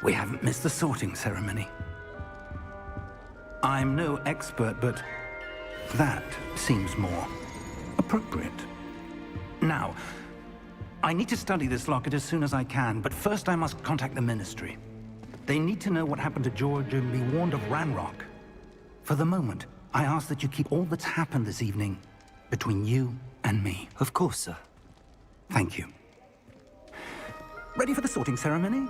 We haven't missed the sorting ceremony. I'm no expert, but that seems more appropriate. Now, I need to study this locket as soon as I can, but first I must contact the Ministry. They need to know what happened to George and be warned of Ranrock. For the moment, I ask that you keep all that's happened this evening between you and me. Of course, sir. Thank you. Ready for the sorting ceremony?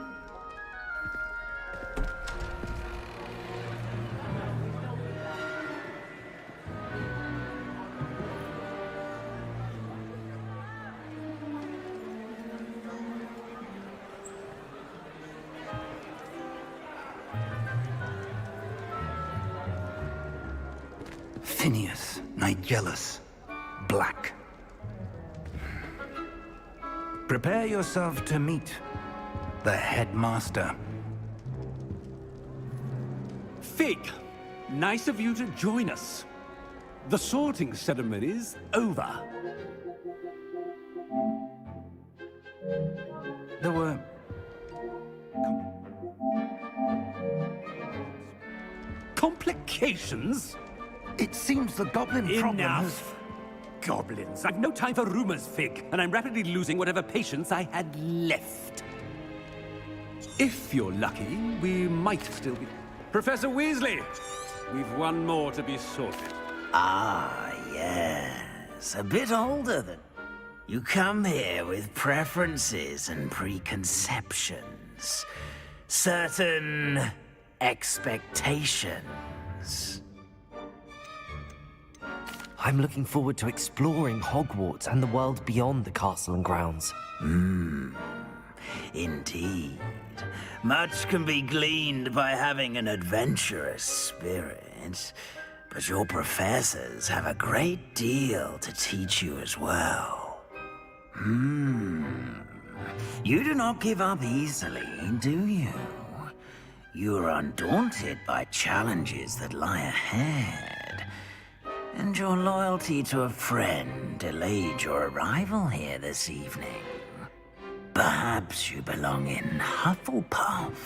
Phineas, Nigellus, Black. Prepare yourself to meet the headmaster. Fig, nice of you to join us. The sorting ceremony's over. There were... Complications? It seems the goblin problem has... Enough! Goblins. I've no time for rumors, Fig, and I'm rapidly losing whatever patience I had left. If you're lucky, we might still be... Professor Weasley! We've one more to be sorted. Ah, yes. A bit older than... You come here with preferences and preconceptions. Certain... expectations. I'm looking forward to exploring Hogwarts and the world beyond the castle and grounds. Indeed. Much can be gleaned by having an adventurous spirit, but your professors have a great deal to teach you as well. You do not give up easily, do you? You are undaunted by challenges that lie ahead. And your loyalty to a friend delayed your arrival here this evening. Perhaps you belong in Hufflepuff.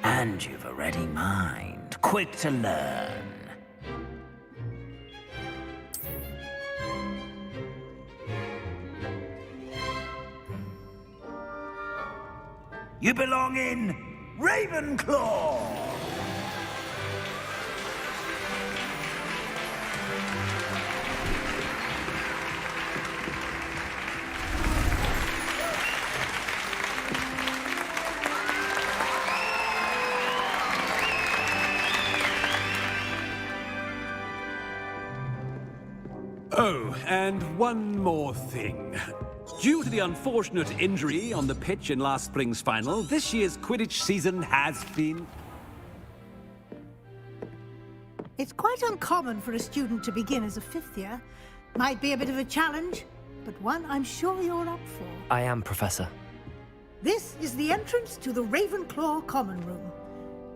And you've a ready mind, quick to learn. You belong in Ravenclaw! Oh, and one more thing. Due to the unfortunate injury on the pitch in last spring's final, this year's Quidditch season has been... It's quite uncommon for a student to begin as a fifth year. Might be a bit of a challenge, but one I'm sure you're up for. I am, Professor. This is the entrance to the Ravenclaw Common Room.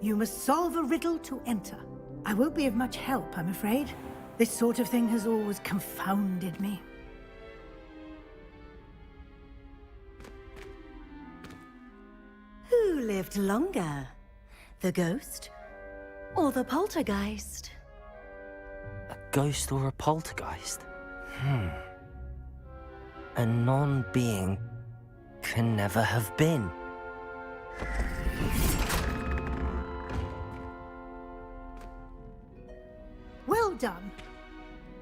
You must solve a riddle to enter. I won't be of much help, I'm afraid. This sort of thing has always confounded me. Who lived longer? The ghost or the poltergeist? A ghost or a poltergeist? A non-being can never have been. Well done.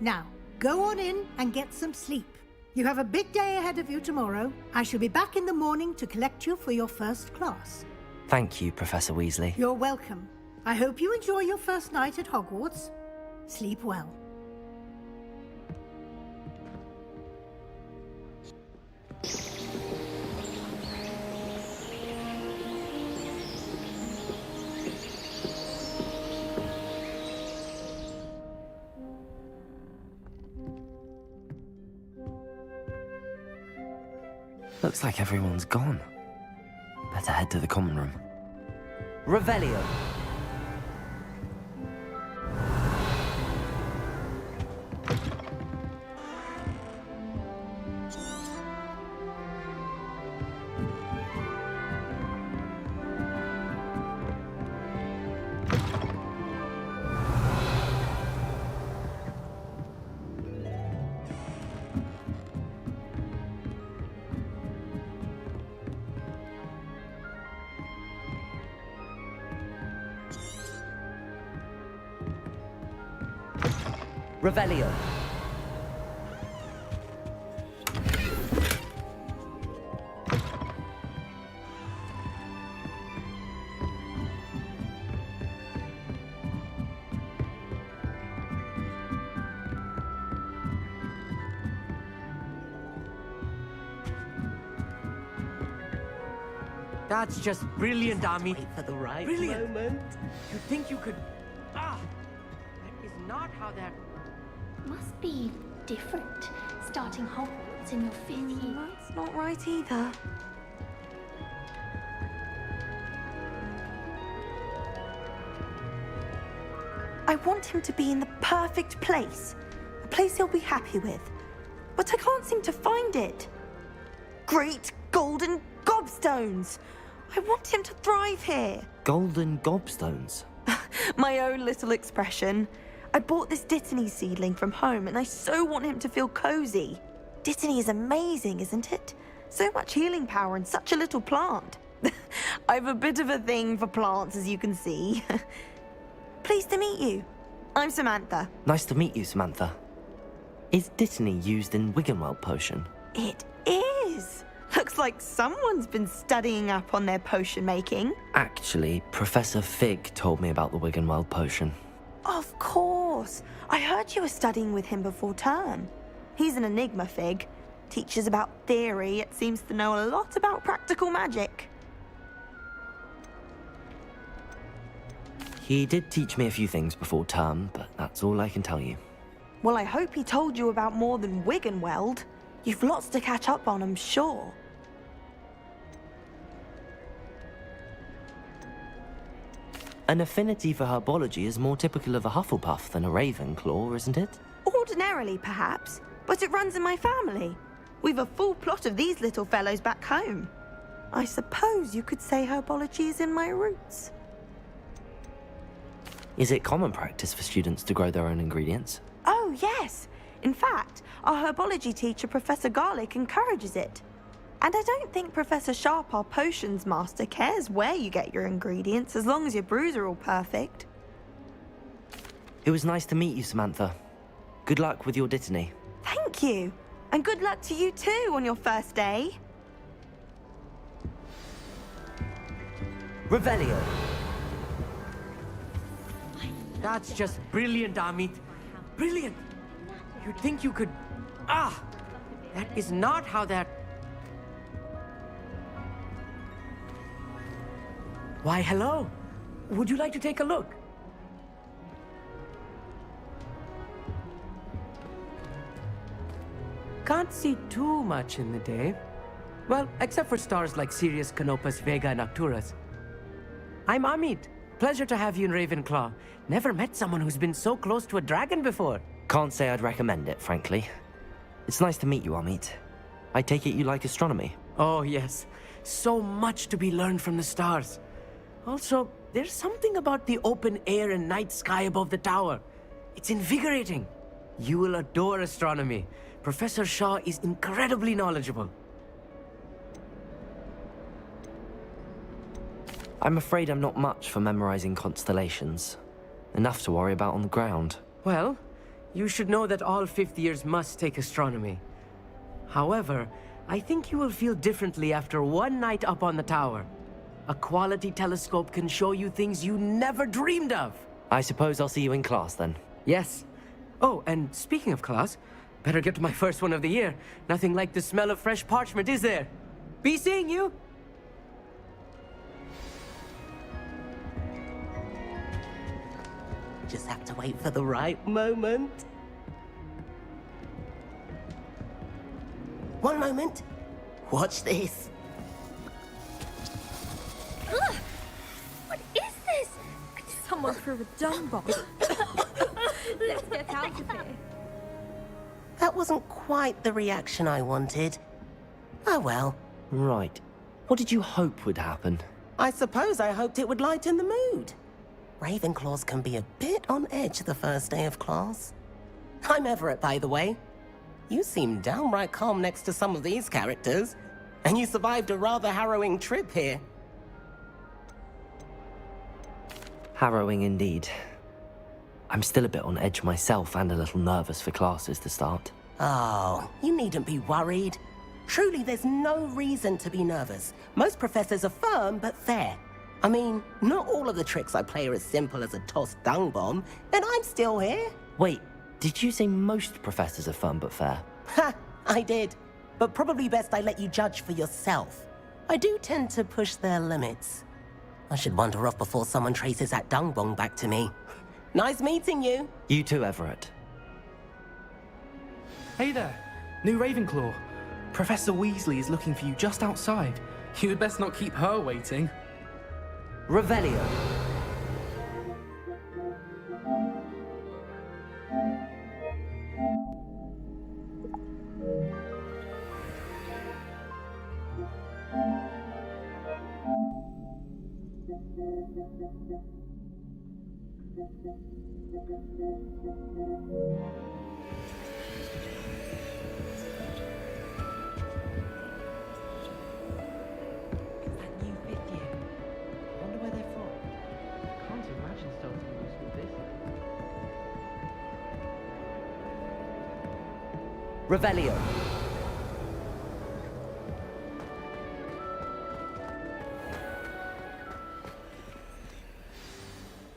Now, go on in and get some sleep. You have a big day ahead of you tomorrow. I shall be back in the morning to collect you for your first class. Thank you, Professor Weasley. You're welcome. I hope you enjoy your first night at Hogwarts. Sleep well. Looks like everyone's gone. Better head to the common room. Revelio. Revelio. That's just brilliant, Amit. Wait for the right Brilliant. moment. You'd think you could... Ah! That is not how that... Must be different, starting Hogwarts in your 5th year. That's not right either. I want him to be in the perfect place. A place he'll be happy with. But I can't seem to find it. Great golden gobstones! I want him to thrive here. Golden gobstones. My own little expression. I bought this Dittany seedling from home and I so want him to feel cozy. Dittany is amazing, isn't it? So much healing power in such a little plant. I've a bit of a thing for plants, as you can see. Pleased to meet you. I'm Samantha. Nice to meet you, Samantha. Is Dittany used in Wiggenweld potion? It is. Looks like someone's been studying up on their potion making. Actually, Professor Fig told me about the Wiggenweld potion. Of course. I heard you were studying with him before term. He's an enigma, Fig. Teaches about theory, yet seems to know a lot about practical magic. He did teach me a few things before term, but that's all I can tell you. Well, I hope he told you about more than Wiggenweld. You've lots to catch up on, I'm sure. An affinity for herbology is more typical of a Hufflepuff than a Ravenclaw, isn't it? Ordinarily, perhaps, but it runs in my family. We've a full plot of these little fellows back home. I suppose you could say herbology is in my roots. Is it common practice for students to grow their own ingredients? Oh, yes. In fact, our herbology teacher, Professor Garlick, encourages it. And I don't think Professor Sharp, our potions master, cares where you get your ingredients as long as your brews are all perfect. It was nice to meet you, Samantha. Good luck with your Dittany. Thank you. And good luck to you too on your first day. Revelio. That's just brilliant, Amit. Brilliant. You'd think you could... Ah! That is not how that... Why, hello. Would you like to take a look? Can't see too much in the day. Well, except for stars like Sirius, Canopus, Vega, and Arcturus. I'm Amit. Pleasure to have you in Ravenclaw. Never met someone who's been so close to a dragon before. Can't say I'd recommend it, frankly. It's nice to meet you, Amit. I take it you like astronomy. Oh, yes. So much to be learned from the stars. Also, there's something about the open air and night sky above the tower. It's invigorating. You will adore astronomy. Professor Shaw is incredibly knowledgeable. I'm afraid I'm not much for memorizing constellations. Enough to worry about on the ground. Well, you should know that all 5th years must take astronomy. However, I think you will feel differently after one night up on the tower. A quality telescope can show you things you never dreamed of. I suppose I'll see you in class then. Yes. Oh, and speaking of class, better get to my first one of the year. Nothing like the smell of fresh parchment, is there? Be seeing you! Just have to wait for the right moment. One moment. Watch this. Ugh! What is this? Someone threw a dung bomb. Let's get out of here. That wasn't quite the reaction I wanted. Oh well. Right. What did you hope would happen? I suppose I hoped it would lighten the mood. Ravenclaws can be a bit on edge the first day of class. I'm Everett, by the way. You seem downright calm next to some of these characters. And you survived a rather harrowing trip here. Harrowing indeed. I'm still a bit on edge myself and a little nervous for classes to start. Oh, you needn't be worried. Truly, there's no reason to be nervous. Most professors are firm but fair. I mean, not all of the tricks I play are as simple as a tossed dung bomb, and I'm still here. Wait, did you say most professors are firm but fair? Ha! I did. But probably best I let you judge for yourself. I do tend to push their limits. I should wander off before someone traces that dung bomb back to me. Nice meeting you. You too, Everett. Hey there, new Ravenclaw. Professor Weasley is looking for you just outside. You had best not keep her waiting. Revelio. Revelio.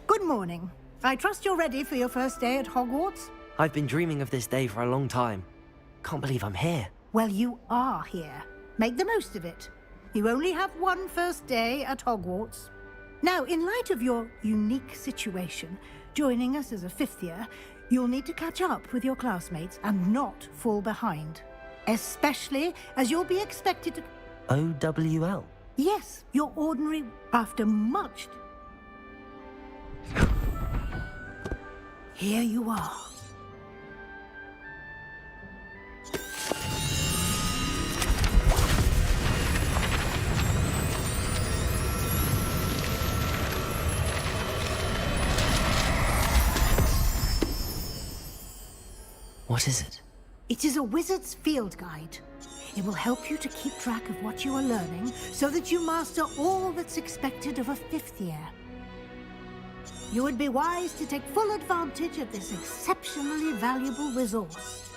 Good morning. I trust you're ready for your first day at Hogwarts? I've been dreaming of this day for a long time. Can't believe I'm here. Well, you are here. Make the most of it. You only have one first day at Hogwarts. Now, in light of your unique situation, joining us as a fifth year, you'll need to catch up with your classmates and not fall behind. Especially as you'll be expected to... OWL? Yes, your ordinary... After much... Here you are. What is it? It is a wizard's field guide. It will help you to keep track of what you are learning so that you master all that's expected of a fifth year. You would be wise to take full advantage of this exceptionally valuable resource.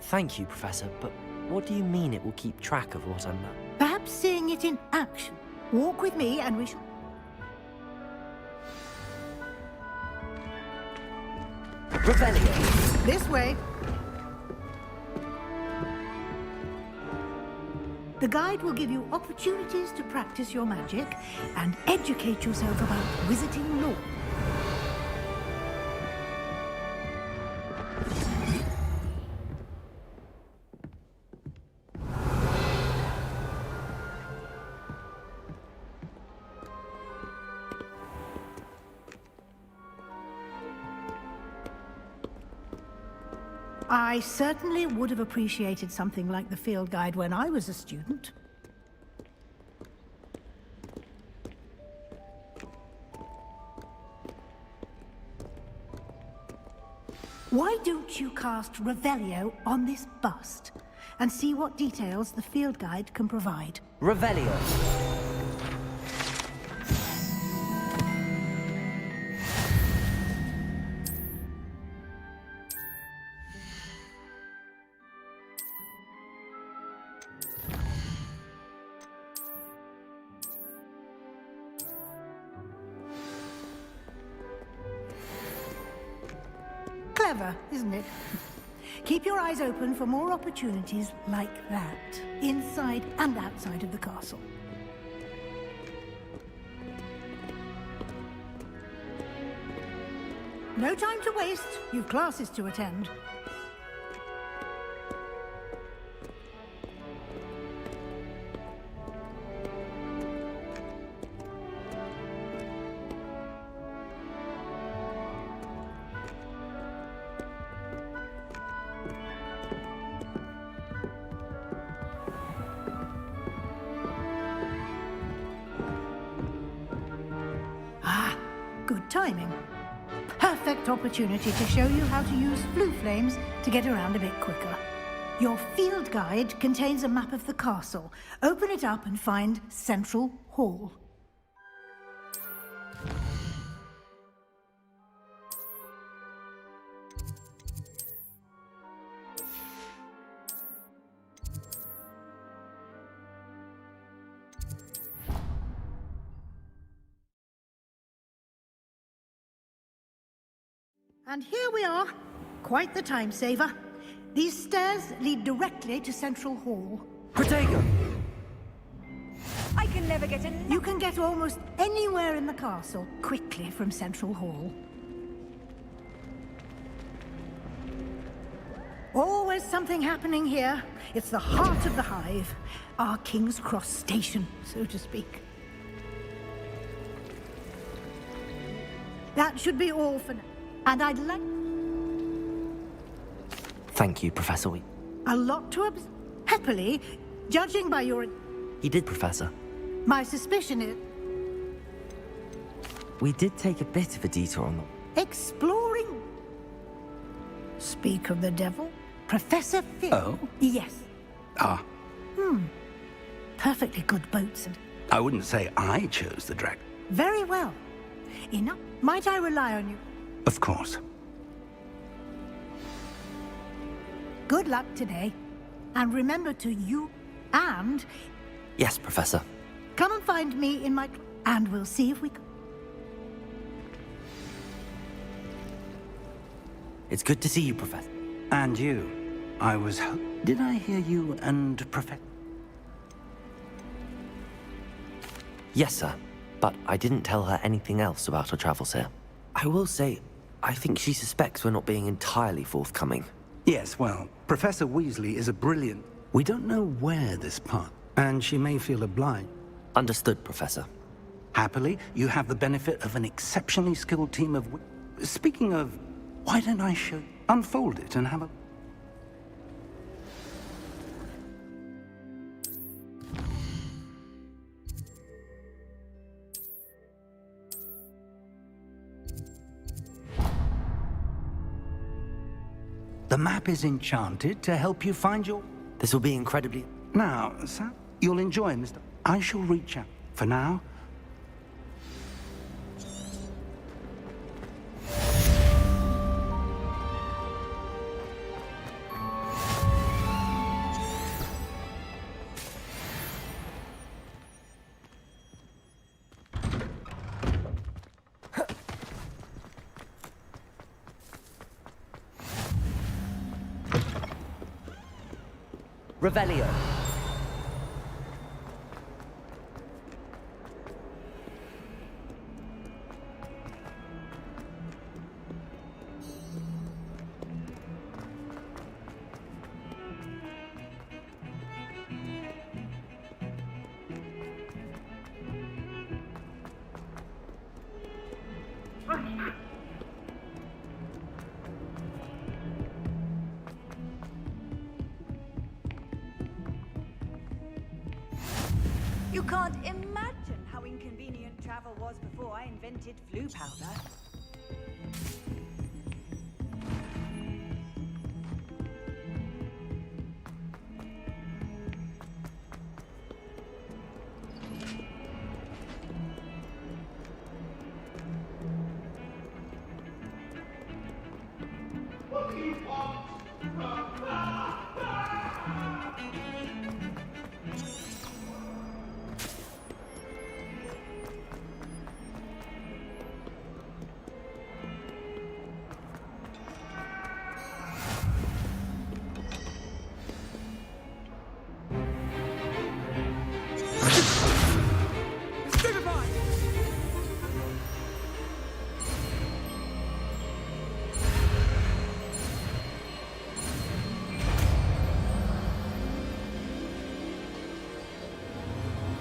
Thank you, Professor, but what do you mean it will keep track of what I'm learning? Perhaps seeing it in action. Walk with me and we shall... Revelio. This way. The guide will give you opportunities to practice your magic and educate yourself about wizarding lore. I certainly would have appreciated something like the field guide when I was a student. Why don't you cast Revelio on this bust and see what details the field guide can provide? Revelio. Clever, isn't it? Keep your eyes open for more opportunities like that, inside and outside of the castle. No time to waste. You've classes to attend. Good timing. Perfect opportunity to show you how to use blue flames to get around a bit quicker. Your field guide contains a map of the castle. Open it up and find Central Hall. And here we are. Quite the time saver. These stairs lead directly to Central Hall. Protego! I can never get enough. You can get almost anywhere in the castle quickly from Central Hall. Always something happening here. It's the heart of the hive. Our King's Cross station, so to speak. That should be all for now. And I'd like... Thank you, Professor Wheat. A lot to observe. Happily, judging by your... He did, Professor. My suspicion is... We did take a bit of a detour on the... exploring... Speak of the devil. Professor Finn. Oh? Yes. Ah, Perfectly good boats and... I wouldn't say I chose the drag. Very well. Enough. Might I rely on you? Of course. Good luck today. And remember to you and... Yes, Professor. Come and find me in my... And we'll see if we can... It's good to see you, Professor. And you. I was... Did I hear you and Professor... Yes, sir. But I didn't tell her anything else about her travels here. I will say, I think she suspects we're not being entirely forthcoming. Yes, well, Professor Weasley is a brilliant... We don't know where this part, and she may feel obliged. Understood, Professor. Happily, you have the benefit of an exceptionally skilled team of... Speaking of, why don't I show... Unfold it and have a... The map is enchanted to help you find your... This will be incredibly... Now, Sam, you'll enjoy, Mr... I shall reach out. For now... Revelio. You can't imagine how inconvenient travel was before I invented flu powder.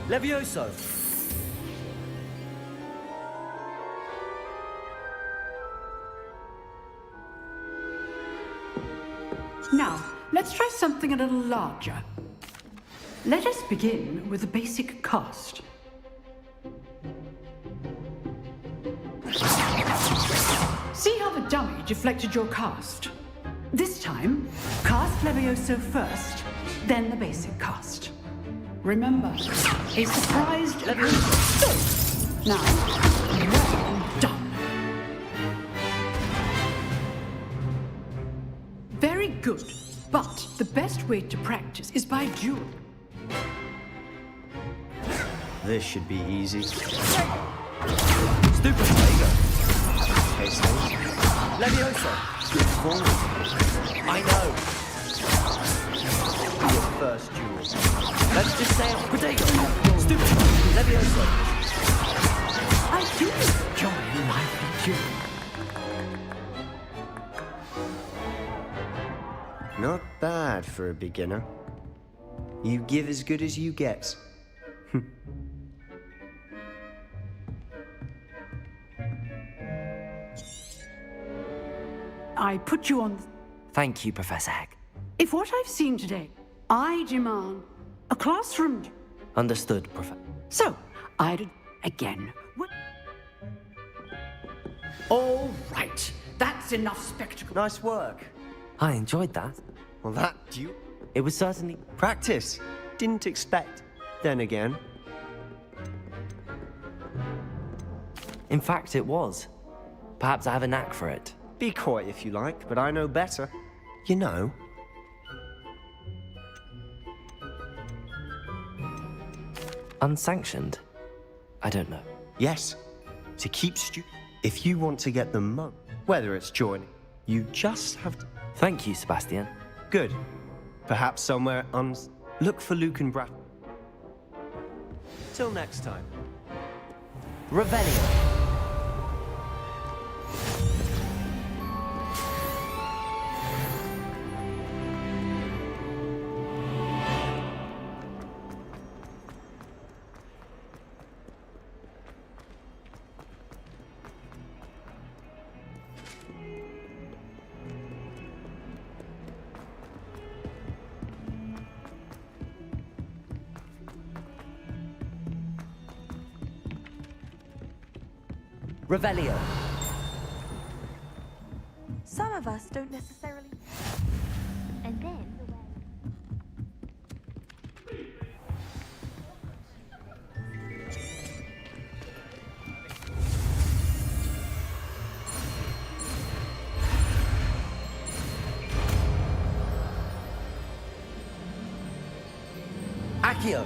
Levioso. Now, let's try something a little larger. Let us begin with the basic cast. See how the dummy deflected your cast? This time, cast Levioso first, then the basic cast. Remember, a surprised Levioso. Good. Now, well done. Very good, but the best way to practice is by duel. This should be easy. Stupid Tiger. Tasteless. Leviosa! Good forward. I know. Your first duel. Let's just say it. Potato. Stupid. Leviosa. I do enjoy lively duels. Not bad for a beginner. You give as good as you get. I put you on. Thank you, Professor Heck. If what I've seen today, I demand a classroom. Understood, Professor. So, I'd again. All right, that's enough spectacle. Nice work. I enjoyed that. Well, that you... It was certainly... Practice. Didn't expect. Then again. In fact, it was. Perhaps I have a knack for it. Be coy if you like, but I know better. You know. Unsanctioned? I don't know. Yes. To keep if you want to get the whether it's joining, you just have to... Thank you, Sebastian. Good. Perhaps somewhere look for Luke and Brad. Till next time. Revelio. Revelio. Some of us don't necessarily. And then Accio.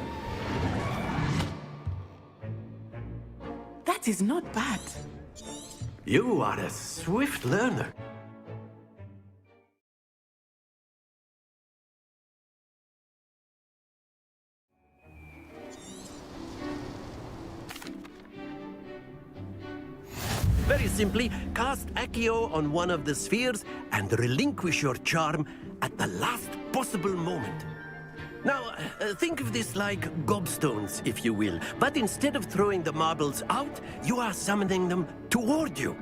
That is not bad. You are a swift learner. Very simply, cast Accio on one of the spheres and relinquish your charm at the last possible moment. Now, think of this like gobstones, if you will. But instead of throwing the marbles out, you are summoning them toward you.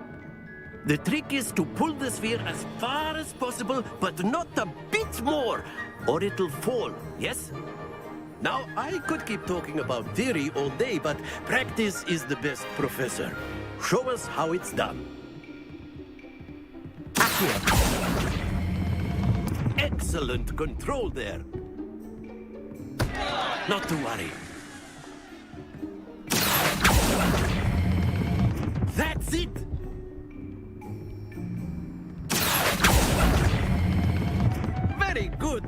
The trick is to pull the sphere as far as possible, but not a bit more, or it'll fall, yes? Now, I could keep talking about theory all day, but practice is the best professor. Show us how it's done. Accio. Excellent control there. Not to worry. That's it! Very good!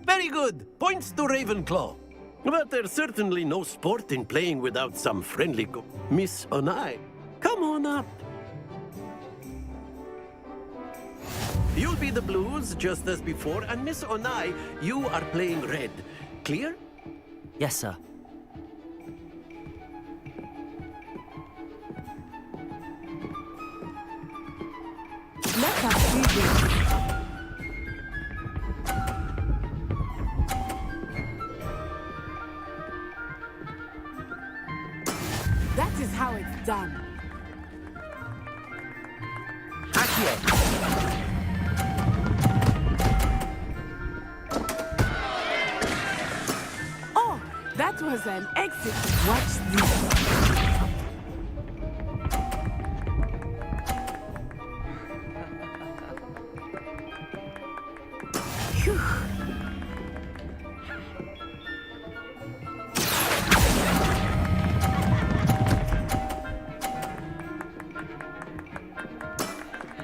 Very good! Points to Ravenclaw. But there's certainly no sport in playing without some friendly Miss Onai. Come on up. You'll be the blues, just as before, and Miss Onai, you are playing red. Clear? Yes, sir. Let us do this. That is how it's done. Accio. Oh, that was an exit. Watch this. Phew.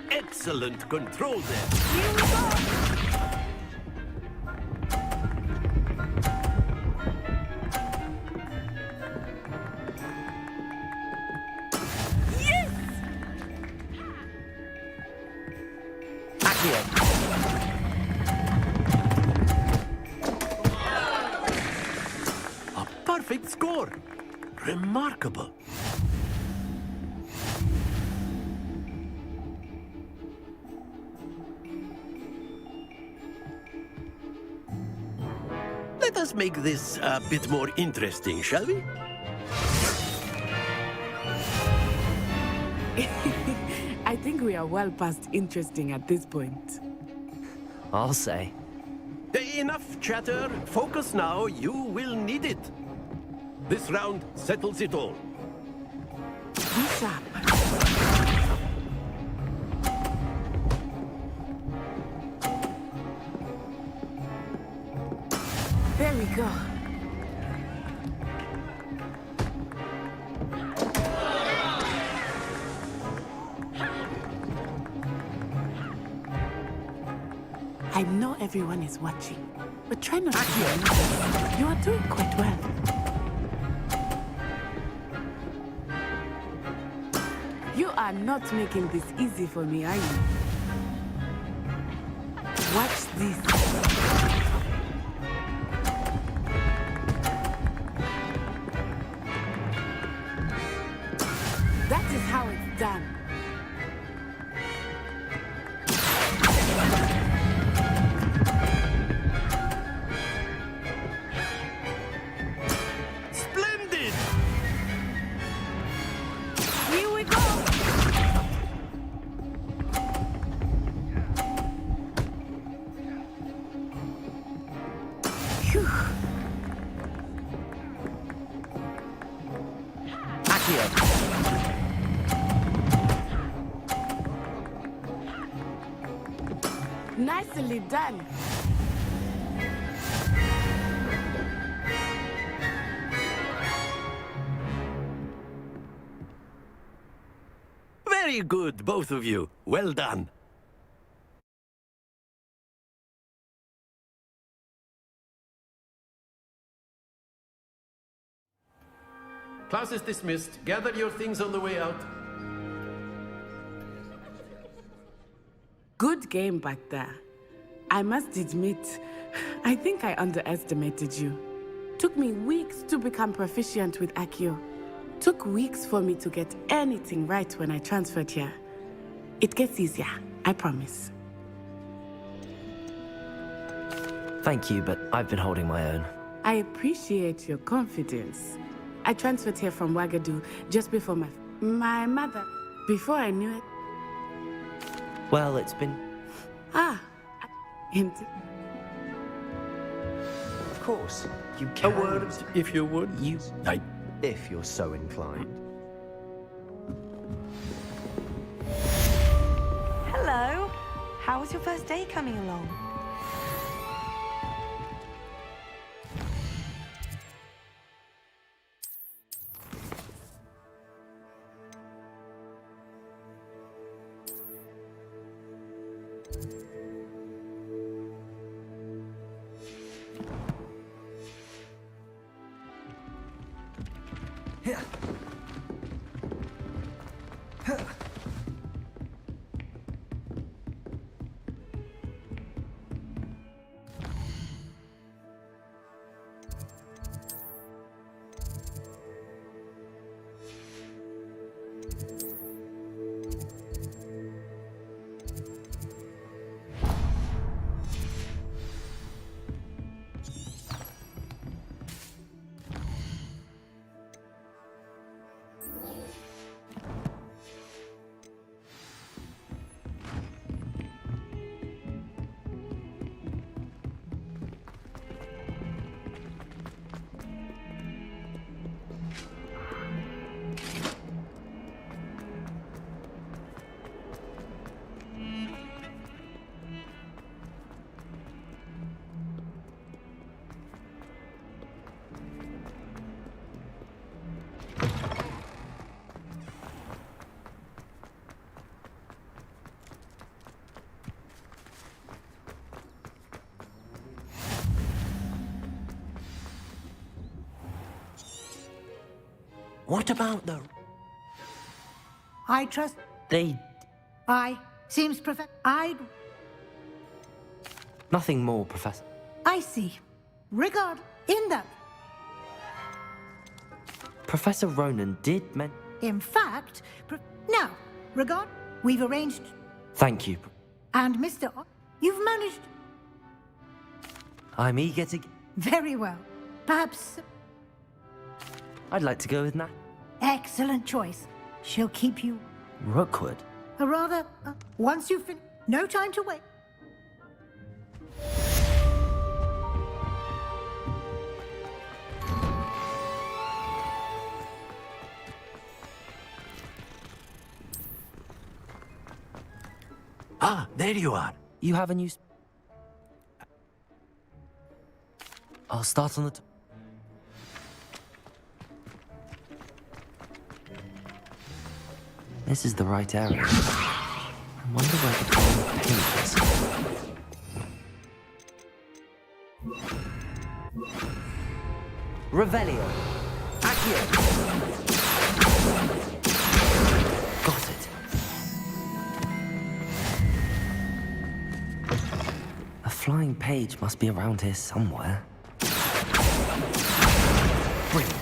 Excellent control there. Here we go. Accio. A perfect score. Remarkable. Let us make this a bit more interesting, shall we? I think we are well past interesting at this point. I'll say. Enough chatter. Focus now. You will need it. This round settles it all. Be sharp. There we go. I know everyone is watching, but try not to be nervous. You are doing quite well. You are not making this easy for me, are you? Watch this. That is how it's done. Splendid! Here we go! Phew. Accio. Nicely done. Very good, both of you. Well done. Class is dismissed. Gather your things on the way out. Good game back there. I must admit, I think I underestimated you. Took me weeks to become proficient with Accio. Took weeks for me to get anything right when I transferred here. It gets easier, I promise. Thank you, but I've been holding my own. I appreciate your confidence. I transferred here from Wagadu just before my mother. Before I knew it. Well, it's been... And Of course, you A can. word, if you would. If you're so inclined. Hello. How was your first day coming along? What about the... I trust. They... Seems perfect. Nothing more, Professor. I see. Regard, in that. Professor Ronan did In fact, now, Regard, we've arranged. Thank you. And Mr. You've managed. I'm eager to... Very well. Perhaps. I'd like to go with Nat. Excellent choice. She'll keep you. Rookwood? Rather, once you've finished. No time to wait. Ah, there you are. You have a new... I'll start on the... This is the right area. I wonder where the column pink is. Revelio. Accio. Got it. A flying page must be around here somewhere. Brilliant.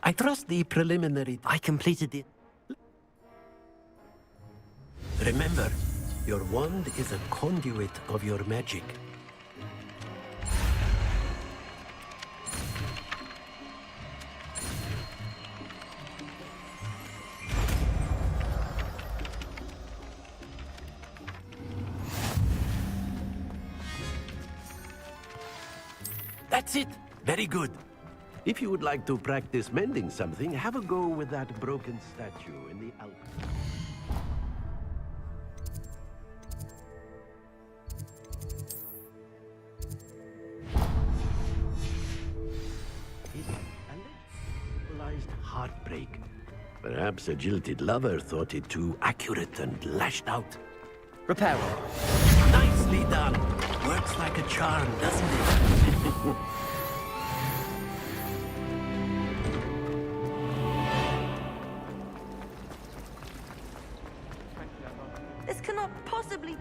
I trust the preliminary... I completed the... Remember, your wand is a conduit of your magic. That's it! Very good. If you would like to practice mending something, have a go with that broken statue in the Alps. Heartbreak. Perhaps a jilted lover thought it too accurate and lashed out. Repair. Nicely done. Works like a charm, doesn't it? This cannot possibly...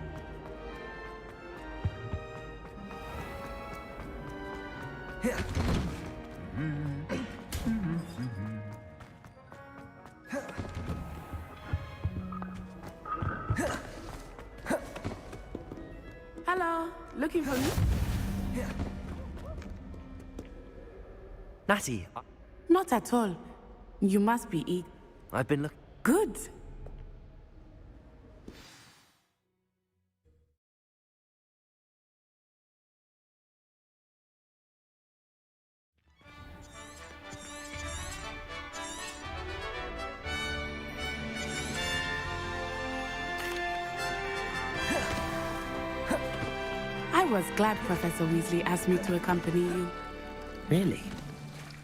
Hello, looking for me? Natty. Not at all. You must be eating. I've been looking... Good. I was glad Professor Weasley asked me to accompany you. Really?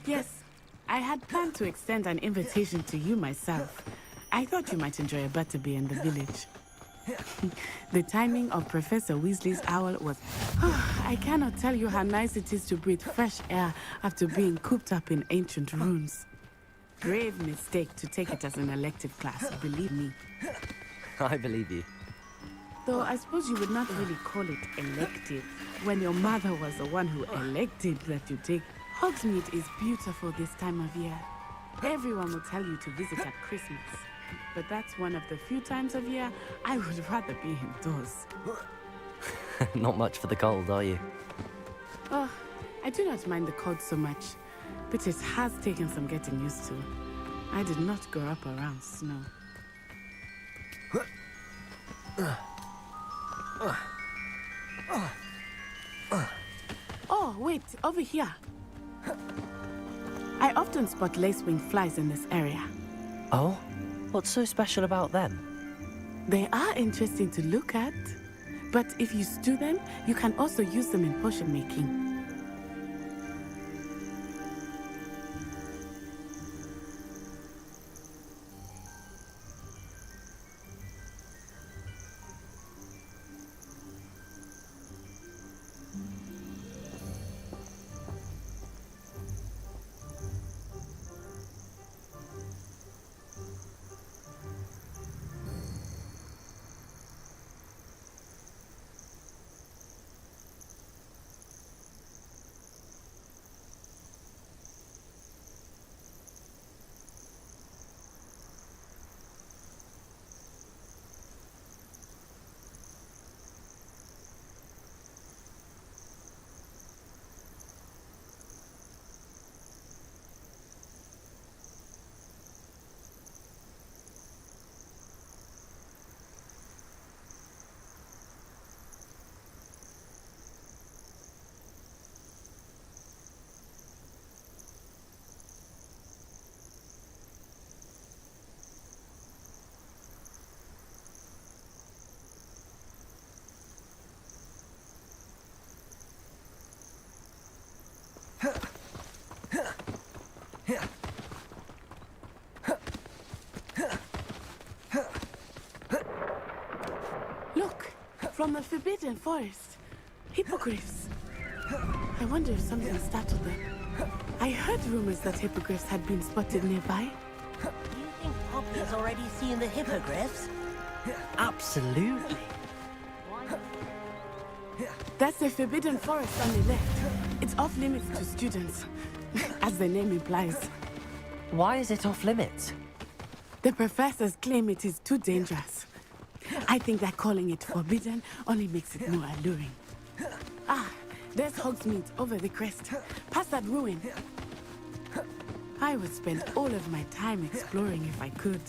Yes, I had planned to extend an invitation to you myself. I thought you might enjoy a butterbeer in the village. The timing of Professor Weasley's owl was... I cannot tell you how nice it is to breathe fresh air after being cooped up in ancient ruins. Grave mistake to take it as an elective class, believe me. I believe you. Though I suppose you would not really call it elective when your mother was the one who elected that you take. Hogsmeade is beautiful this time of year. Everyone will tell you to visit at Christmas. But that's one of the few times of year I would rather be indoors. Not much for the cold, are you? Oh, I do not mind the cold so much, but it has taken some getting used to. I did not grow up around snow. Oh, wait, over here. I often spot lacewing flies in this area. Oh? What's so special about them? They are interesting to look at, but if you stew them, you can also use them in potion making. from the Forbidden Forest. Hippogriffs. I wonder if something startled them. I heard rumors that hippogriffs had been spotted nearby. Do you think Poppy's already seen the hippogriffs? Absolutely. That's the Forbidden Forest on the left. It's off limits to students, as the name implies. Why is it off limits? The professors claim it is too dangerous. I think that calling it forbidden only makes it more alluring. Ah, there's Hogsmeade over the crest, past that ruin. I would spend all of my time exploring if I could.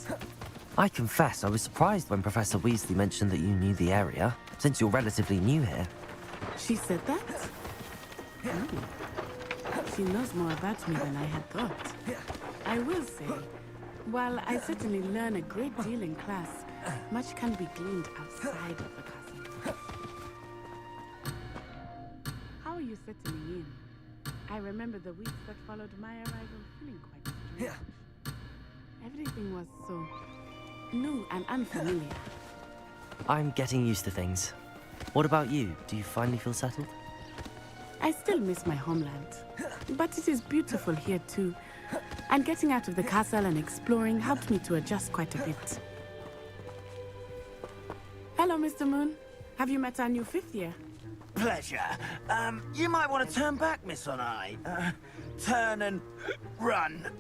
I confess I was surprised when Professor Weasley mentioned that you knew the area, since you're relatively new here. She said that? She knows more about me than I had thought. I will say, while I certainly learn a great deal in class, much can be gleaned outside of the castle. How are you settling in? I remember the weeks that followed my arrival feeling quite strange. Everything was so new and unfamiliar. I'm getting used to things. What about you? Do you finally feel settled? I still miss my homeland, but it is beautiful here too. And getting out of the castle and exploring helped me to adjust quite a bit. Hello, Mr. Moon. Have you met our new fifth year? Pleasure. You might want to turn back, Miss Onai. Turn and run.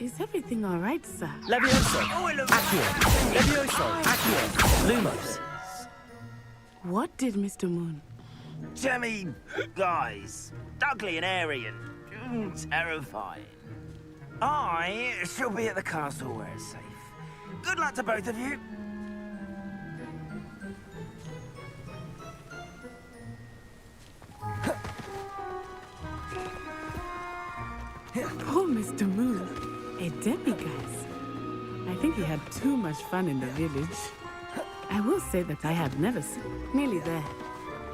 Is everything all right, sir? Levioso! Accio! Levioso! Accio! Lumos! What did Mr. Moon? Jemmy, guys. Ugly and airy and terrifying. I shall be at the castle where it's safe. Good luck to both of you. Poor Mr. Moon. A demiguise. I think he had too much fun in the village. I will say that I have never seen... Nearly there.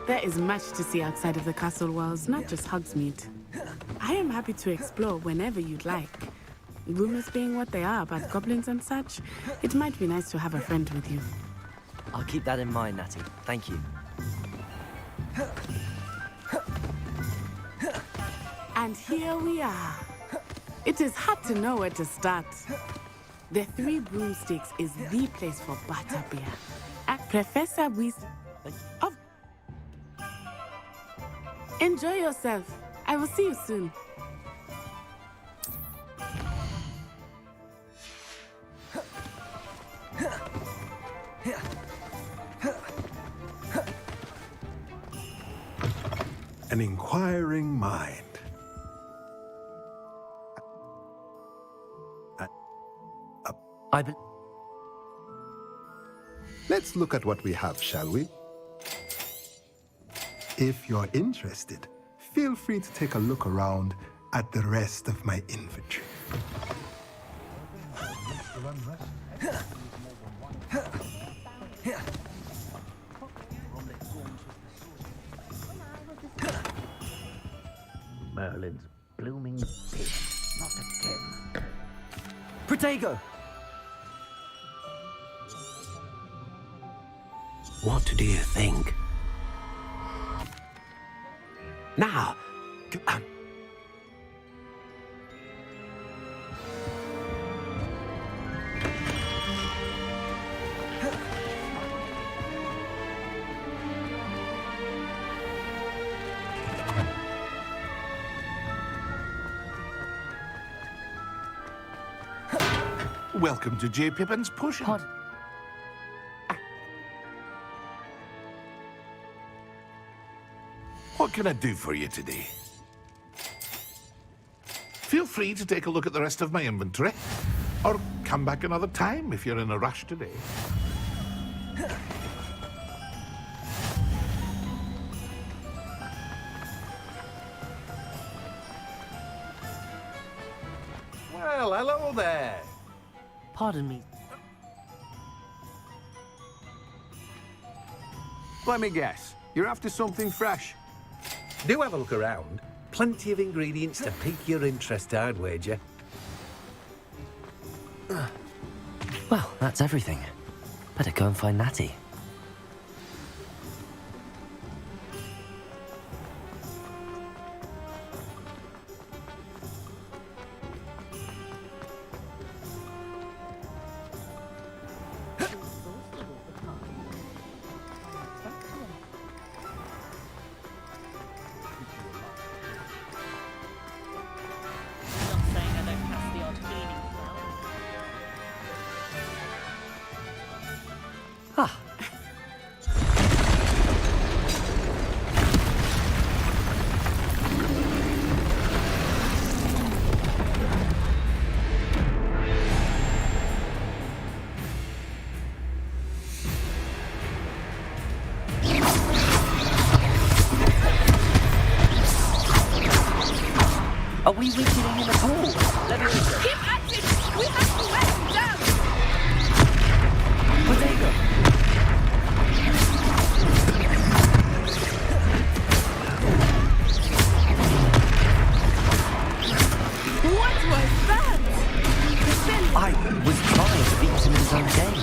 There is much to see outside of the castle walls, not just Hogsmeade. I am happy to explore whenever you'd like. Rumors being what they are about goblins and such, it might be nice to have a friend with you. I'll keep that in mind, Natty. Thank you. And here we are. It is hard to know where to start. The Three Broomsticks is the place for butterbeer. And Professor Weasley... Oh. Enjoy yourself. I will see you soon. An inquiring mind. Let's look at what we have, shall we? If you're interested, feel free to take a look around at the rest of my inventory. Merlin's blooming pig. Not again. Protego! What do you think? Now, Welcome to J. Pippin's Pushing. What can I do for you today? Feel free to take a look at the rest of my inventory, or come back another time if you're in a rush today. well, hello there. Pardon me. Let me guess. You're after something fresh. Do have a look around. Plenty of ingredients to pique your interest, I'd wager. Well, that's everything. Better go and find Natty. Ah. Are we weakening him at all? Keep at it! We have to wear him down! Bodega! What was that? I was trying to beat him in his own game.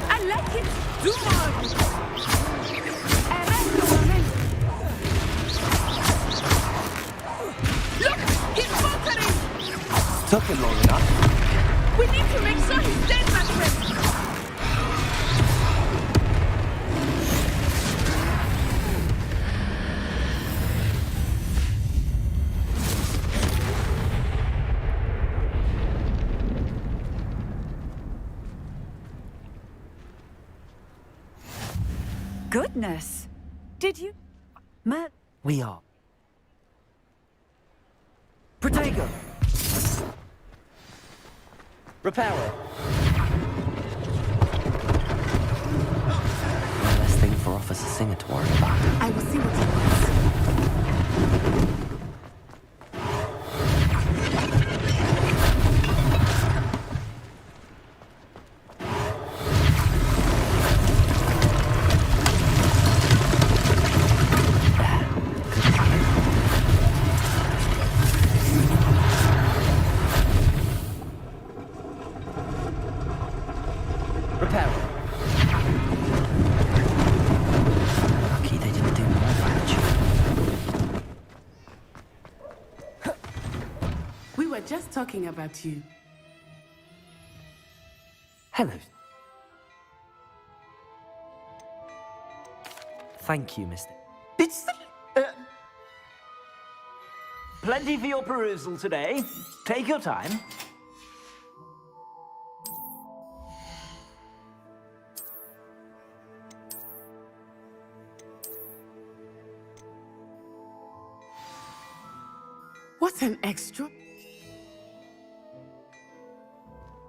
I like it! Do more! Look! He's faltering! Took him long enough. We need to make sure he stays that way! Goodness! Did you... Matt? We are. Protego! Repair it. One less thing for Officer Singer to worry about. I will see what he wants. Repair it. Lucky they didn't do more damage. We were just talking about you. Hello. Thank you, Mr. It's plenty for your perusal today. Take your time. What an extra.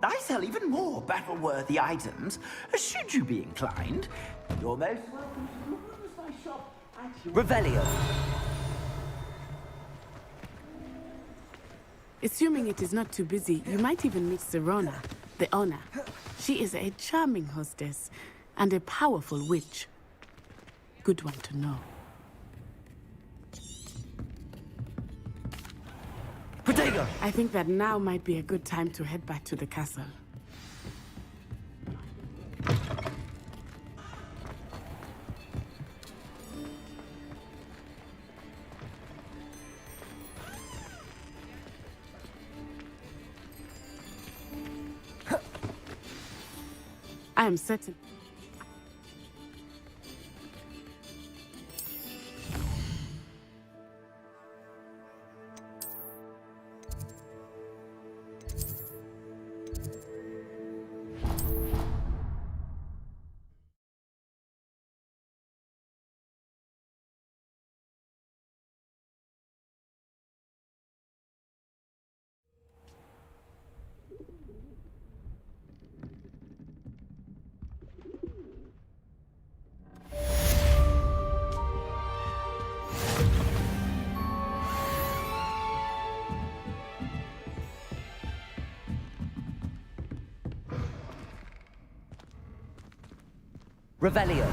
I sell even more battle-worthy items, should you be inclined. You're most welcome to use my shop at your... Revelio. Assuming it is not too busy, you might even meet Serona, the owner. She is a charming hostess and a powerful witch. Good one to know. Protego! I think that now might be a good time to head back to the castle. I am certain. Revelio.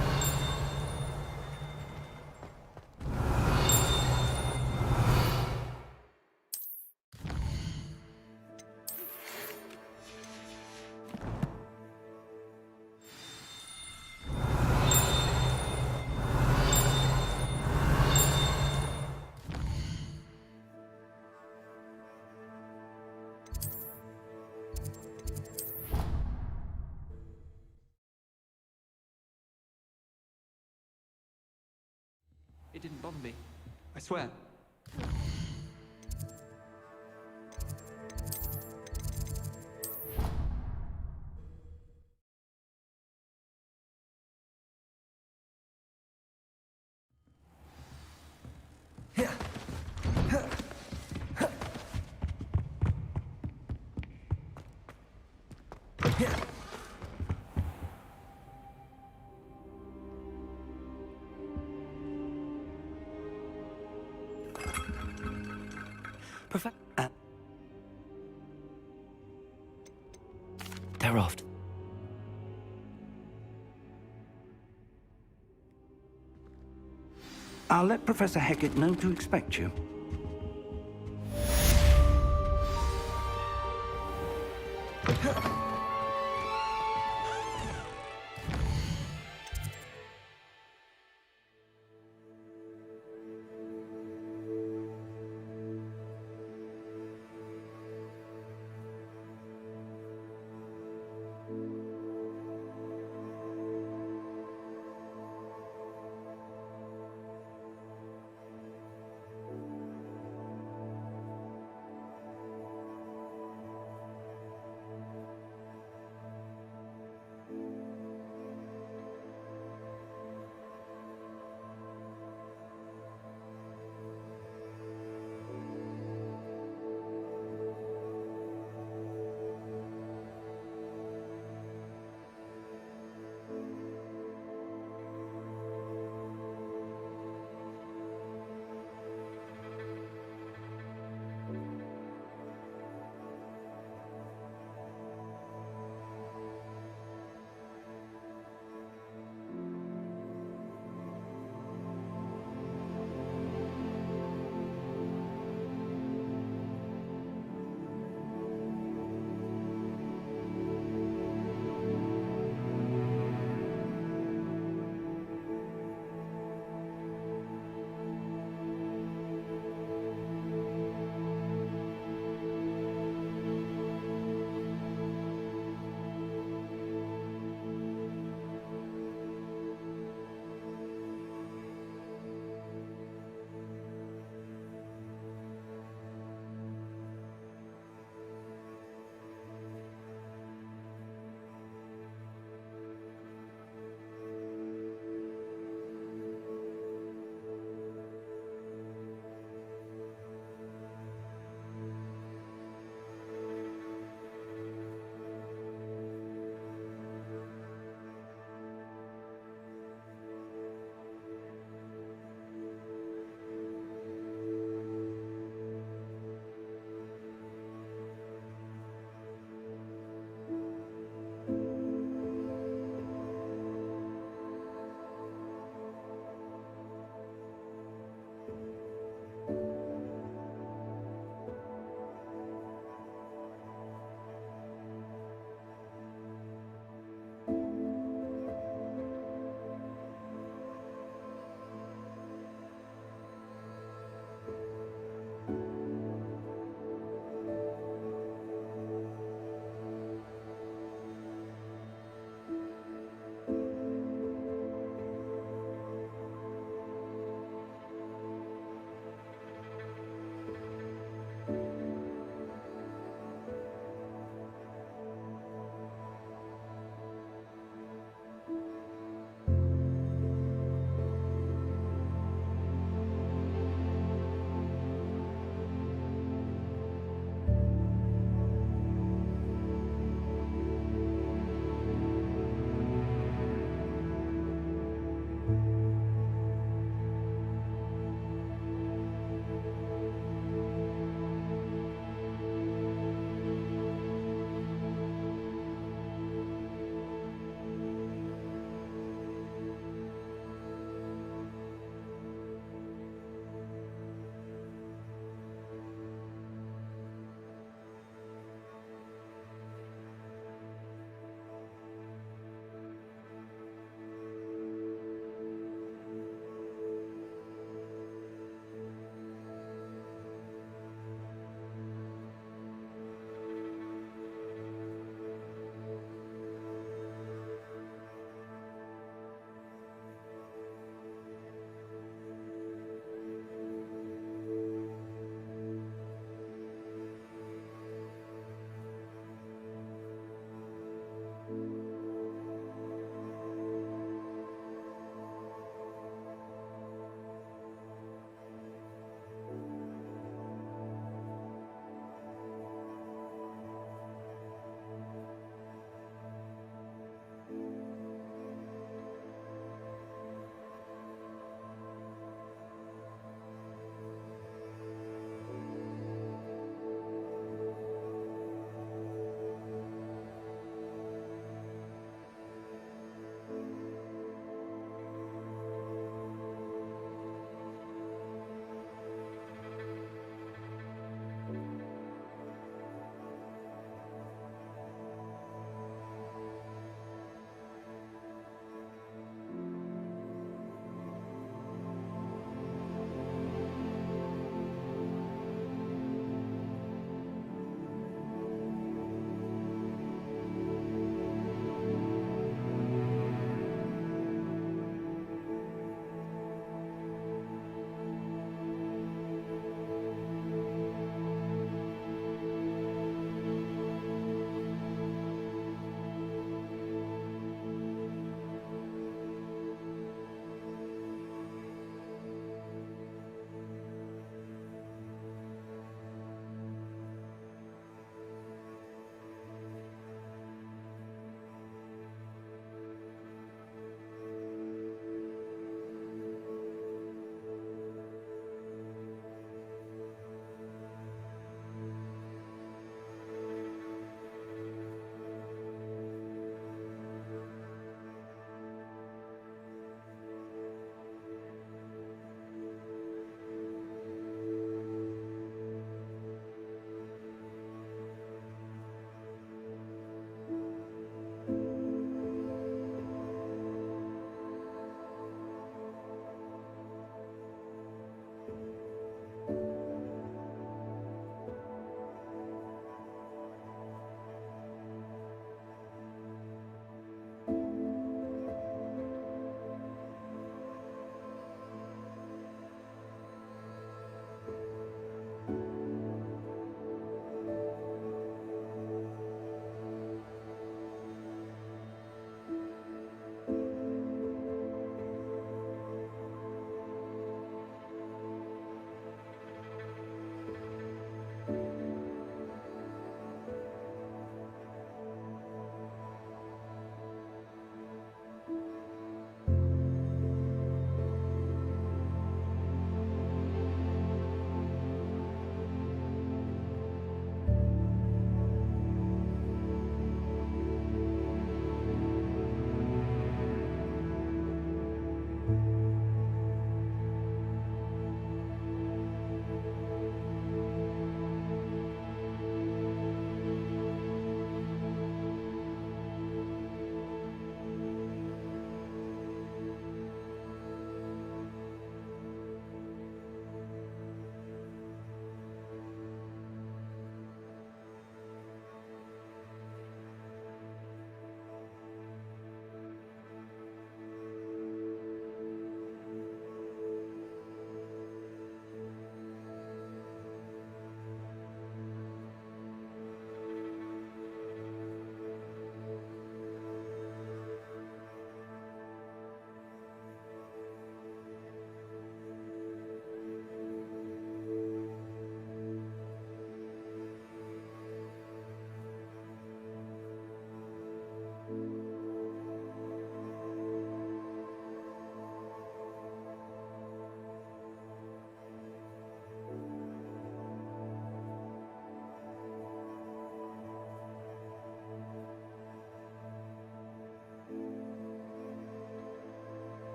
It didn't bother me. I swear. They're off. I'll let Professor Hecat know to expect you.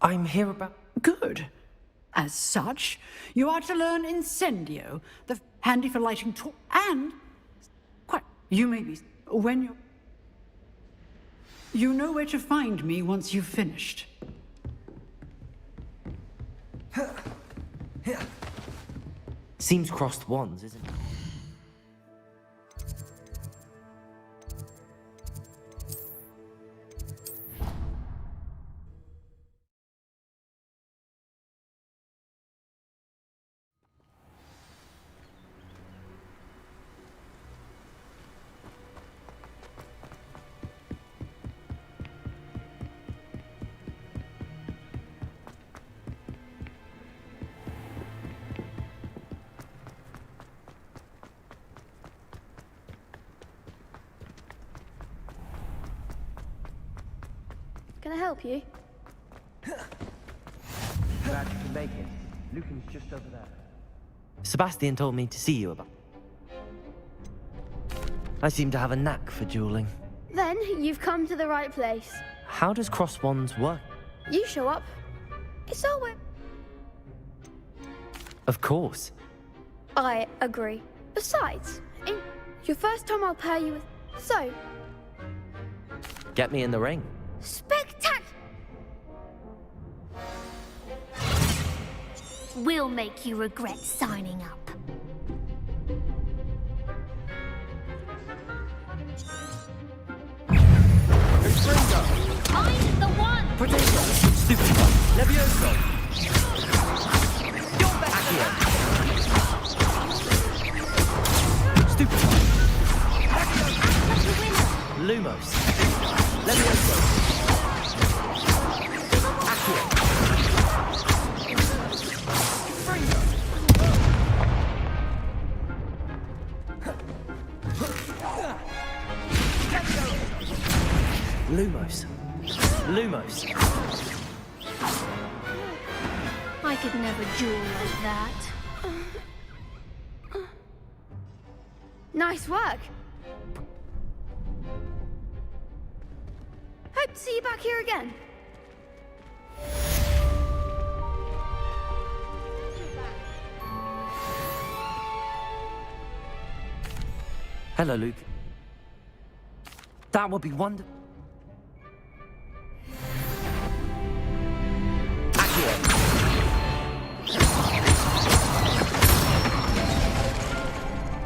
I'm here about... Good. As such, you are to learn Incendio, the handy for lighting and... Quite, you may be... When you're... You know where to find me once you've finished. Seems crossed wands, isn't it? Can I help you? Glad you can make it. Lucan's just over there. Sebastian told me to see you about... I seem to have a knack for dueling. Then you've come to the right place. How does cross wands work? You show up. It's always... Of course. I agree. Besides, in your first time I'll pair you with... So, Get me in the ring. spectac... We'll make you regret signing up. Find the one! Potato! Stupid one! Levioso! You're back here! Stupid one! Lumos! Levioso! Accio! Lumos. Lumos. I could never duel like that. Nice work. Hope to see you back here again. Hello, Luke. That would be wonderful.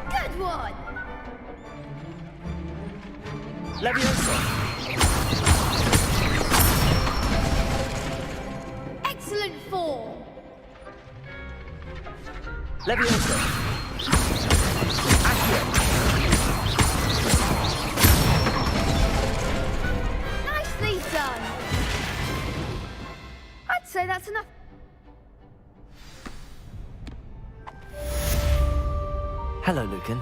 Good one. Levioso. Excellent form. Levioso. Accio. Nicely done. I'd say that's enough. Hello, Lucan.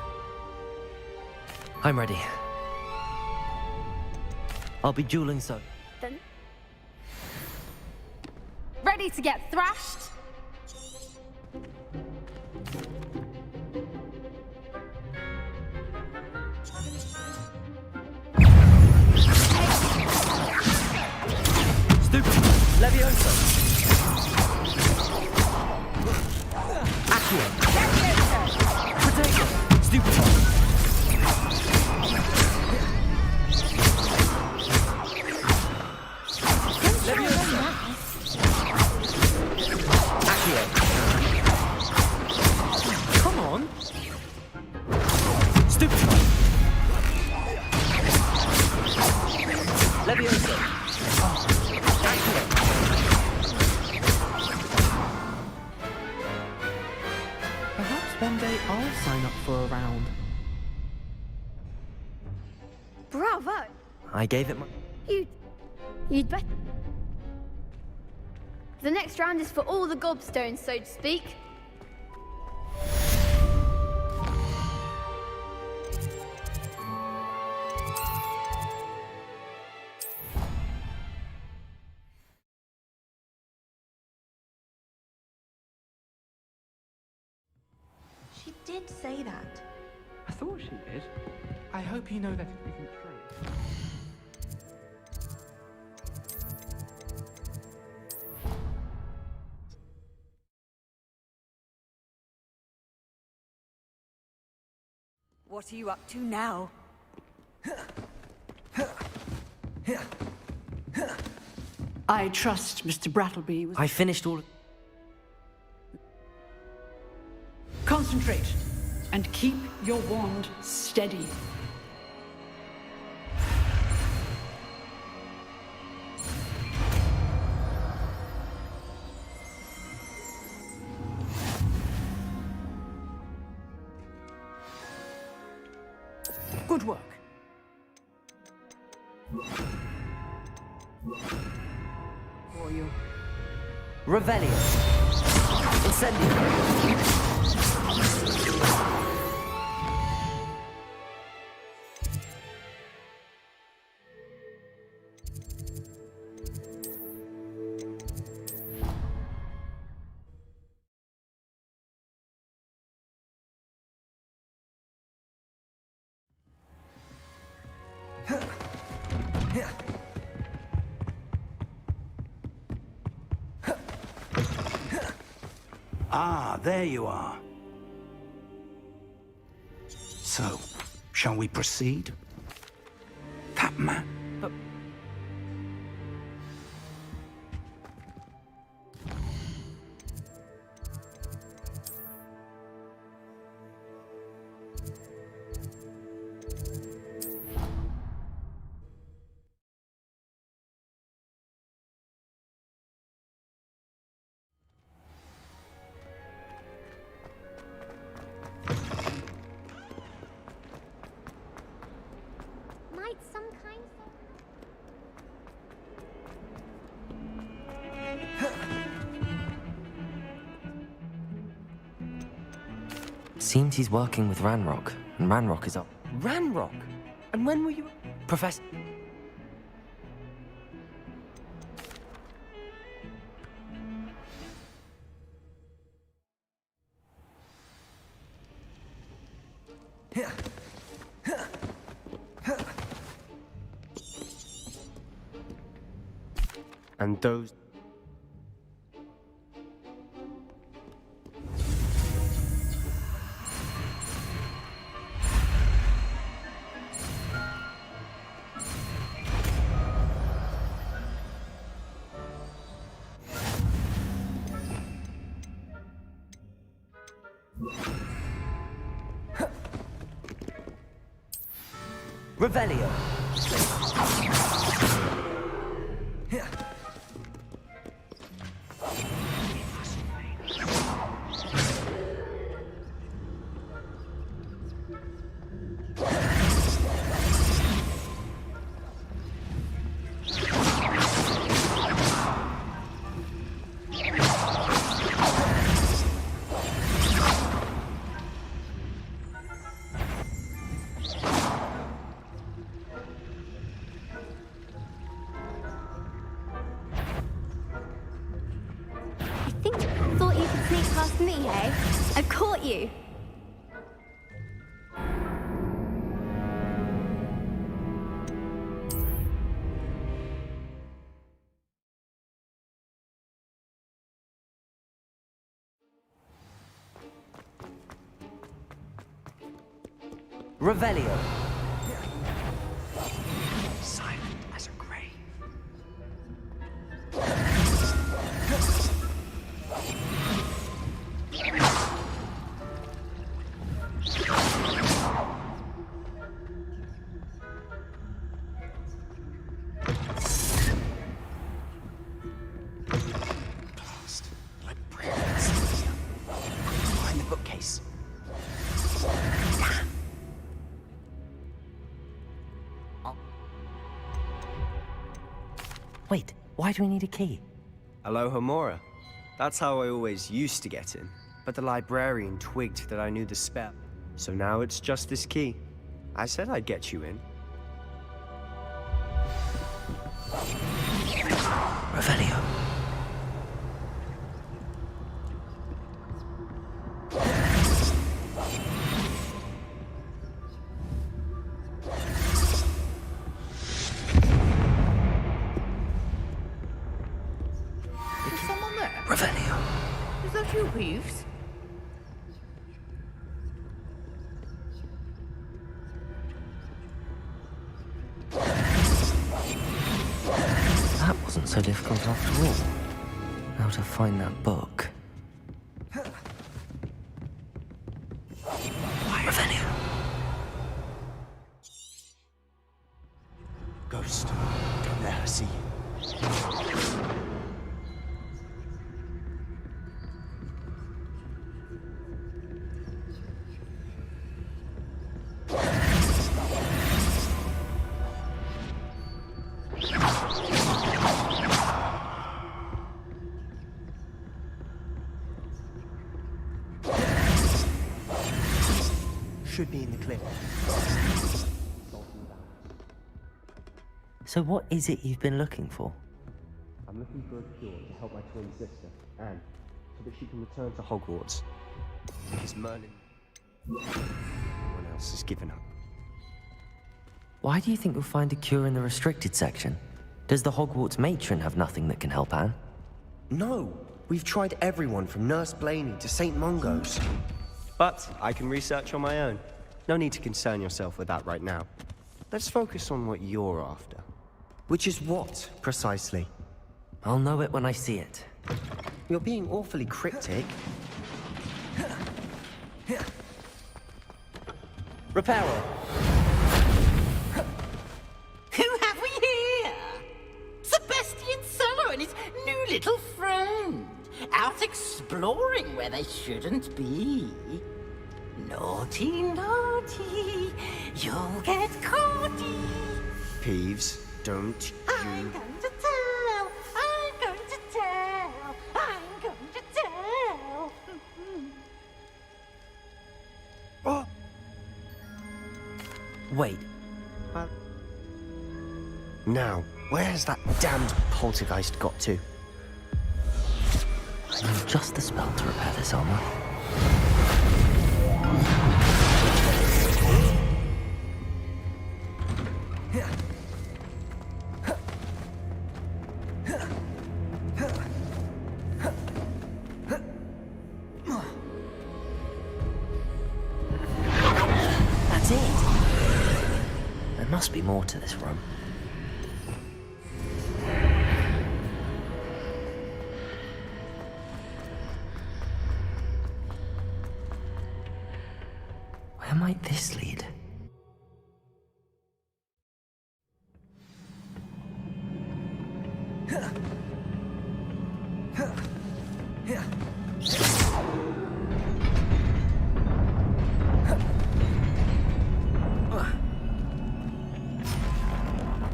I'm ready. I'll be dueling so. Then. Ready to get thrashed? Stupid. Levioso. Accio. Potato. Stupid. Levioso. Accio. Come on. Stupid. Levioso. Accio. Perhaps one day I'll sign up for a round. Bravo. I gave it my... You'd bet. The next round is for all the gobstones, so to speak. did say that. I thought she did. I hope you know that it isn't true. What are you up to now? I trust Mr. Brattleby was... I finished all... Concentrate and keep your wand steady. Good work. For you. Revelio. Incendio. Ah, there you are. So, shall we proceed? That man... Might some kind Seems he's working with Ranrock, and Ranrock is up. Ranrock? And when were you... Professor... And those... Revelio. Thought you could sneak past me, hey? I caught you. Revelio. Silent as a grave. Blast. Librarians. Behind the bookcase. Wait, why do we need a key? Aloha Mora. That's how I always used to get in. But the librarian twigged that I knew the spell. So now it's just this key. I said I'd get you in. Revelio. Revelio. Is that you, Peeves? That wasn't so difficult after all. How to find that book. Revelio. Ghost, don't let her see you. Should be in the clip. So what is it you've been looking for? I'm looking for a cure to help my twin sister, Anne, so that she can return to Hogwarts. Because Merlin... Everyone else has given up. Why do you think you'll find a cure in the restricted section? Does the Hogwarts matron have nothing that can help Anne? No! We've tried everyone from Nurse Blaney to St. Mungo's. But I can research on my own. No need to concern yourself with that right now. Let's focus on what you're after. Which is what, precisely? I'll know it when I see it. You're being awfully cryptic. Reparo! Who have we here? Sebastian Solo and his new little friend. Out exploring where they shouldn't be. Naughty, naughty, you'll get caughty. Peeves, don't I'm going to tell, I'm going to tell, I'm going to tell. Oh! Wait. Now, where has that damned poltergeist got to? I know just the spell to repair this armor. That's it. There must be more to this room. Where might this lead?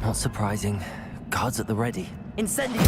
Not surprising. Guards at the ready. Incendio!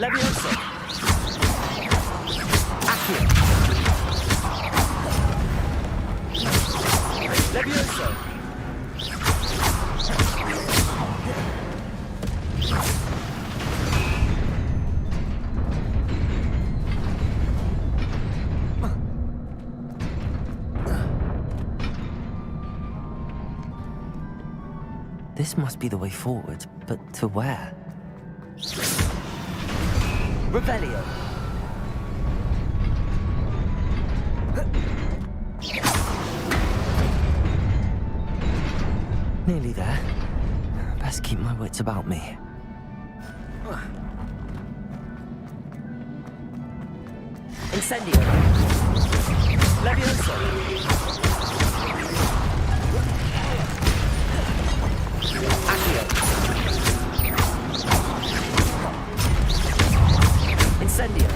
Levioso. Accio. Levioso. This must be the way forward, but to where? Revelio. Nearly there. Best keep my wits about me. Incendio. Levioso. Accio. Incendio.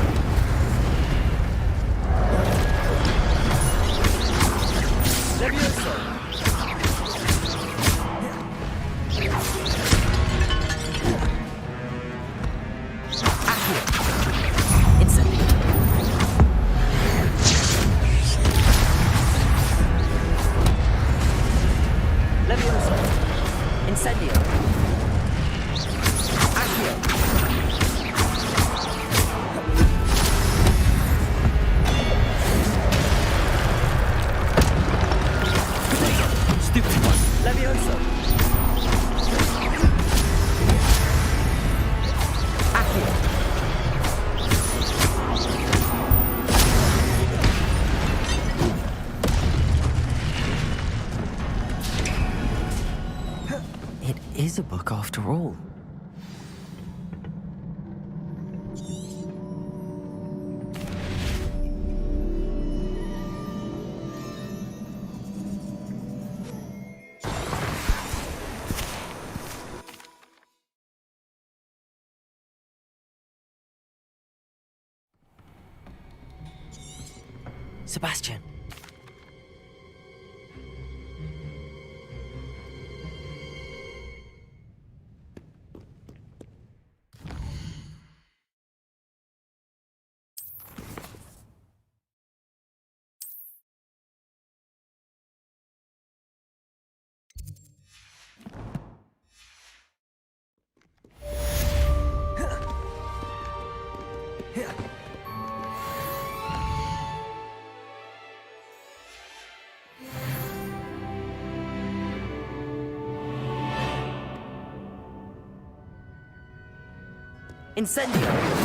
is a book after all. Sebastian. Incendio!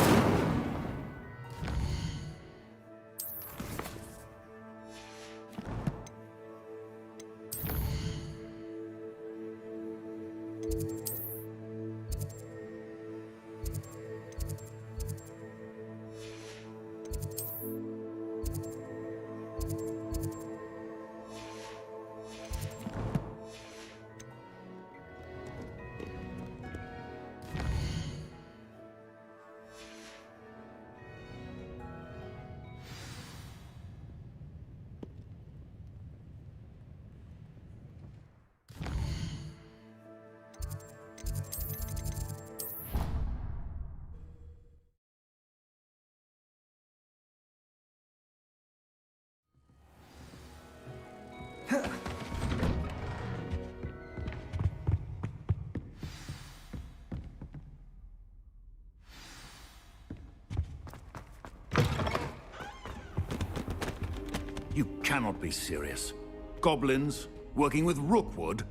You cannot be serious. Goblins working with Rookwood?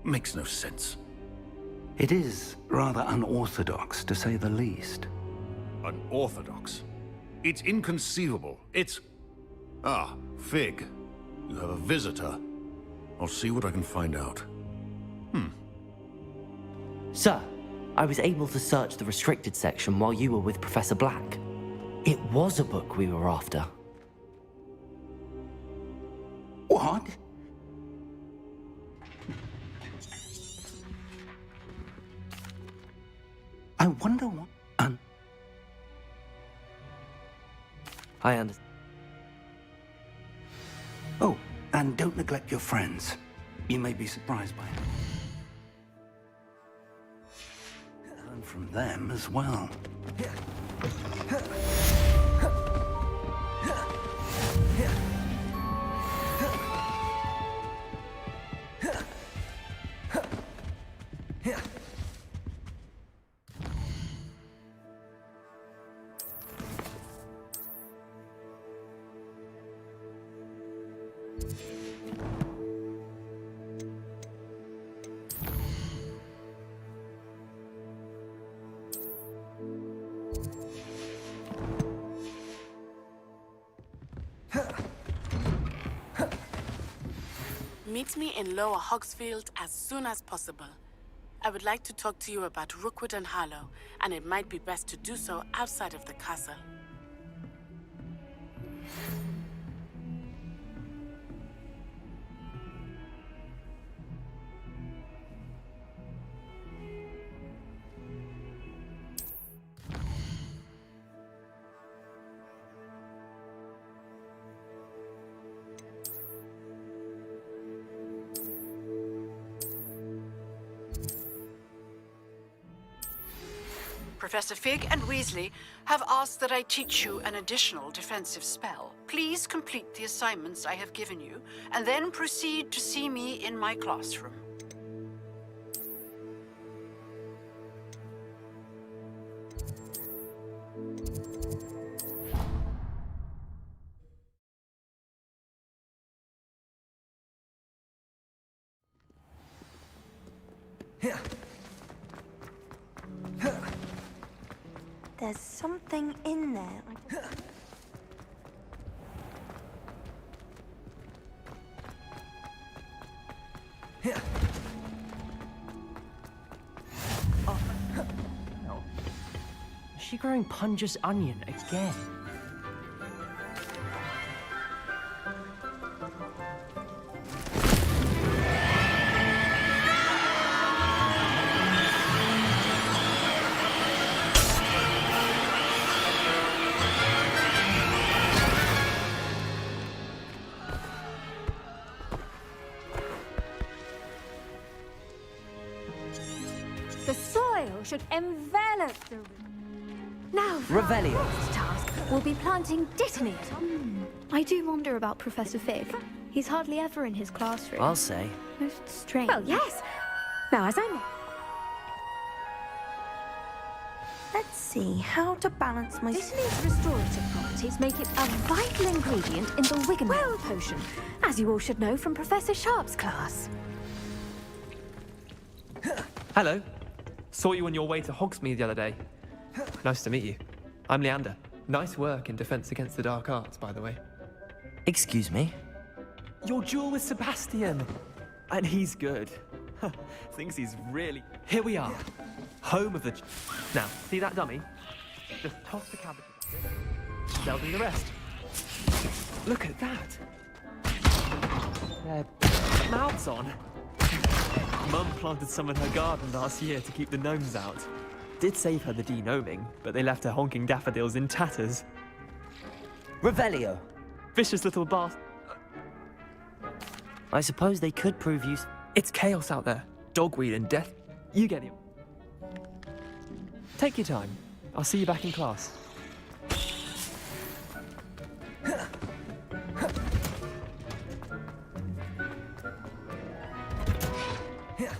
Makes no sense. It is rather unorthodox, to say the least. Unorthodox? It's inconceivable. It's... Ah, Fig. You have a visitor. I'll see what I can find out. Sir, I was able to search the restricted section while you were with Professor Black. It was a book we were after. What? I wonder what... I understand. Oh, and don't neglect your friends. You may be surprised by it. Learn from them as well. Meet me in Lower Hogsfield as soon as possible. I would like to talk to you about Rookwood and Harlow, and it might be best to do so outside of the castle. Professor Fig and Weasley have asked that I teach you an additional defensive spell. Please complete the assignments I have given you, and then proceed to see me in my classroom. There's something in there. You're growing Punja's onion again. The soil should envelop the room. Now, Revelio. Next task will be planting detonator. I do wonder about Professor Fig. He's hardly ever in his classroom. I'll say. Most strange. Well, yes. Now, as I know. Let's see how to balance my... Detonator's restorative properties make it a vital ingredient in the Wiggenweld potion, as you all should know from Professor Sharp's class. Hello. Saw you on your way to Hogsmeade the other day. Nice to meet you. I'm Leander. Nice work in Defense Against the Dark Arts, by the way. Excuse me? Your duel with Sebastian. And he's good. Thinks he's really... Here we are. Home of the... Now, see that dummy? Just toss the cabbages. They'll do the rest. Look at that. Their mouths on. Mum planted some in her garden last year to keep the gnomes out. Did save her the de-gnoming, but they left her honking daffodils in tatters. Revelio. Vicious little bastard. I suppose they could prove use. It's chaos out there. Dogweed and death. You get him. Take your time. I'll see you back in class.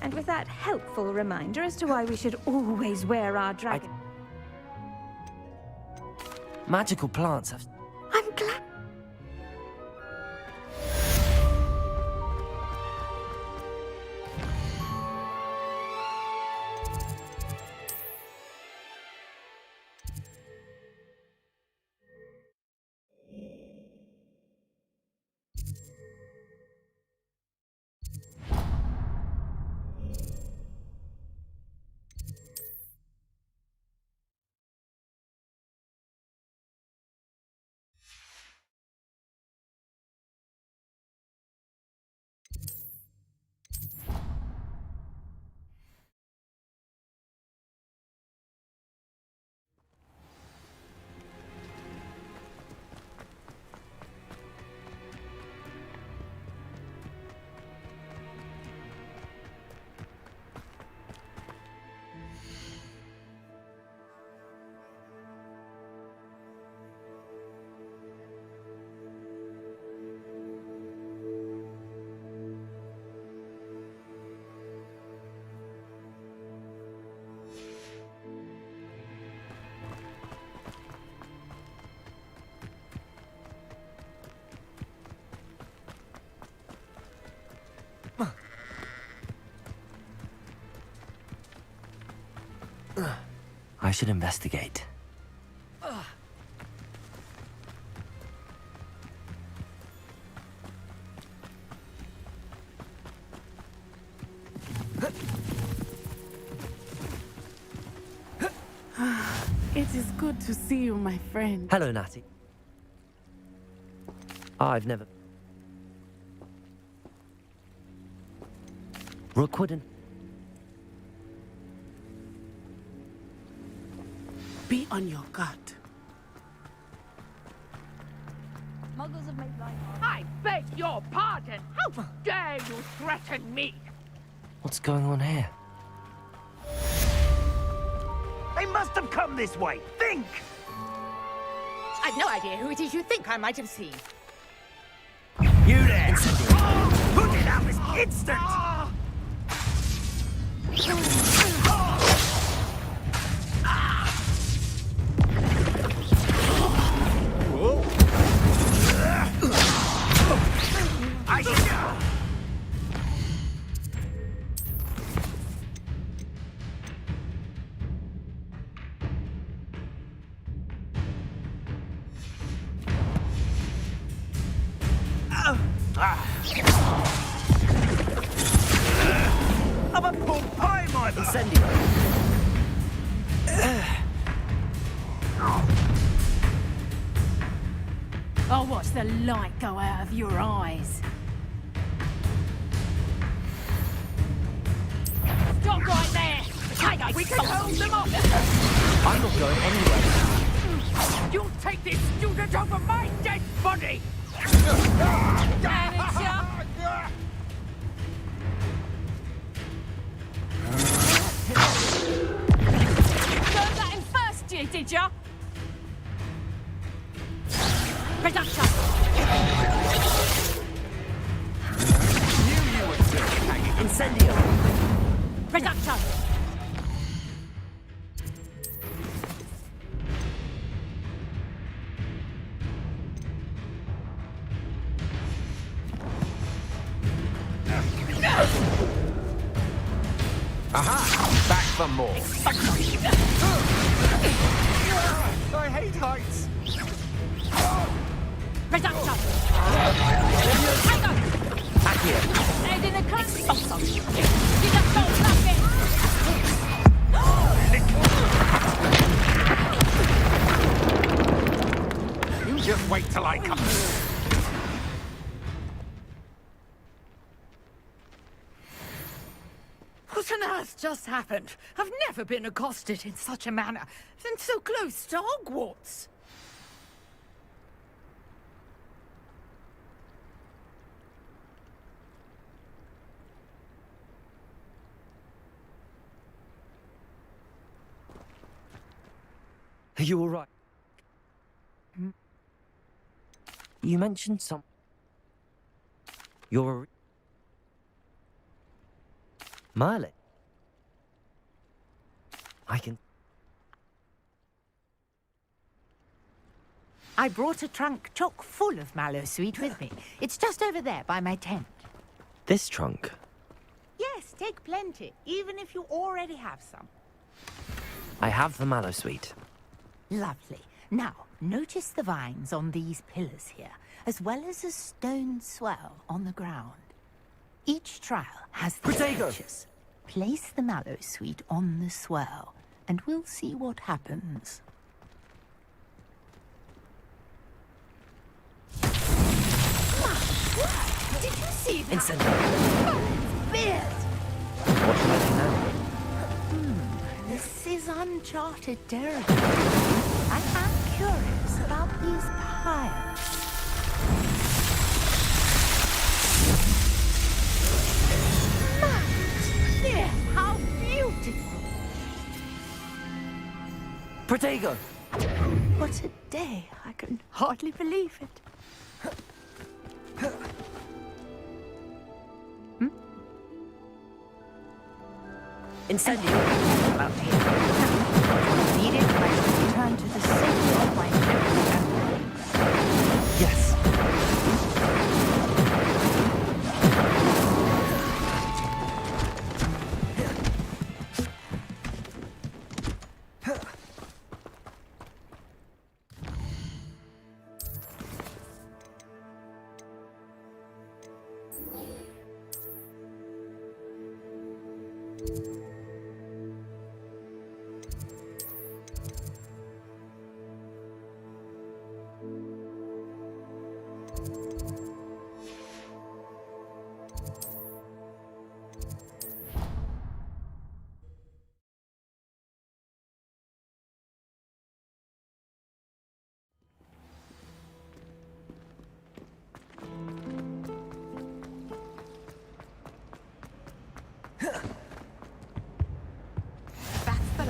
And with that helpful reminder as to why we should always wear our dragon... Magical plants have... I'm glad. I should investigate. It is good to see you, my friend. Hello, Natty. I've never... Rookwood. Be on your guard. Muggles have made life hard. I beg your pardon! How dare you threaten me? What's going on here? They must have come this way. Think! I've no idea who it is you think I might have seen. You there! Put it out this instant! I'm a pork pie, my incendio. I'll watch the light go out of your eyes. Stop right there! We can hold them off! I'm not going anywhere. You'll take this student over my dead body! Manager! Throw that in first, did ya? Reduction! Knew you would still be hanging. Incendio! Reduction! Aha! Back for more. I hate heights. Reduction! Back here. Head in a curse! You just don't love it! You just wait till I come. What on earth just happened? I've never been accosted in such a manner, and so close to Hogwarts. Are you all right? You mentioned some... You're a... Merlin? I can... I brought a trunk chock full of Mallowsweet with me. It's just over there by my tent. This trunk? Yes, take plenty, even if you already have some. I have the Mallowsweet. Lovely. Now, notice the vines on these pillars here, as well as a stone swell on the ground. Each trial has the features. Place the Mallowsweet on the swell, and we'll see what happens. Did you see that? Incendio. Beard! What shall I do now? This is uncharted territory. I am curious about these piles. There, how beautiful! Protego! What a day! I can hardly believe it. Incendio! About here. Once needed, I shall return to the safety of my memory. Yes.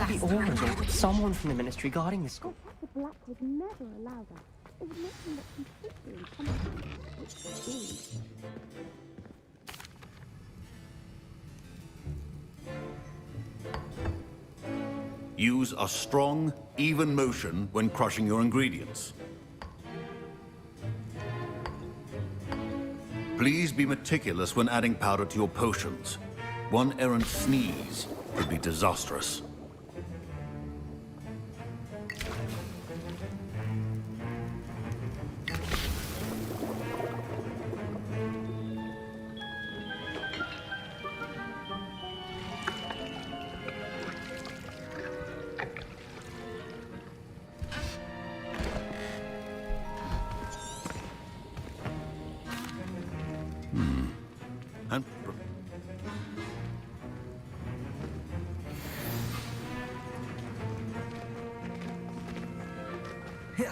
The Oracle, someone from the Ministry guarding the school. The Black would never allow that. It would make them look completely incompetent, which they do. Use a strong, even motion when crushing your ingredients. Please be meticulous when adding powder to your potions. One errant sneeze could be disastrous.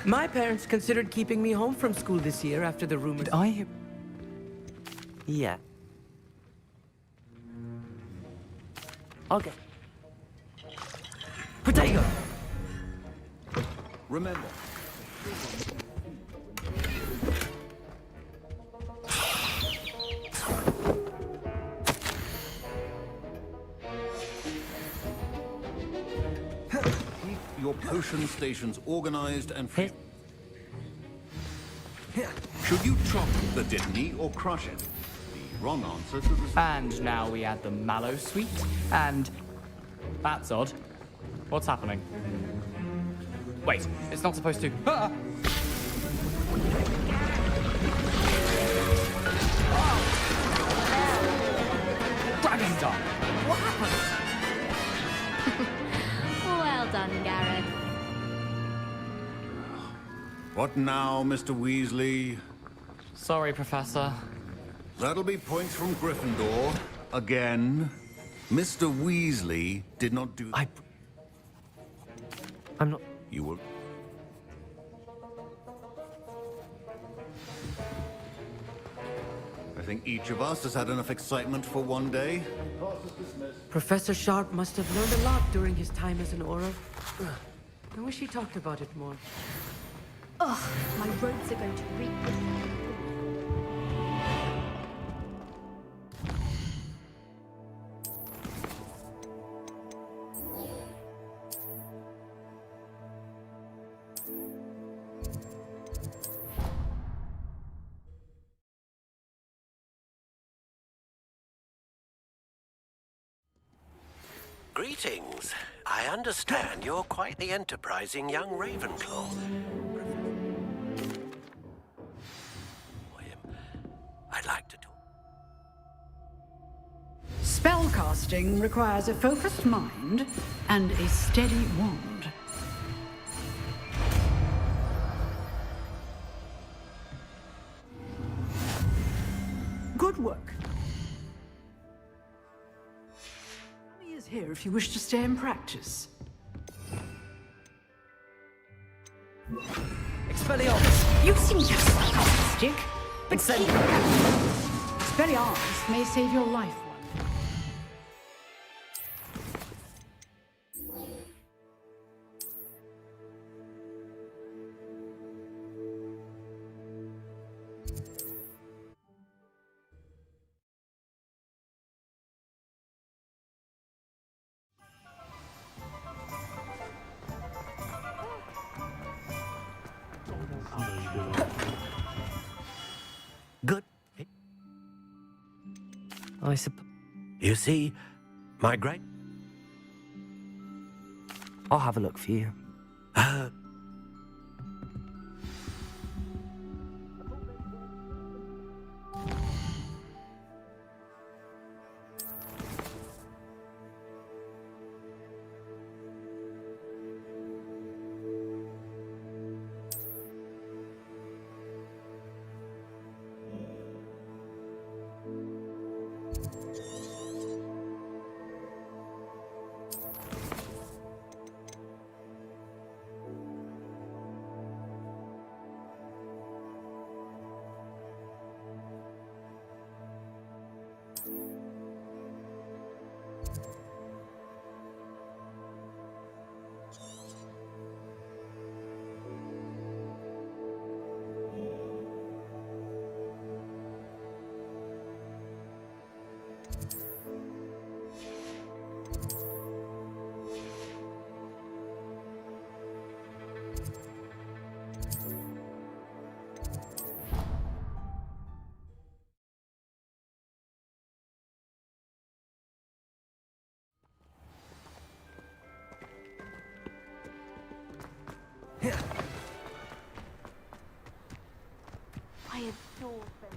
My parents considered keeping me home from school this year after the rumors. Yeah. Okay. Potato! Remember, keep your potion stations organized and free. Should you chop the Dittany or crush it? The wrong answer to the... And now we add the mallow sweet, and... That's odd. What's happening? Wait, it's not supposed to... Ah! Dragon Dog! What happened? Well done, Garrett. What now, Mr. Weasley? Sorry, Professor. That'll be points from Gryffindor. Again. Mr. Weasley did not do... I'm not... You will... I think each of us has had enough excitement for one day. Professor Sharp must have learned a lot during his time as an Auror. I wish he talked about it more. Ugh, my robes are going to reek with Greetings. I understand you're quite the enterprising young Ravenclaw. I'd like to do... Spellcasting requires a focused mind and a steady wand. Good work. He is here if you wish to stay and practice. Expelliarmus! You seem to be sarcastic, but Expelliarmus may save your life one. Good. I suppose... You see, my great... I'll have a look for you. I adore them.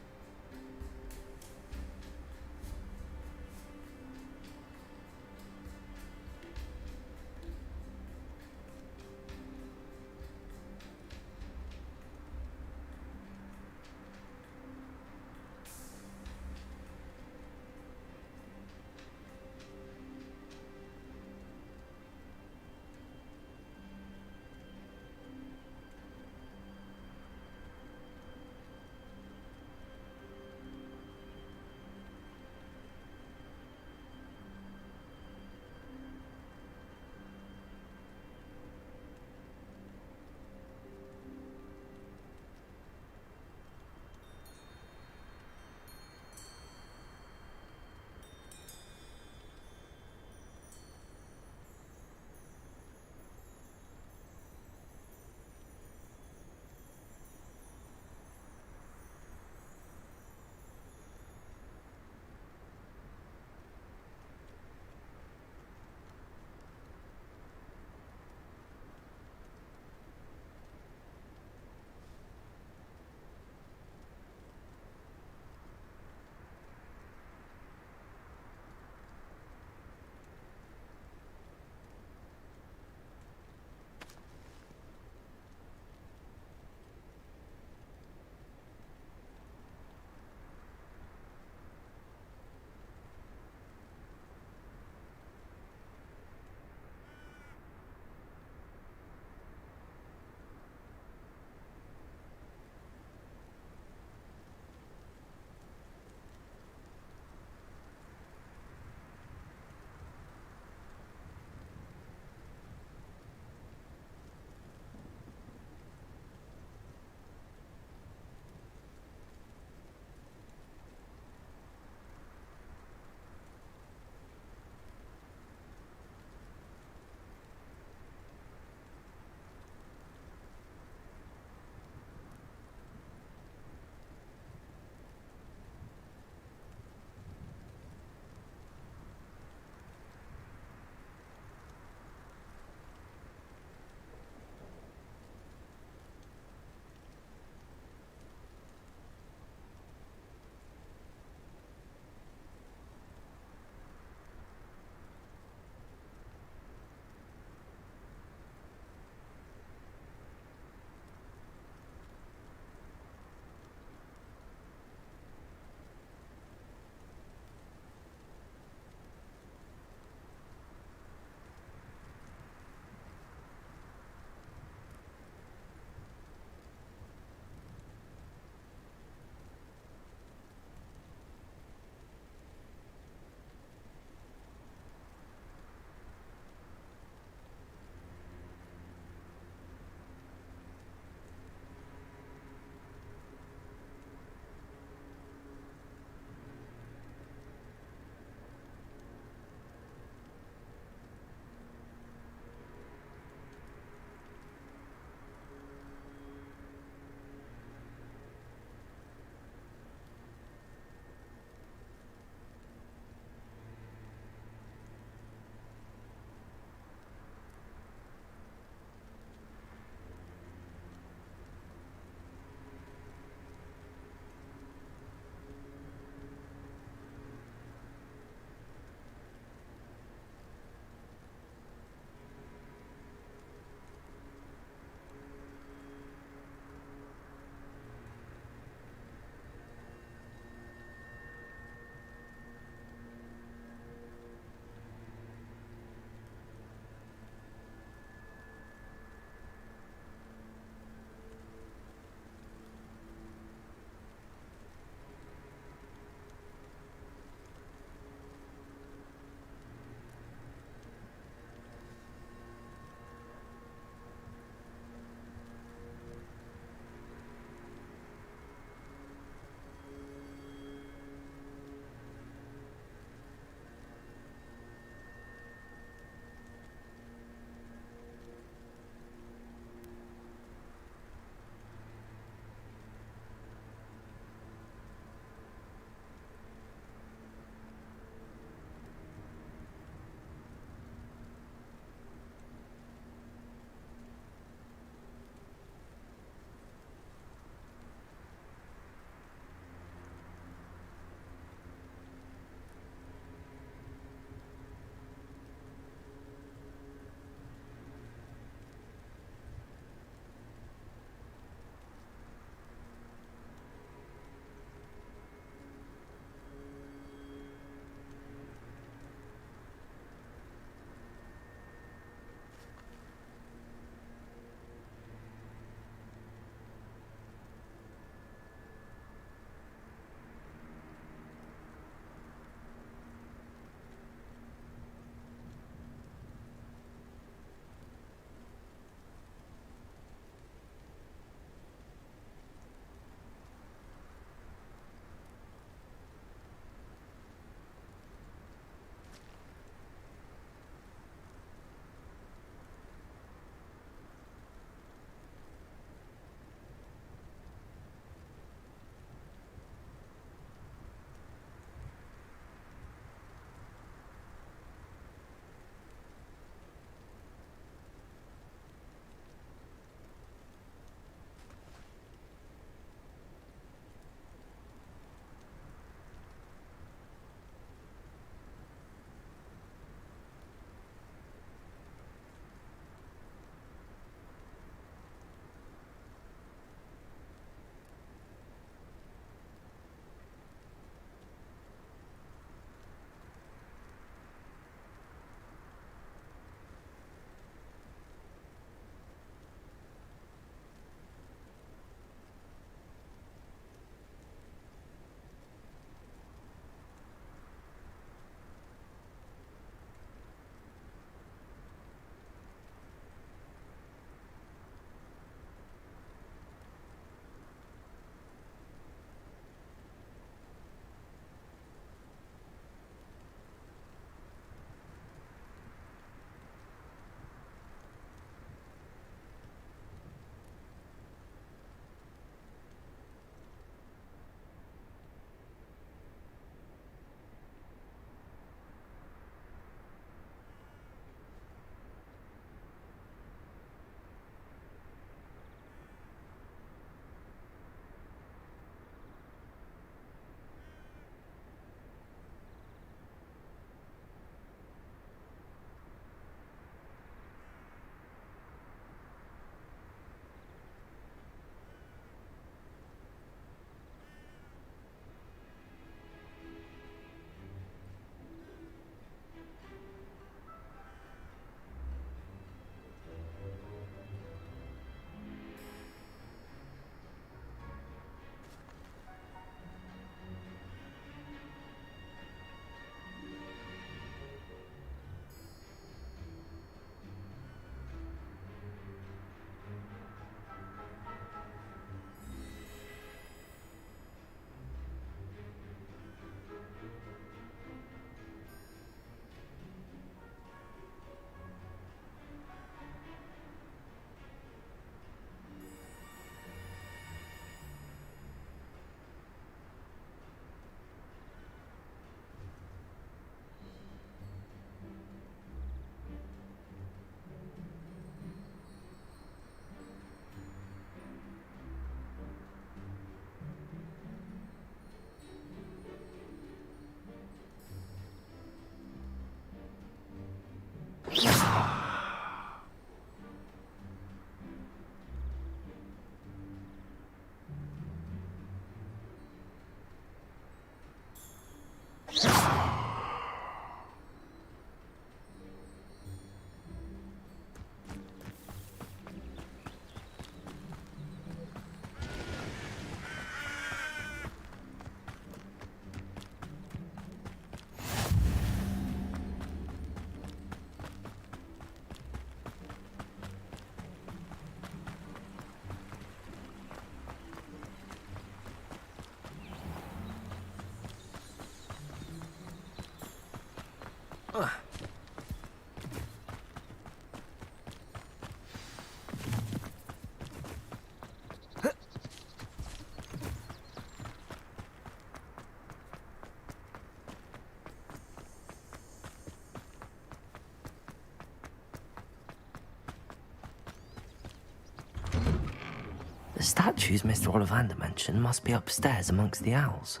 The statues Mr. Ollivander mentioned must be upstairs amongst the owls.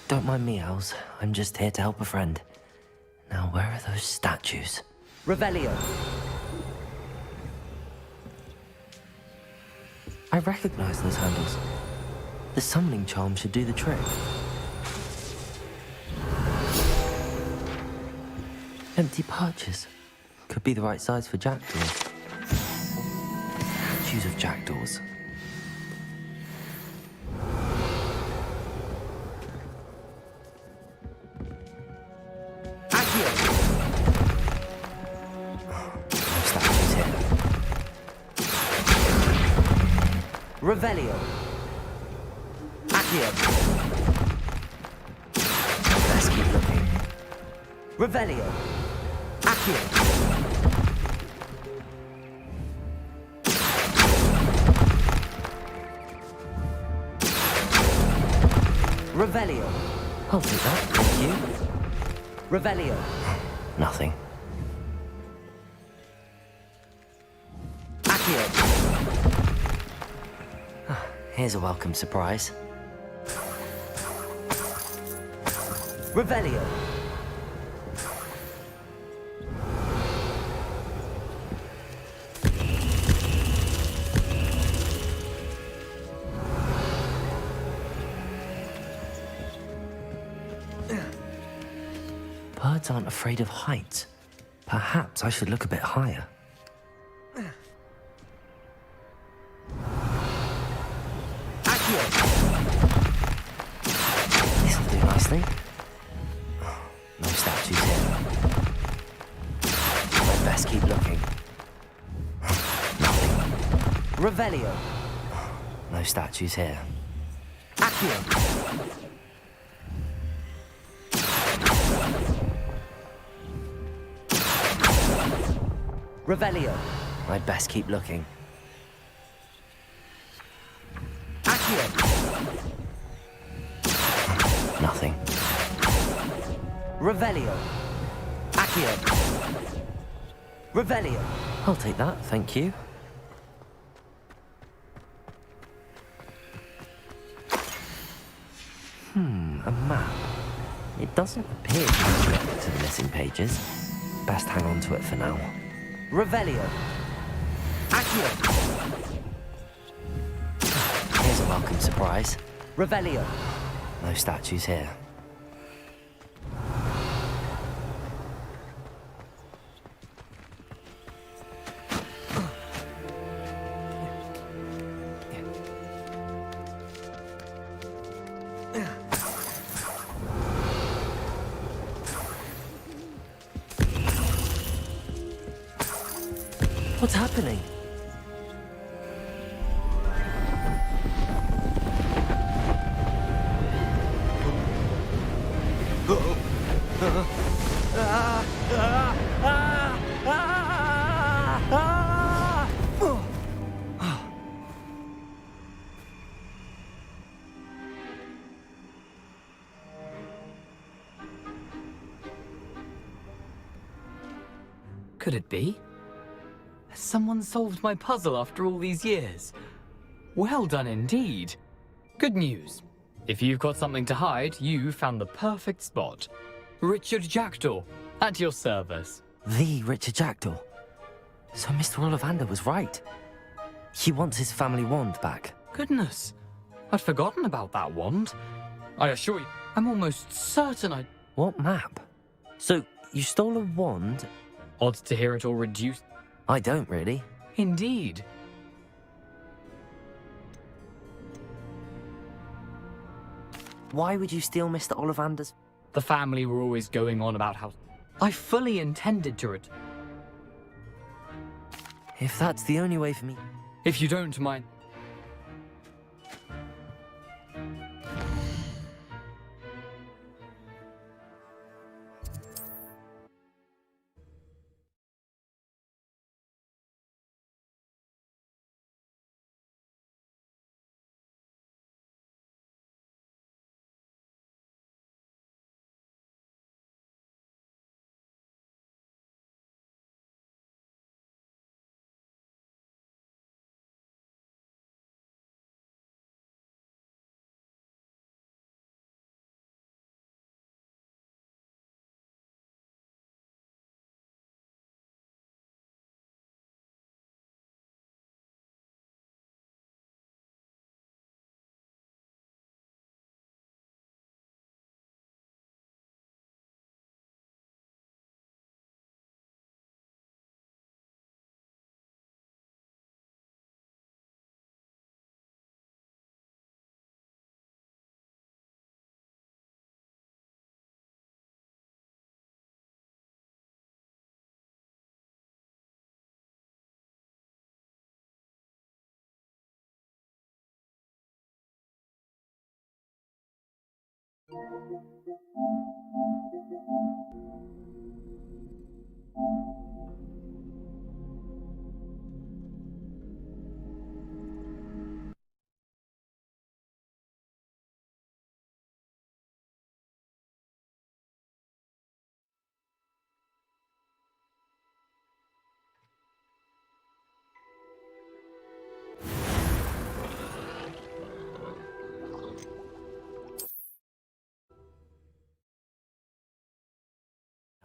Don't mind me, owls. I'm just here to help a friend. Now, where are those statues? Revelio. I recognize those handles. The summoning charm should do the trick. Empty perches. Could be the right size for jackdaws. Statues of jackdaws. Statues here. Revelio. Accio. Let's keep looking. Revelio. Accio. Revelio. I'll take that, thank you. Revelio. Nothing. Accio. Here's a welcome surprise. Revelio. Birds aren't afraid of heights. Perhaps I should look a bit higher. This'll do nicely. No statues here. I'd best keep looking. Nothing. Revelio. No statues here. Accio. Revelio. I'd best keep looking. Accio. Nothing. Revelio. Accio. Revelio. I'll take that, thank you. A map. It doesn't appear to be connected to the missing pages. Best hang on to it for now. Revelio. Accio. Here's a welcome surprise. Revelio. No statues here. What's happening? Could it be? Has someone solved my puzzle after all these years? Well done indeed. Good news. If you've got something to hide, you found the perfect spot. Richard Jackdaw, at your service. The Richard Jackdaw. So Mr. Ollivander was right. He wants his family wand back. Goodness, I'd forgotten about that wand. I assure you, I'm almost certain I... What map? So, you stole a wand? Odd to hear it all reduced. I don't really. Indeed. Why would you steal Mr. Ollivander's? The family were always going on about how... I fully intended to it. If that's the only way for me... If you don't mind...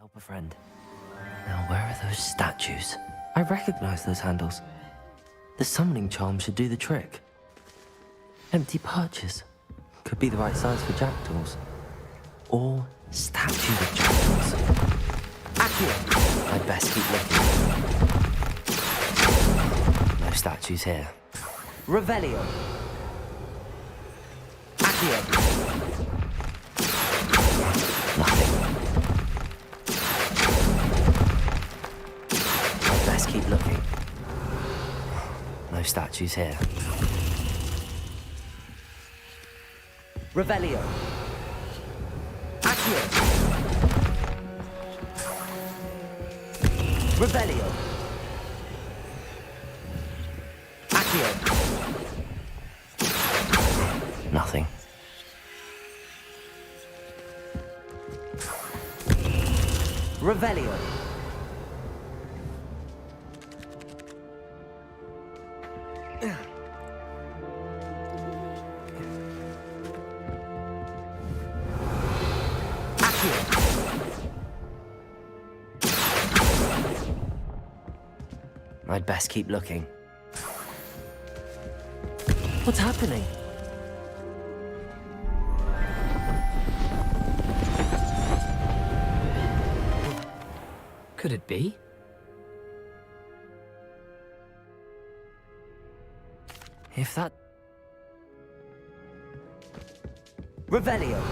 Help a friend. Now, where are those statues? I recognize those handles. The summoning charm should do the trick. Empty perches. Could be the right size for jackdaws. Or statue of jackdaws. Accio! I'd best keep looking. No statues here. Revelio. Accio. Nothing. Let's keep looking. No statues here. Revelio. Accio. Revelio. Accio. Nothing. Revelio. I'd best keep looking. What's happening? Could it be? If that... Revelio.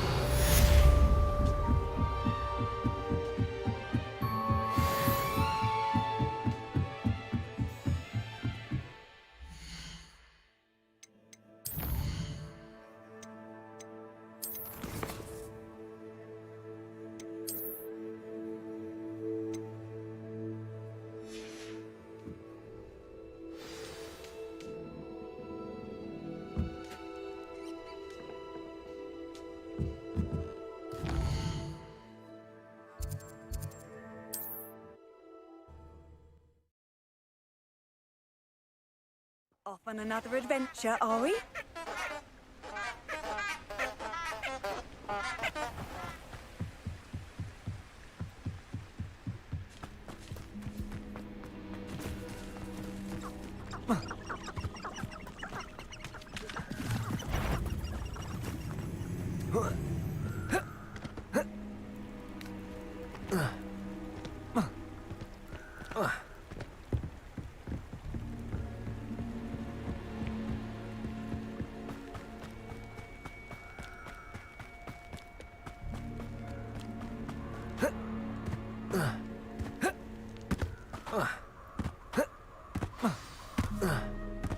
Off on another adventure, are we?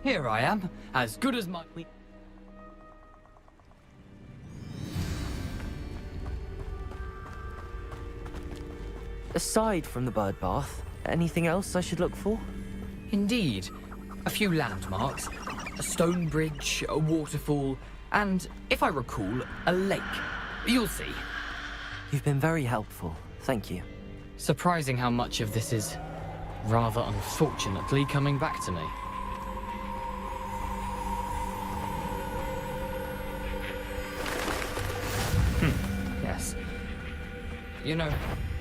Here I am, as good as my... Aside from the bird bath, anything else I should look for? Indeed. A few landmarks, a stone bridge, a waterfall, and, if I recall, a lake. You'll see. You've been very helpful. Thank you. Surprising how much of this is, rather unfortunately, coming back to me. Yes. You know,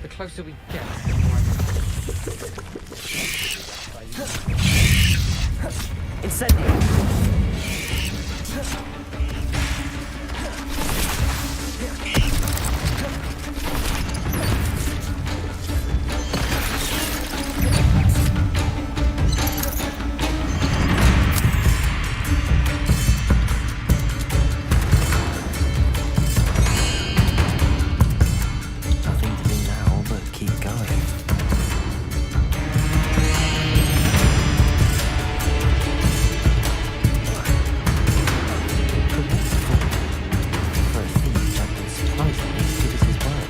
the closer we get, the more Incendio! Nothing to do now but keep going. For a thief that is surprisingly as good as his word.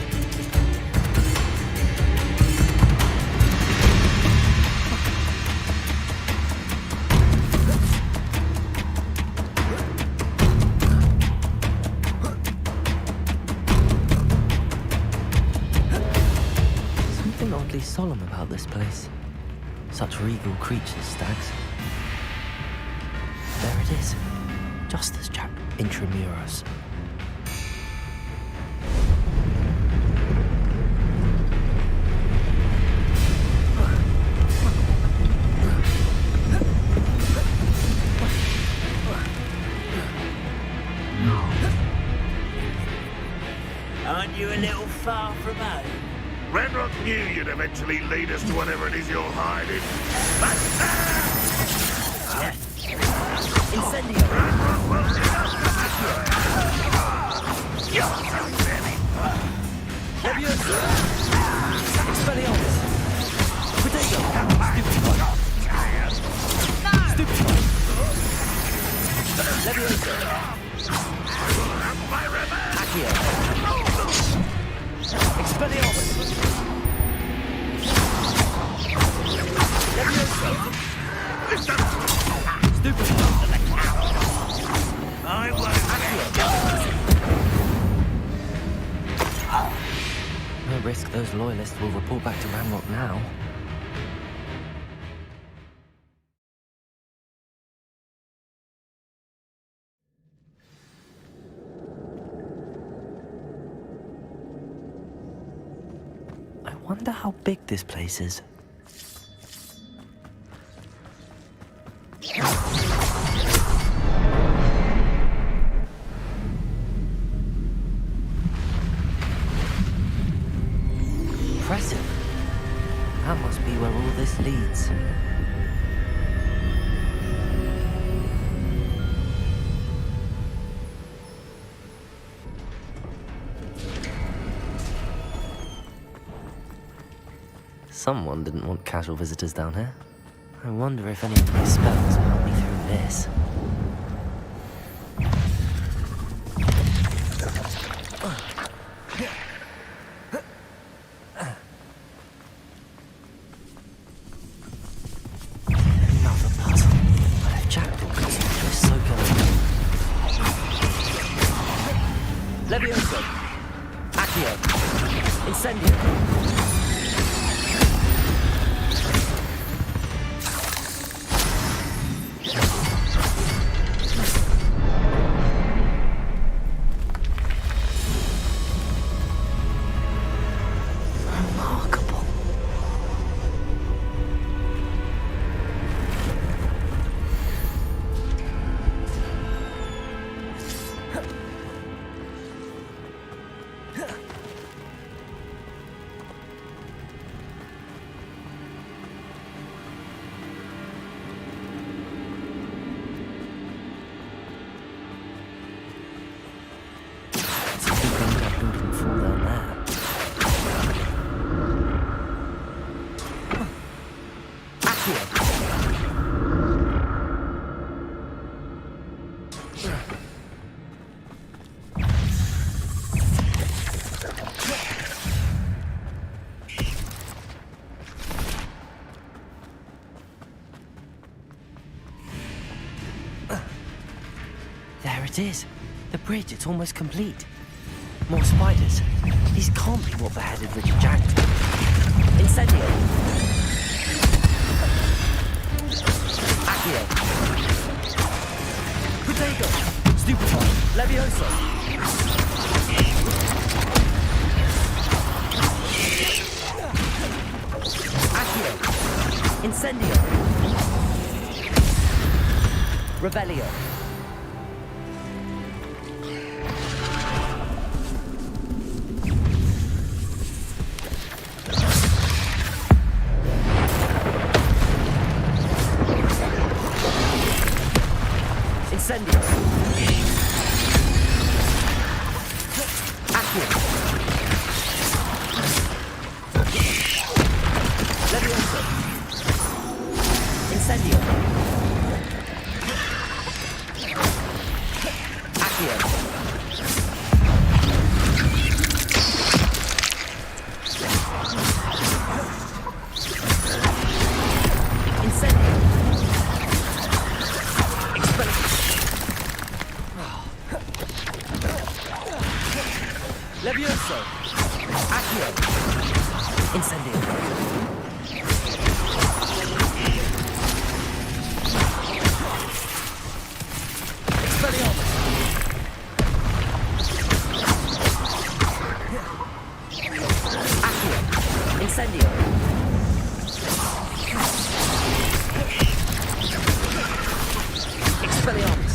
Something oddly solemn about this place. Such regal creatures, stags. There it is. Justice chap, intramuros. Aren't you a little far from home? Ranrock knew you'd eventually lead us to whatever it is you're hiding. Leviosa! Expelliarmus! Potato! Stupid one! Leviosa! Accio! Expelliarmus! Leviosa! Stupid one! I won't. No risk those loyalists will report back to Ranrock now. I wonder how big this place is. Impressive. That must be where all this leads. Someone didn't want casual visitors down here. I wonder if any of my spells will help me through this. Another puzzle. But if Jackdaw could solve this, so can I. Leviosa! Accio! Incendio! Remarkable. it is. The bridge, it's almost complete. More spiders. These can't be what beheaded Richard Jackdaw. Incendio. Accio. Protego. Stupefy. Levioso. Accio. Incendio. Revelio. Incendio. Accio. Levioso. Incendio. Accio. Incendio. Levioso. Accio. Incendio. Expelliarmus. Accio. Incendio. Expelliarmus.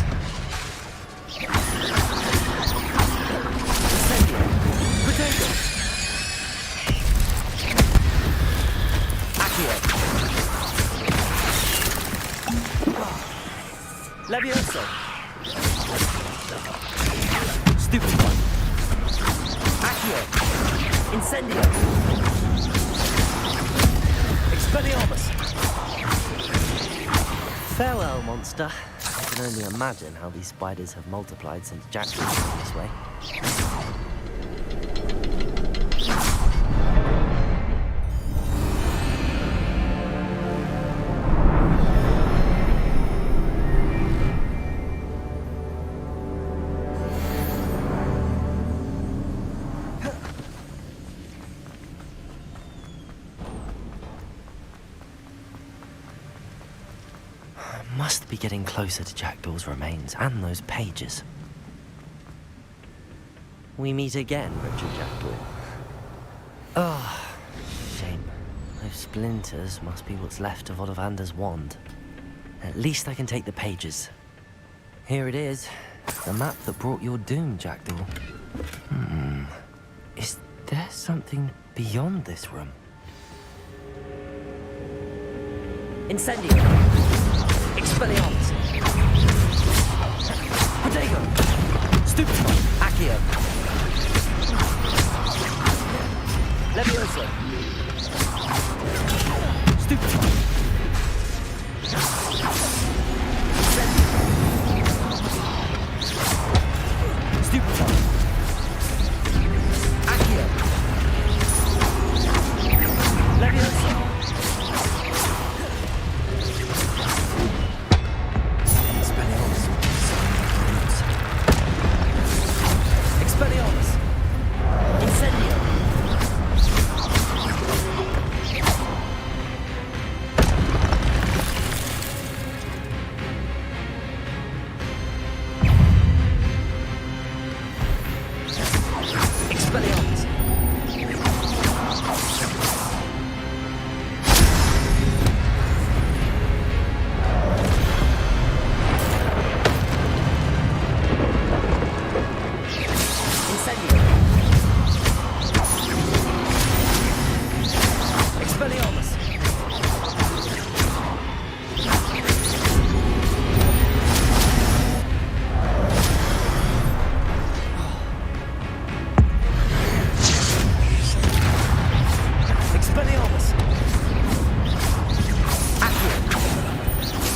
Incendio. Protego. Accio. Levioso. Stupefy. Accio. Incendio. Expelliarmus. Farewell, monster. I can only imagine how these spiders have multiplied since Jack came this way. Must be getting closer to Jackdaw's remains and those pages. We meet again, Richard Jackdaw. Oh, shame. Those splinters must be what's left of Ollivander's wand. At least I can take the pages. Here it is, the map that brought your doom, Jackdaw. Is there something beyond this room? Incendio. Expelliarmus. Protego. Stupefy. Accio. Levioso. Stupefy. Stupefy. Accio. Levioso. Expelliarmus. Incendio. Expelliarmus. Incendio. Expelliarmus. Expelliarmus. Accio.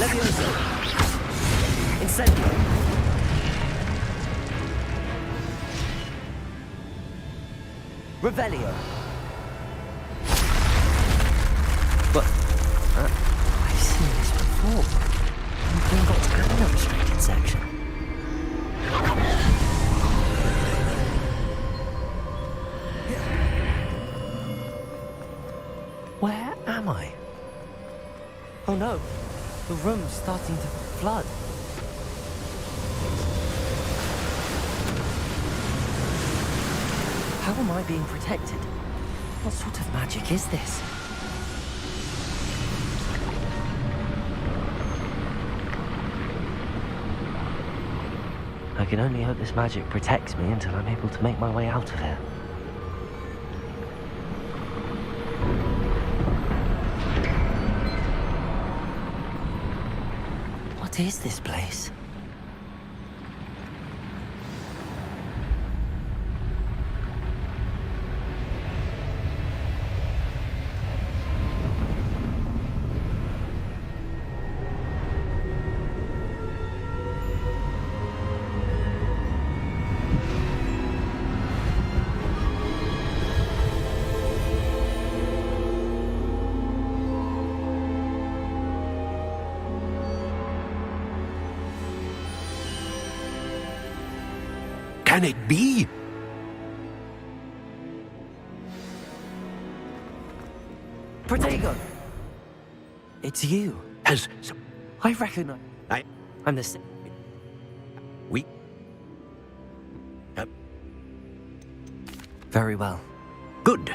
Levioso. Incendio. Revelio. But I've seen this before. We've got an illustrated section. Where am I? Oh no, the room's starting to flood. How am I being protected? What sort of magic is this? I can only hope this magic protects me until I'm able to make my way out of here. What is this place? Can it be? Protego! It's you. I recognize... I'm the... We... Very well. Good.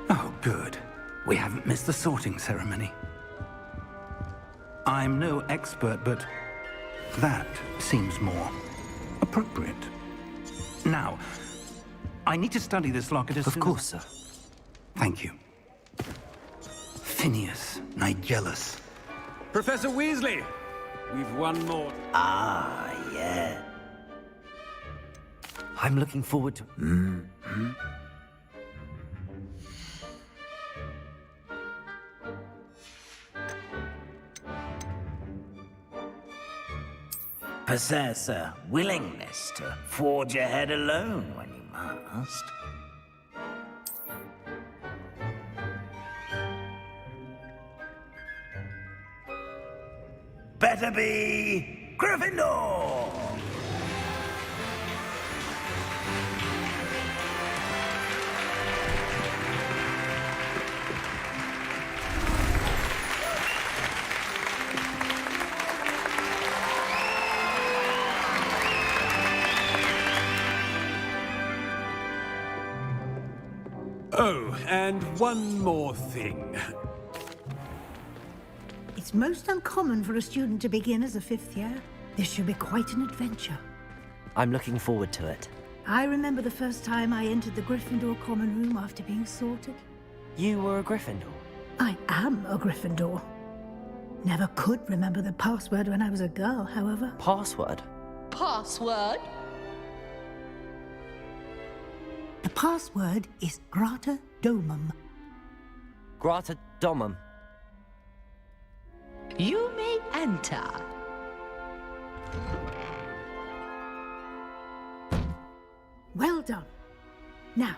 Oh, good. We haven't missed the sorting ceremony. I'm no expert, but that seems more appropriate. Now, I need to study this locket as soon as... Of course, sir. Thank you. Phineas, Nigellus. Professor Weasley, we've one more. Ah, yeah. I'm looking forward to... Mm-hmm. Possess a willingness to forge ahead alone when you must. Better be Gryffindor! Oh, and one more thing. It's most uncommon for a student to begin as a fifth year. This should be quite an adventure. I'm looking forward to it. I remember the first time I entered the Gryffindor common room after being sorted. You were a Gryffindor? I am a Gryffindor. Never could remember the password when I was a girl, however. Password? Password? The password is Grata Domum. Grata Domum. You may enter. Well done. Now,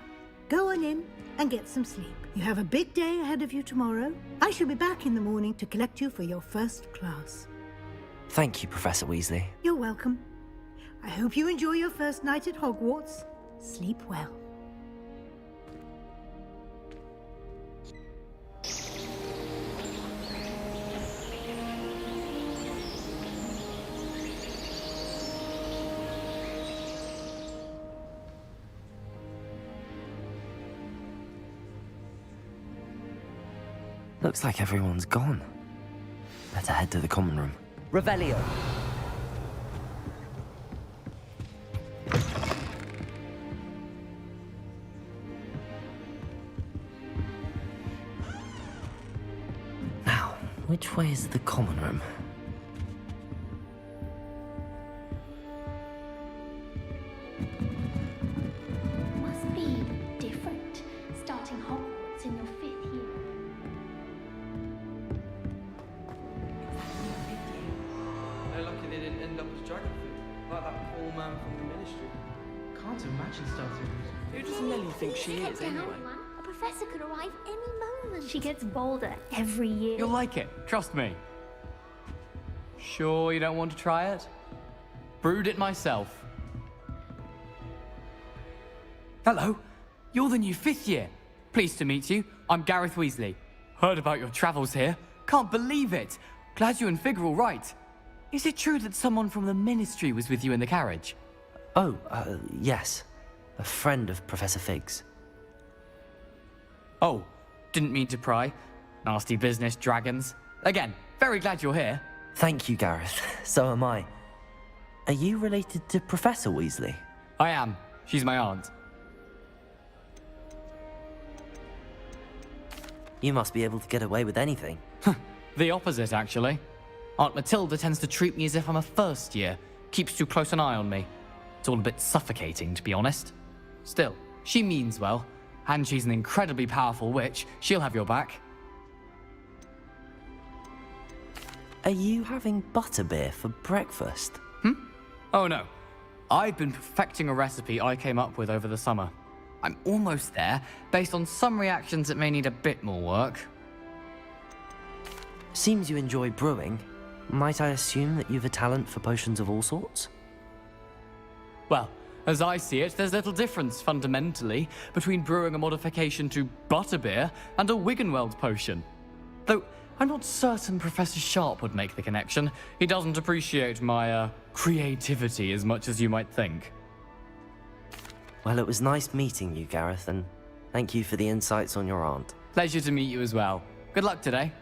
go on in and get some sleep. You have a big day ahead of you tomorrow. I shall be back in the morning to collect you for your first class. Thank you, Professor Weasley. You're welcome. I hope you enjoy your first night at Hogwarts. Sleep well. Looks like everyone's gone. Better head to the common room. Revelio. Now, which way is the common room? Must be different, starting Hogwarts in your 5th year. They're lucky they didn't end up as dragon food, like that poor man from the ministry. Can't imagine starting. Who does Nelly think she is, anyway? A professor could arrive any moment. She gets bolder every year. You'll like it, trust me. Sure you don't want to try it? Brewed it myself. Hello, you're the new 5th year. Pleased to meet you. I'm Gareth Weasley. Heard about your travels here. Can't believe it. Glad you and Fig are all right. Is it true that someone from the ministry was with you in the carriage? Oh, yes. A friend of Professor Fig's. Oh, didn't mean to pry. Nasty business, dragons. Again, very glad you're here. Thank you, Gareth. So am I. Are you related to Professor Weasley? I am. She's my aunt. You must be able to get away with anything. The opposite, actually. Aunt Matilda tends to treat me as if I'm a first year. Keeps too close an eye on me. It's all a bit suffocating, to be honest. Still, she means well. And she's an incredibly powerful witch. She'll have your back. Are you having butterbeer for breakfast? Oh no. I've been perfecting a recipe I came up with over the summer. I'm almost there, based on some reactions that may need a bit more work. Seems you enjoy brewing. Might I assume that you've a talent for potions of all sorts? Well, as I see it, there's little difference, fundamentally, between brewing a modification to butterbeer and a Wiggenweld potion. Though, I'm not certain Professor Sharp would make the connection. He doesn't appreciate my, creativity as much as you might think. Well, it was nice meeting you, Gareth, and thank you for the insights on your aunt. Pleasure to meet you as well. Good luck today.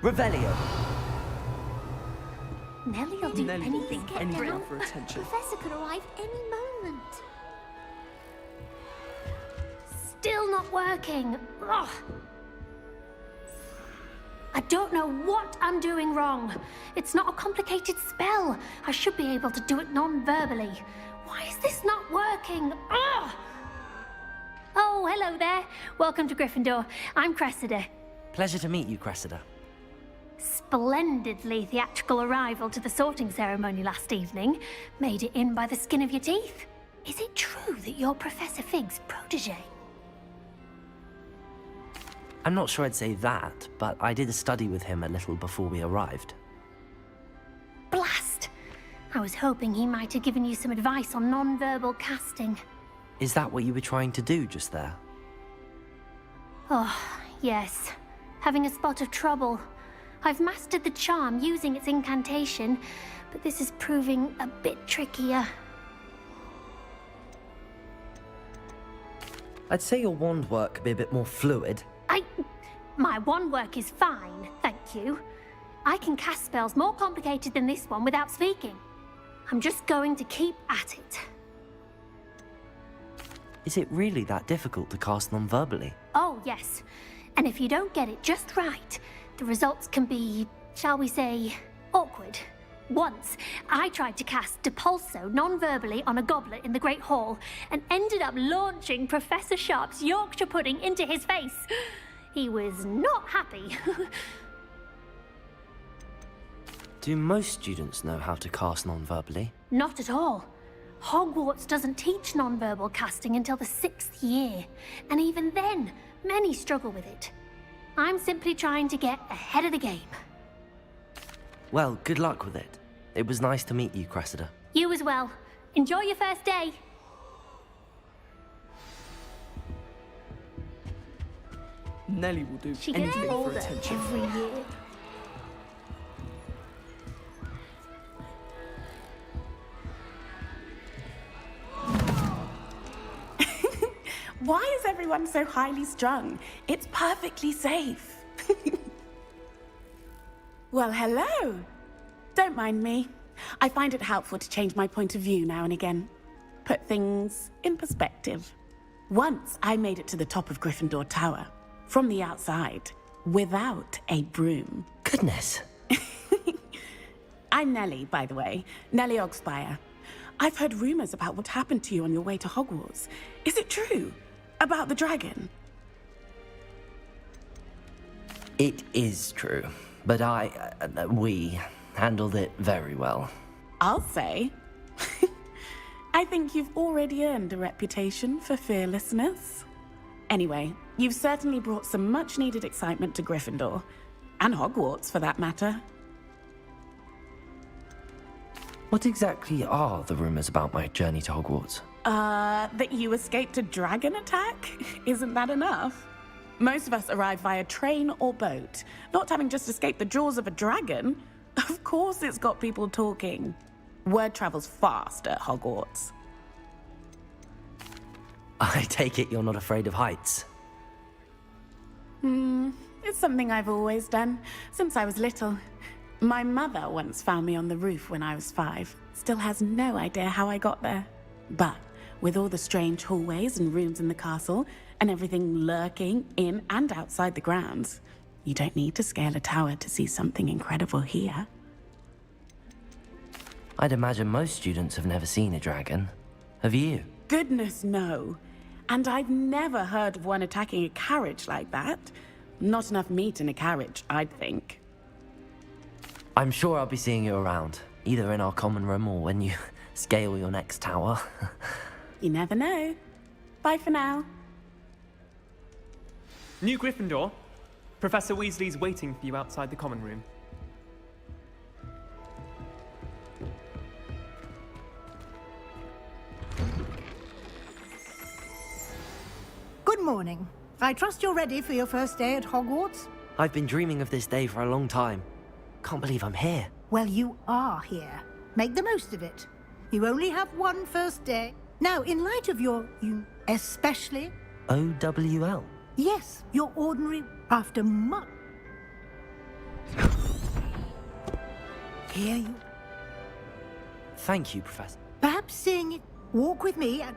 Revelio. Nellie will do Nellie will anything. do anything for attention. Professor could arrive any moment. Still not working. Ugh. I don't know what I'm doing wrong. It's not a complicated spell. I should be able to do it non-verbally. Why is this not working? Ugh. Oh, hello there. Welcome to Gryffindor. I'm Cressida. Pleasure to meet you, Cressida. Splendidly theatrical arrival to the sorting ceremony last evening. Made it in by the skin of your teeth. Is it true that you're Professor Fig's protege? I'm not sure I'd say that, but I did a study with him a little before we arrived. Blast! I was hoping he might have given you some advice on non-verbal casting. Is that what you were trying to do just there? Oh, yes. Having a spot of trouble. I've mastered the charm using its incantation, but this is proving a bit trickier. I'd say your wand work could be a bit more fluid. My wand work is fine, thank you. I can cast spells more complicated than this one without speaking. I'm just going to keep at it. Is it really that difficult to cast non-verbally? Oh, yes. And if you don't get it just right, the results can be, shall we say, awkward. Once, I tried to cast Depulso non-verbally on a goblet in the Great Hall and ended up launching Professor Sharp's Yorkshire pudding into his face. He was not happy. Do most students know how to cast non-verbally? Not at all. Hogwarts doesn't teach non-verbal casting until the 6th year, and even then, many struggle with it. I'm simply trying to get ahead of the game. Well, good luck with it. It was nice to meet you, Cressida. You as well. Enjoy your first day. Nellie will do She gets anything for older attention. every year. Why is everyone so highly strung? It's perfectly safe. Well, hello. Don't mind me. I find it helpful to change my point of view now and again. Put things in perspective. Once I made it to the top of Gryffindor Tower, from the outside, without a broom. Goodness. I'm Nellie, by the way. Nellie Ogspire. I've heard rumors about what happened to you on your way to Hogwarts. Is it true? About the dragon? It is true, but we handled it very well. I'll say. I think you've already earned a reputation for fearlessness. Anyway, you've certainly brought some much-needed excitement to Gryffindor. And Hogwarts, for that matter. What exactly are the rumors about my journey to Hogwarts? That you escaped a dragon attack? Isn't that enough? Most of us arrive via train or boat. Not having just escaped the jaws of a dragon, of course it's got people talking. Word travels fast at Hogwarts. I take it you're not afraid of heights. It's something I've always done, since I was little. My mother once found me on the roof when I was 5. Still has no idea how I got there. But with all the strange hallways and rooms in the castle, and everything lurking in and outside the grounds, you don't need to scale a tower to see something incredible here. I'd imagine most students have never seen a dragon. Have you? Goodness, no. And I've never heard of one attacking a carriage like that. Not enough meat in a carriage, I'd think. I'm sure I'll be seeing you around, either in our common room or when you scale your next tower. You never know. Bye for now. New Gryffindor, Professor Weasley's waiting for you outside the common room. Good morning. I trust you're ready for your first day at Hogwarts? I've been dreaming of this day for a long time. Can't believe I'm here. Well, you are here. Make the most of it. You only have one first day. Now, in light of your, especially... OWL? Yes, your ordinary, after much... Here you... Thank you, Professor. Perhaps seeing it... Walk with me and...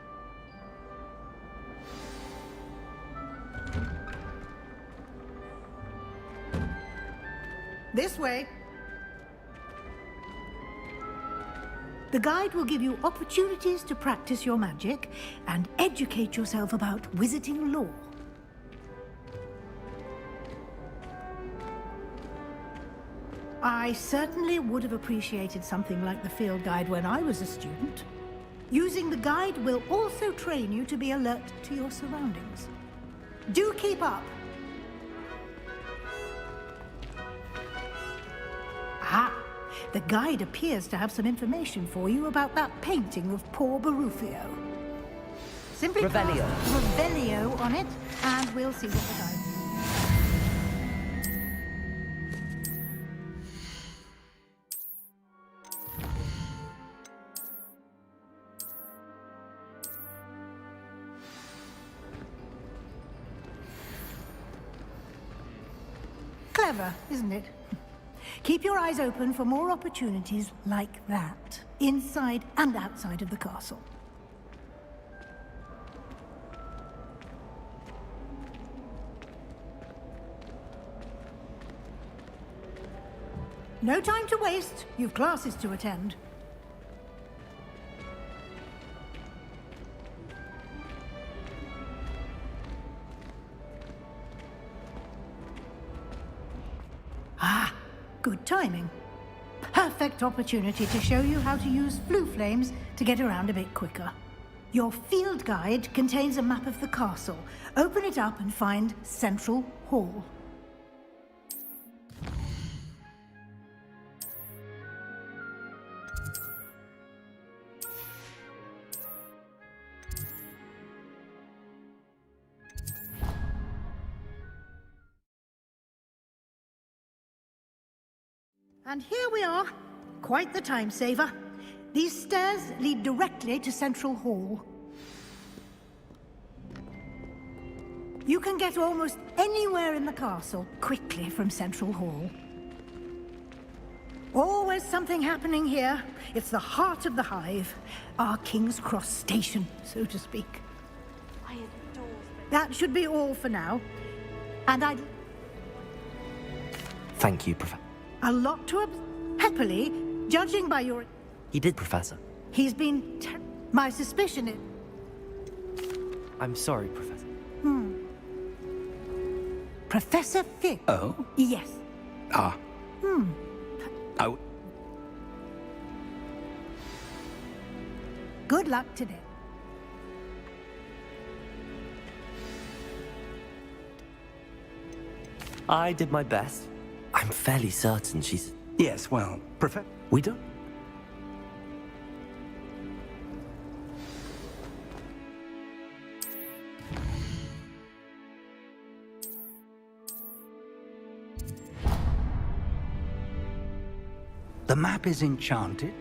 This way. The guide will give you opportunities to practice your magic and educate yourself about wizarding lore. I certainly would have appreciated something like the field guide when I was a student. Using the guide will also train you to be alert to your surroundings. Do keep up. Ah, the guide appears to have some information for you about that painting of poor Barufio. Simply Revelio. cast Revelio on it, and we'll see what the guide... Clever, isn't it? Keep your eyes open for more opportunities like that, inside and outside of the castle. No time to waste. You've classes to attend. Ah, good timing. Perfect opportunity to show you how to use flue flames to get around a bit quicker. Your field guide contains a map of the castle. Open it up and find Central Hall. And here we are. Quite the time saver. These stairs lead directly to Central Hall. You can get almost anywhere in the castle quickly from Central Hall. Always something happening here. It's the heart of the Hive. Our King's Cross station, so to speak. That should be all for now. And I'd... Thank you, Professor. A lot to... Happily, judging by your... He did, Professor. He's been... My suspicion is... I'm sorry, Professor. Professor Fig. Oh? Yes. Ah. Oh. Good luck today. I did my best. I'm fairly certain she's... Yes, well, Professor... We don't... The map is enchanted.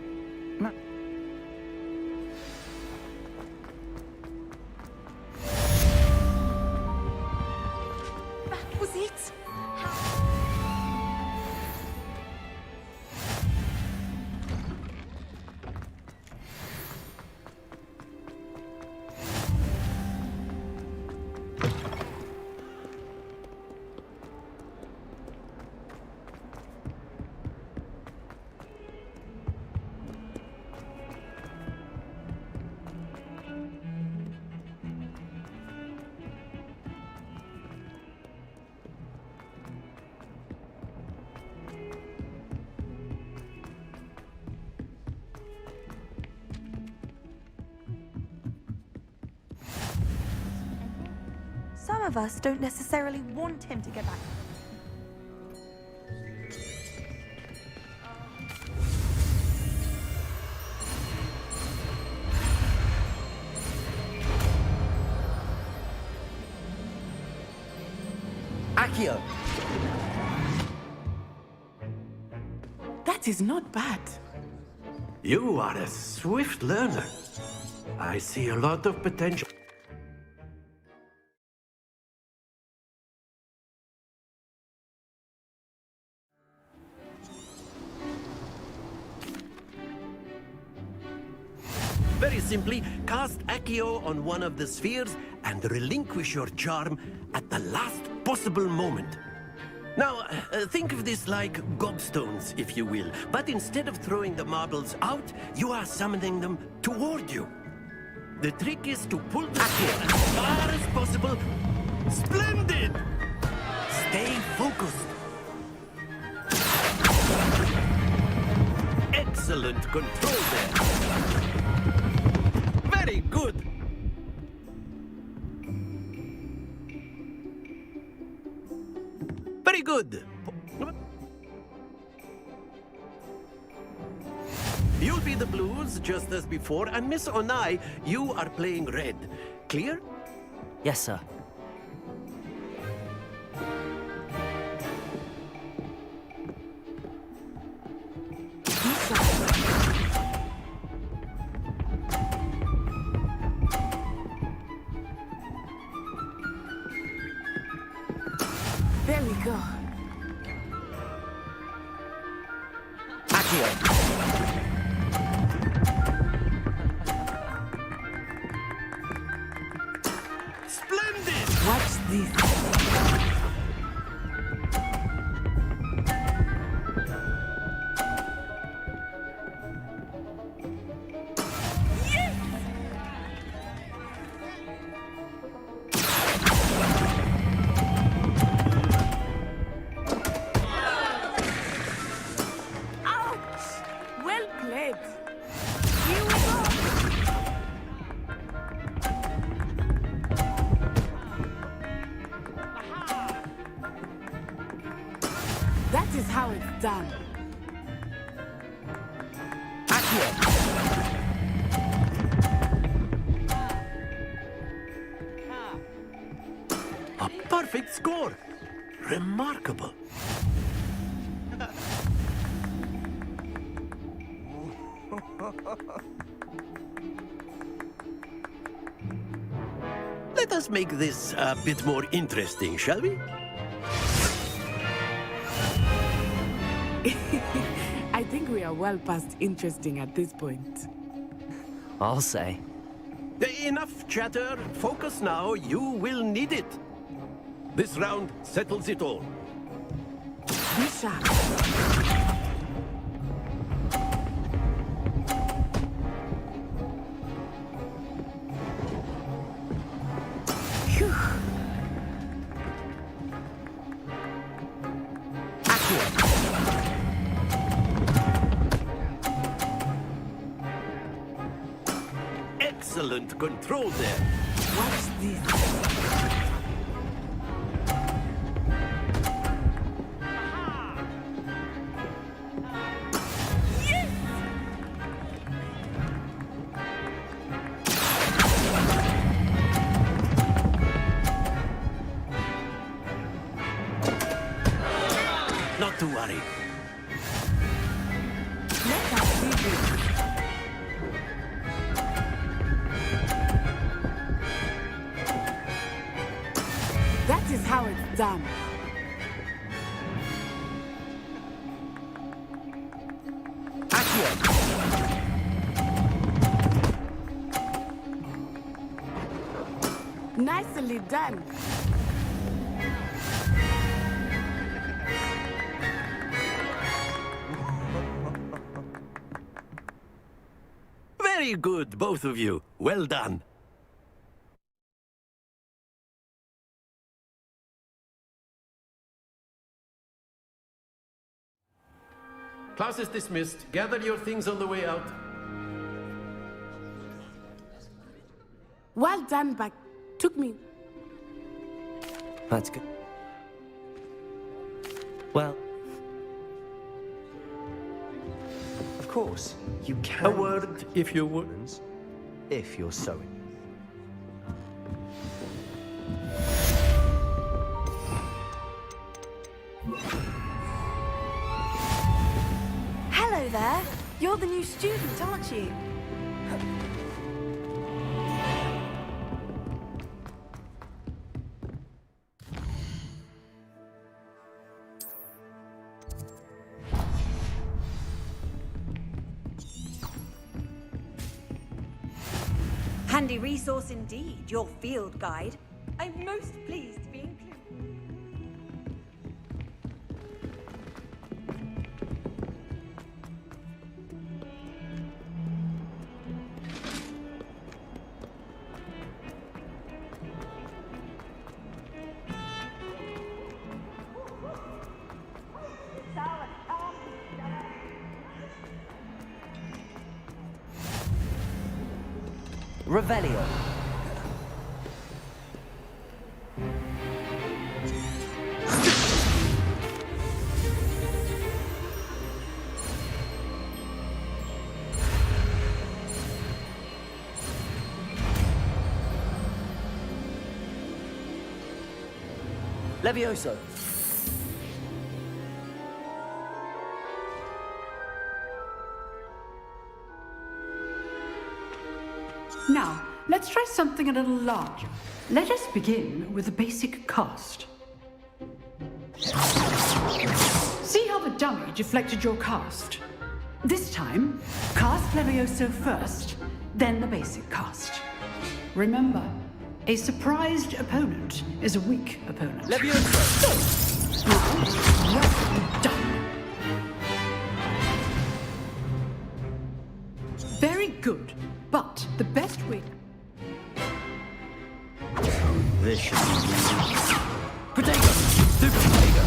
No. That was it? Some of us don't necessarily want him to get back. Accio! That is not bad. You are a swift learner. I see a lot of potential. Very simply, cast Accio on one of the spheres and relinquish your charm at the last possible moment. Now, think of this like gobstones, if you will, but instead of throwing the marbles out, you are summoning them toward you. The trick is to pull the sphere as far as possible. Splendid! Stay focused. Excellent control there. Very good. Very good. You'll be the blues just as before, and Miss Onai, you are playing red. Clear? Yes, sir. There we go. Splendid! Watch this. Well played. Here we go. That is how it's done. A perfect score. Remarkable. Let us make this a bit more interesting, shall we? I think we are well past interesting at this point. I'll say. Enough chatter. Focus now. You will need it. This round settles it all. Be sharp. Excellent control there. Watch this. Not to worry. Let us see this. That is how it's done. Nicely done. Very good, both of you. Well done. Class is dismissed. Gather your things on the way out. Well done, but took me. That's good. Well, Of course, you can. A word, if you would. If you're so. Hello there. You're the new student, aren't you? Handy resource indeed, your field guide. I'm most pleased to be included. Revelio. Levioso. Now, let's try something a little larger. Let us begin with the basic cast. See how the dummy deflected your cast? This time, cast Levioso first, then the basic cast. Remember, a surprised opponent is a weak opponent. Levioso! Now, well done. Very good, but the best way... This should be easy. Potato! Super potato!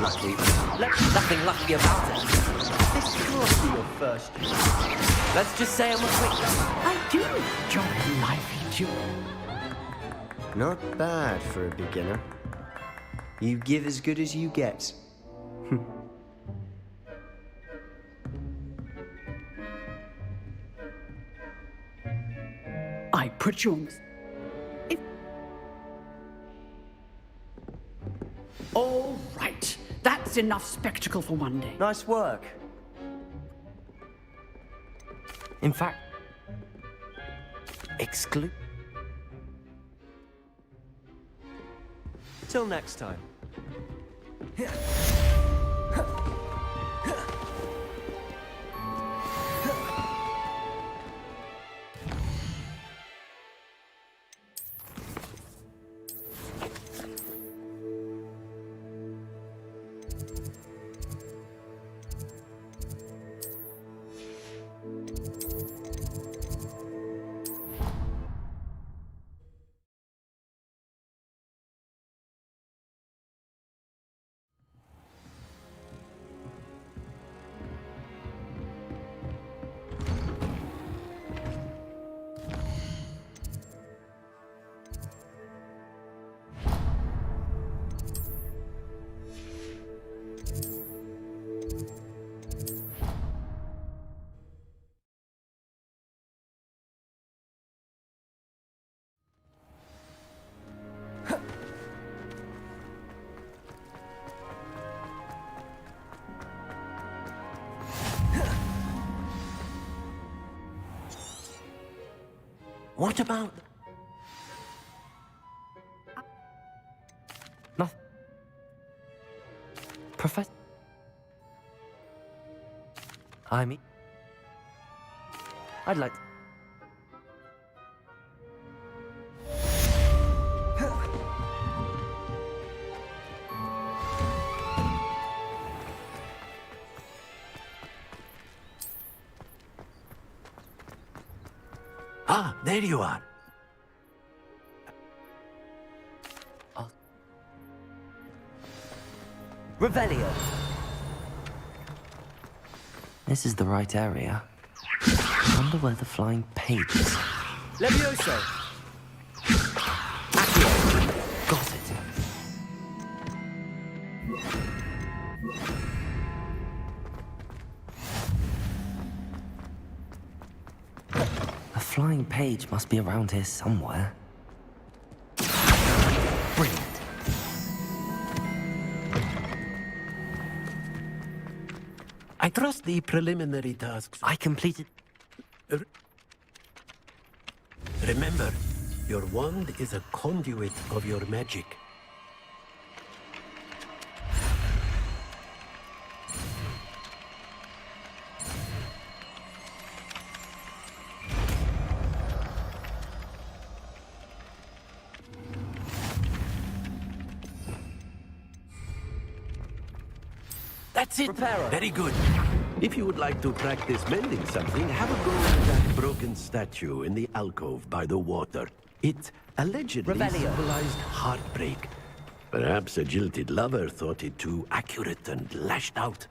Lucky. Nothing lucky about it. This must be your first. Let's just say I'm a quick. I do enjoy lively duel. Not bad for a beginner. You give as good as you get. I put you on... All right. That's enough spectacle for one day. Nice work. In fact, exclude. Till next time. What about... Nothing. Professor. I mean... I'd like... Ah, there you are. Revelio. This is the right area. I wonder where the flying page is. Levioso! Accio! Got it. The flying page must be around here somewhere. Brilliant. I trust the preliminary tasks. I completed... Remember, your wand is a conduit of your magic. That's it. Repairer. Very good. If you would like to practice mending something, have a go at that broken statue in the alcove by the water. It allegedly symbolized heartbreak. Perhaps a jilted lover thought it too accurate and lashed out.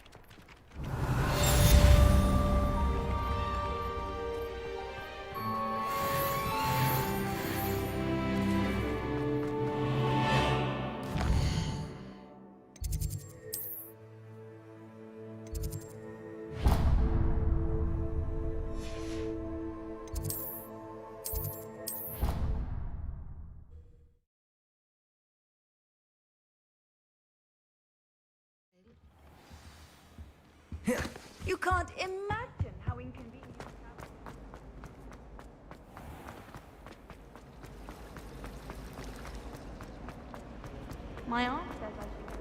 You can't imagine how inconvenient travel. My aunt says I should.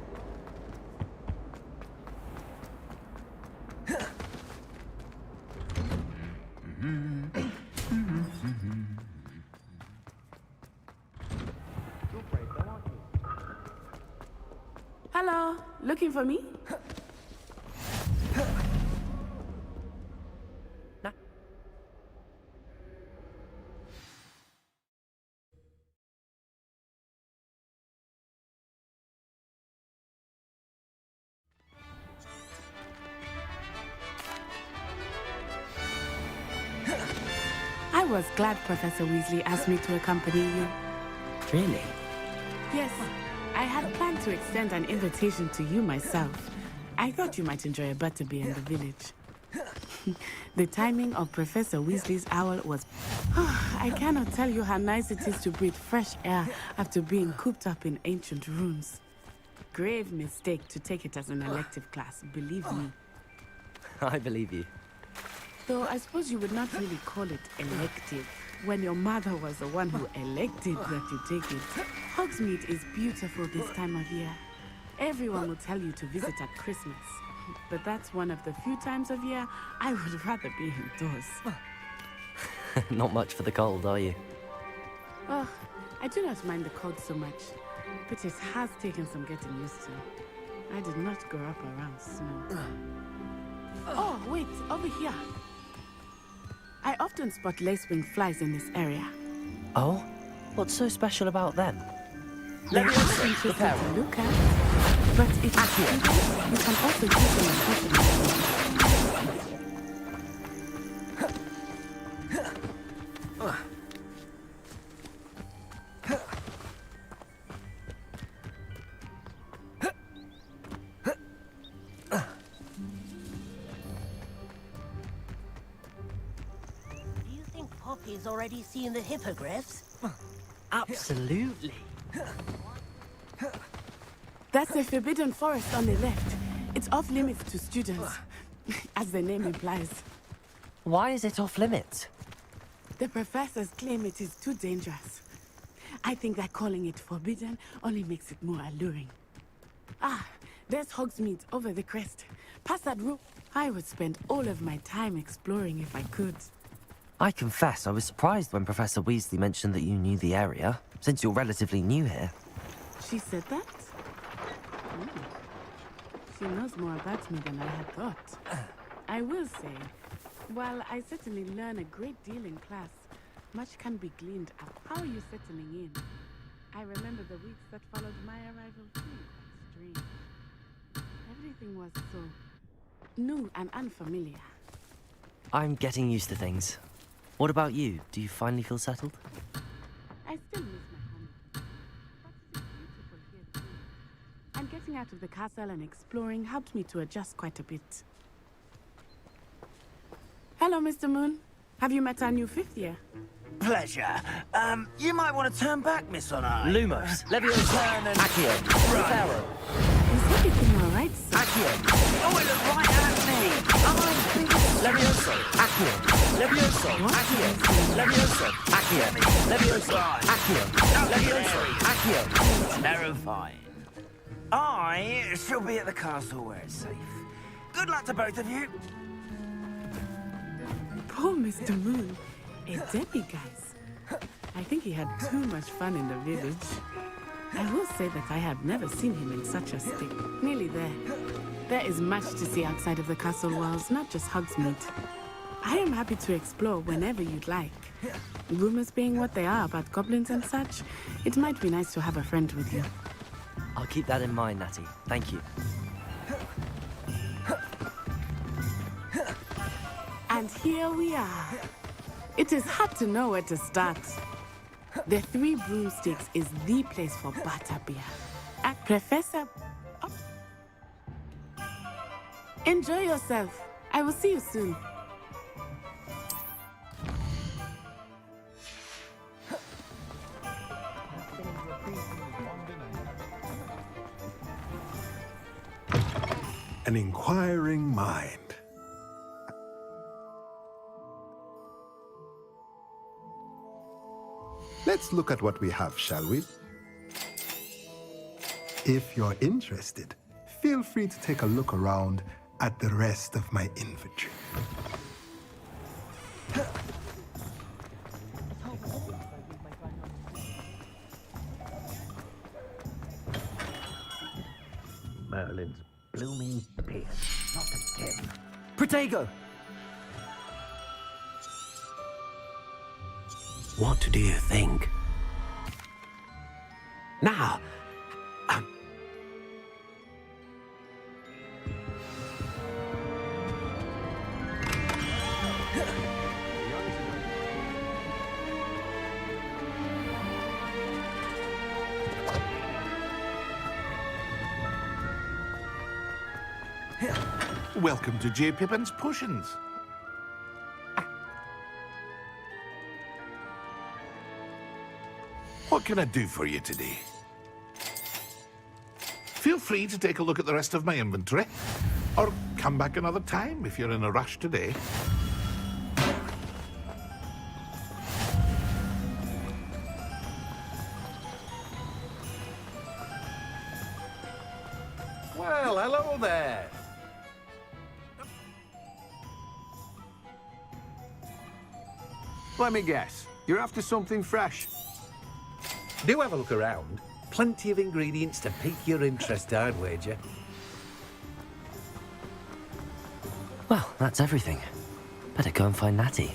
Hello, looking for me? I was glad Professor Weasley asked me to accompany you. Really? Yes, I had planned to extend an invitation to you myself. I thought you might enjoy a butterbeer in the village. The timing of Professor Weasley's owl was... I cannot tell you how nice it is to breathe fresh air after being cooped up in ancient rooms. Grave mistake to take it as an elective class, believe me. I believe you. Though I suppose you would not really call it elective, when your mother was the one who elected that you take it. Hogsmeade is beautiful this time of year. Everyone will tell you to visit at Christmas. But that's one of the few times of year I would rather be indoors. Not much for the cold, are you? Oh, I do not mind the cold so much, but it has taken some getting used to. I did not grow up around snow. Oh, wait, over here. I often spot lacewing flies in this area. Oh? What's so special about them? They're also interesting to look at, but if you can also use them as company. Poppy's already seen the hippogriffs? Absolutely. That's the Forbidden Forest on the left. It's off limits to students, as the name implies. Why is it off limits? The professors claim it is too dangerous. I think that calling it forbidden only makes it more alluring. Ah, there's Hogsmeade over the crest. Past that rope. I would spend all of my time exploring if I could. I confess I was surprised when Professor Weasley mentioned that you knew the area, since you're relatively new here. She said that? She knows more about me than I had thought. I will say, while I certainly learn a great deal in class, much can be gleaned out. How are you settling in? I remember the weeks that followed my arrival feeling quite strange. Everything was so new and unfamiliar. I'm getting used to things. What about you? Do you finally feel settled? I still miss my home, but it is beautiful here too. And getting out of the castle and exploring helped me to adjust quite a bit. Hello, Mr. Moon. Have you met our new fifth year? Pleasure. You might want to turn back, Miss Honor. Lumos, Leviosa, and Accio. Pharaoh. Is everything all right, sir? Accio. Oh, it looked right at me. Leviosa, Accio. Leviosa, Accio. Leviosa, Accio. Leviosa, Accio. Leviosa, Accio. Terrifying. I shall be at the castle where it's safe. Good luck to both of you. Poor Mr. Moon. A demiguise. I think he had too much fun in the village. I will say that I have never seen him in such a state. Nearly there. There is much to see outside of the castle walls, not just Hogsmeade. I am happy to explore whenever you'd like. Rumors being what they are about goblins and such, it might be nice to have a friend with you. I'll keep that in mind, Natty. Thank you. And here we are. It is hard to know where to start. The Three Broomsticks is the place for butterbeer. Professor... Oh. Enjoy yourself. I will see you soon. An inquiring mind. Let's look at what we have, shall we? If you're interested, feel free to take a look around at the rest of my inventory. Merlin's blooming beard. Not again. Protego! What do you think? Now, Welcome to J. Pippin's Potions. What can I do for you today? Feel free to take a look at the rest of my inventory, or come back another time if you're in a rush today. Well, hello there. Let me guess. You're after something fresh. Do have a look around. Plenty of ingredients to pique your interest, I'd wager. Well, that's everything. Better go and find Natty.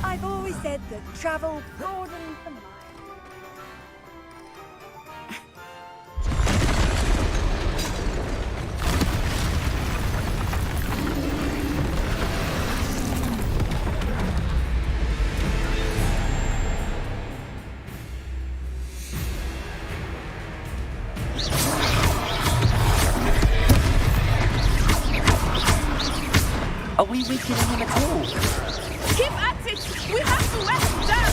I've always said that travel broadens the mind. Are we weakening him at all? Keep at it! We have to wear him down!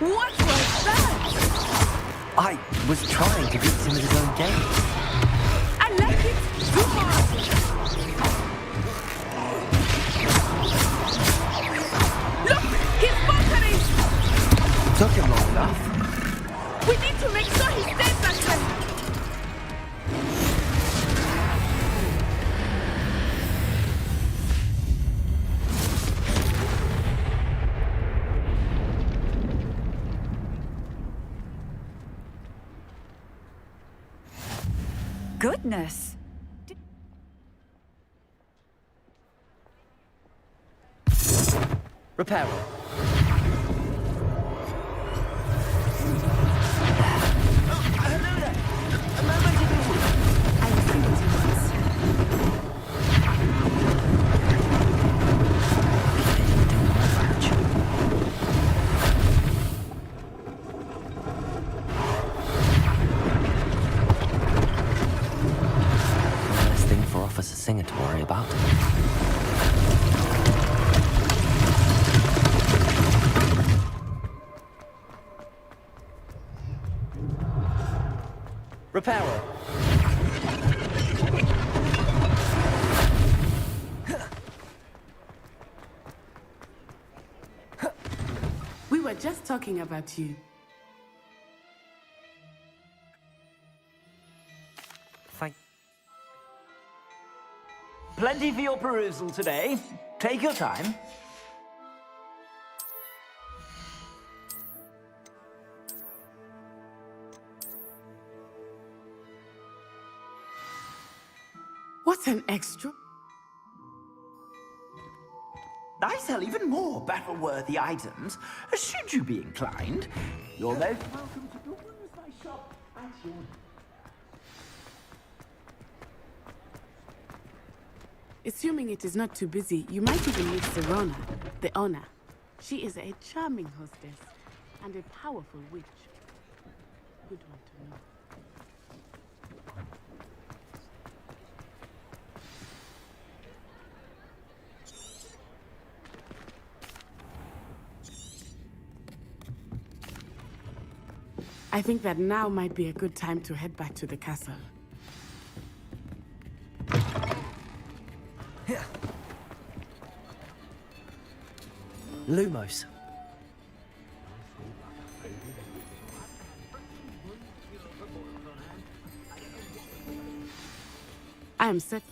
What was that? I was trying to beat him at his own game. I like it! Do more! Look! He's faltering! Took him long enough. We need to make sure he stays that way! Goodness! Repair. Less thing for Officer Singer to worry about. Repairer. just talking about you. Thank. Plenty for your perusal today. Take your time. What an extra. I sell even more battle-worthy items, should you be inclined. You're most welcome to use my shop at your... Assuming it is not too busy, you might even meet Serona, the owner. She is a charming hostess and a powerful witch. Good one to know. I think that now might be a good time to head back to the castle. Lumos. I am set.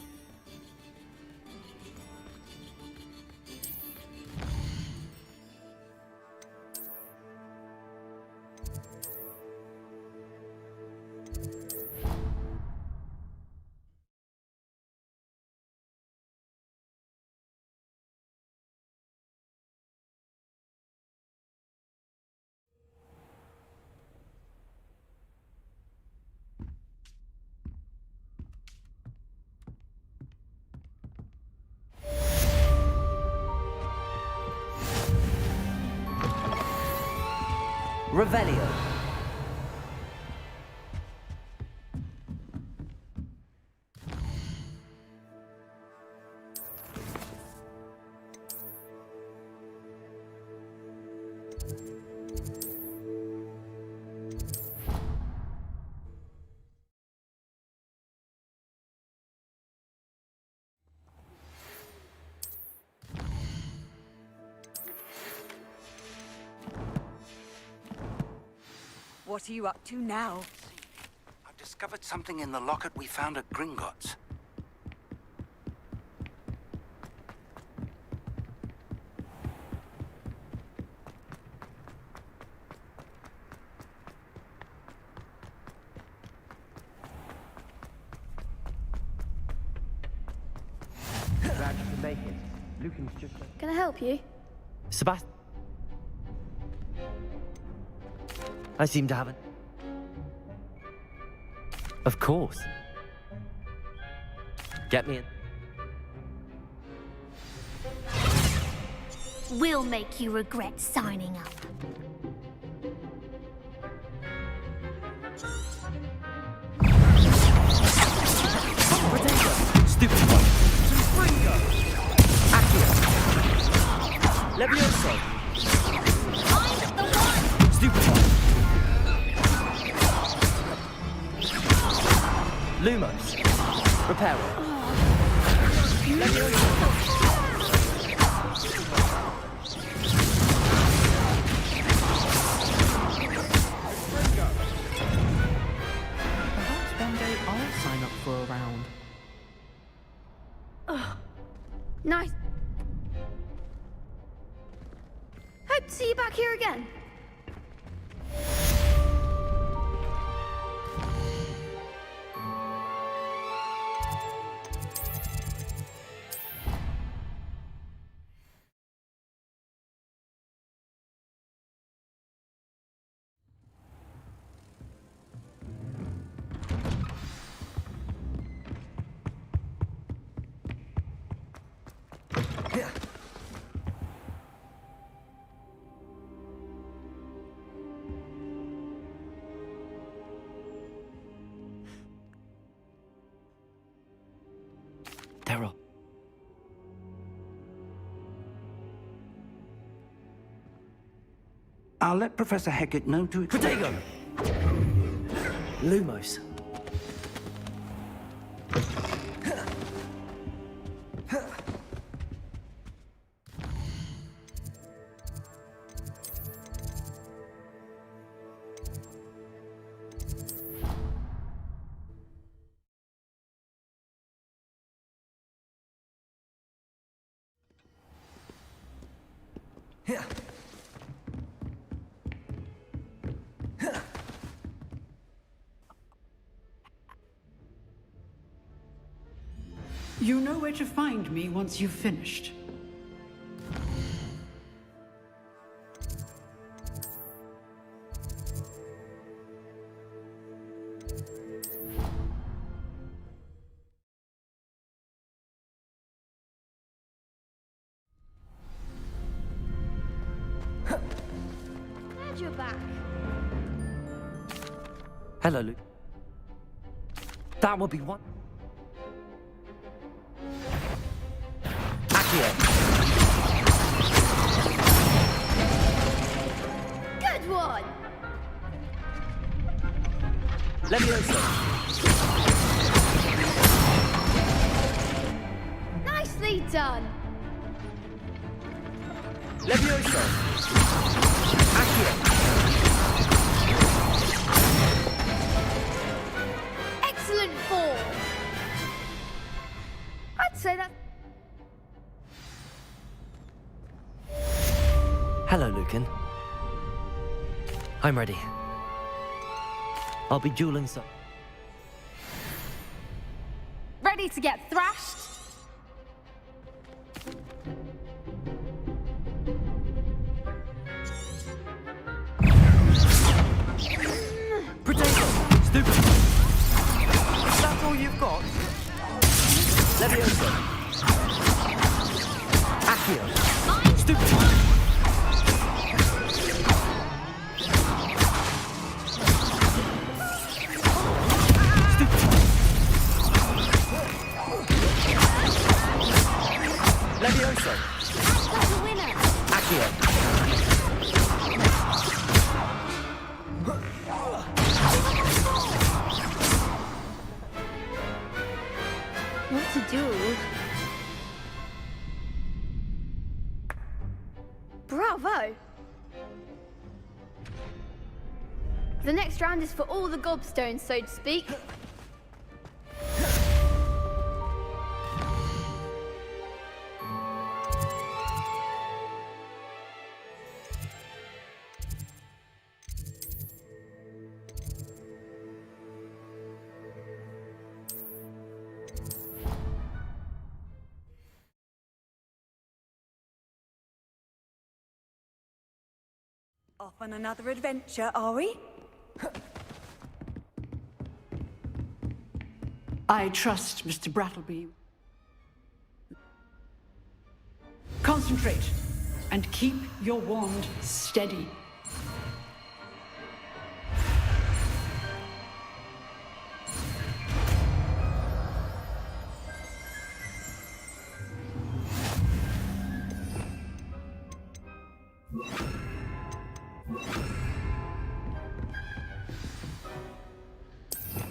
Revelio. What are you up to now? I've discovered something in the locket we found at Gringotts. Glad you can make it. Lucan's just... Can I help you? Sebastian. I seem to have it. Of course. Get me in. We'll make you regret signing up. Stupid one. Levioso. Stupid one. Lumos. Reparo. Levioso. Perhaps one day I'll sign up for a round. Nice. Hope to see you back here again. Daryl. I'll let Professor Hecat know to expect... Protego! Lumos. You know where to find me once you've finished. Glad you're back. Hello, Luke. That would be one. Accio. Good one! Levioso. Nicely done! Levioso. Accio. Excellent form! I'd say that... Hello, Lucan. I'm ready. I'll be dueling some. Ready to get thrashed? Potato! Stupid! That's all you've got? Levioso. Accio. Stupid! Levioso. That's the winner! Accio. What to do? Bravo! The next round is for all the gobstones, so to speak. Off on another adventure, are we? I trust Mr. Brattleby. Concentrate and keep your wand steady.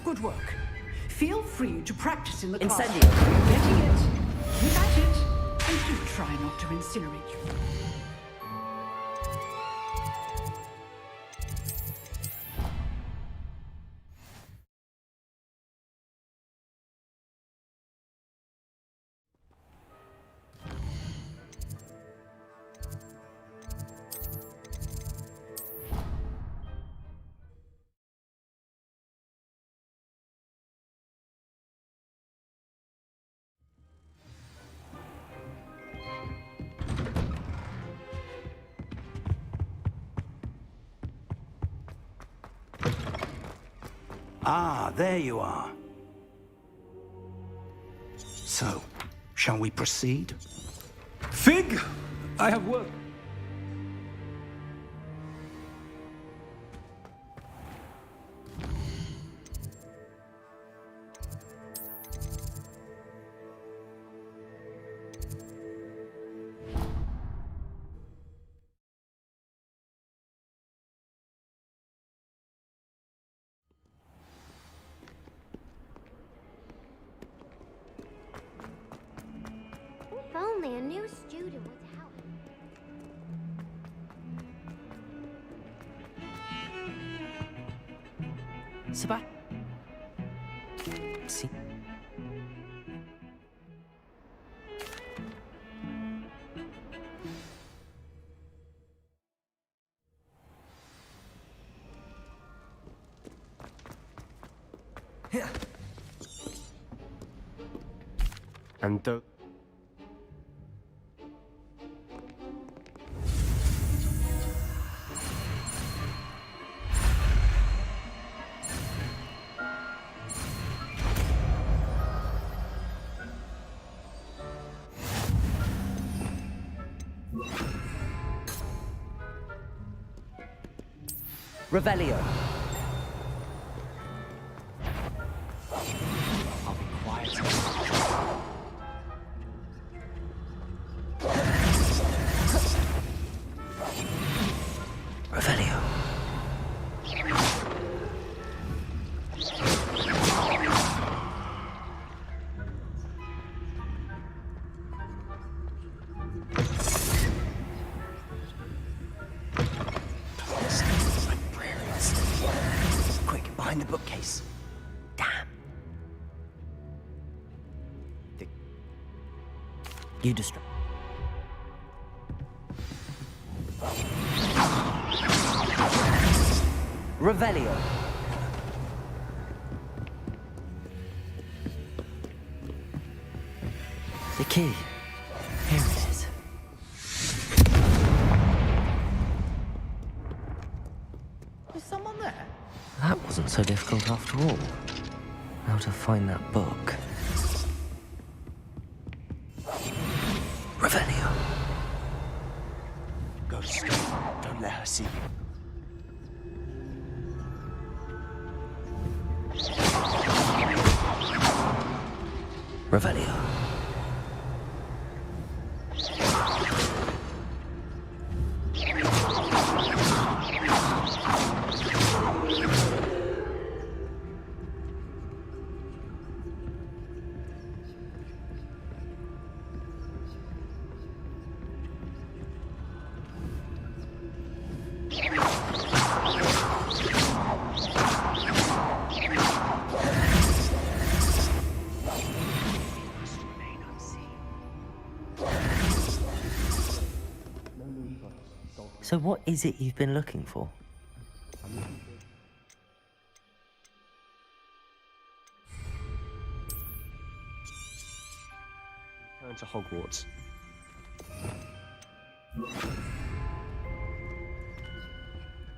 Good work. Feel free to practice in the class. Incendio. You're getting it. Keep at it. And do try not to incinerate you. Ah, there you are. So, shall we proceed? Fig! I have work. If only a new student would help. Sebastian. See. And though... Revelio. I'll be quiet. Revelio. Quick, behind the bookcase. Damn. You distract. Revelio. The key. Here it is. Is someone there? That wasn't so difficult after all. How to find that book. Revelio. Go straight. Don't let her see you. Revelio. So what is it you've been looking for? Return to Hogwarts.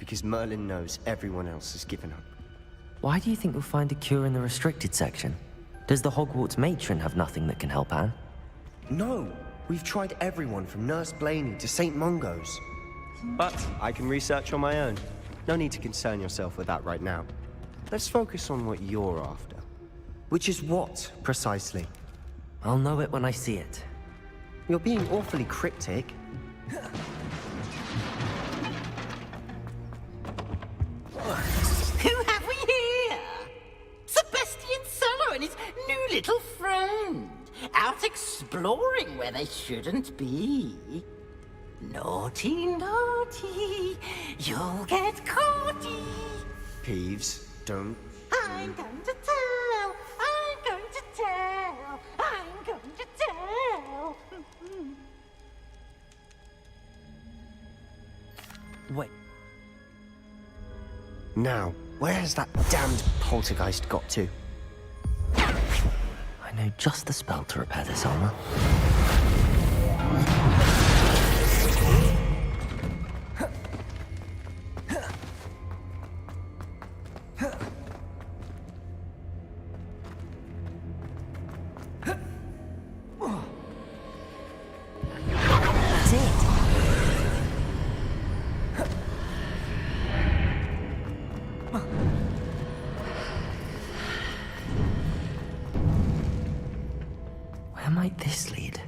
Because Merlin knows everyone else has given up. Why do you think you'll find a cure in the restricted section? Does the Hogwarts matron have nothing that can help Anne? No! We've tried everyone from Nurse Blaney to St. Mungo's. But I can research on my own. No need to concern yourself with that right now. Let's focus on what you're after. Which is what, precisely? I'll know it when I see it. You're being awfully cryptic. Who have we here? Sebastian Solo and his new little friend. Out exploring where they shouldn't be. Naughty, naughty, you'll get caughty. Peeves, don't... I'm going to tell, I'm going to tell, I'm going to tell. Wait. Now, where has that damned poltergeist got to? I know just the spell to repair this armor. That's it. Where might this lead?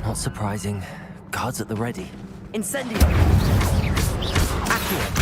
Not surprising. Guards at the ready. Incendio! Accio!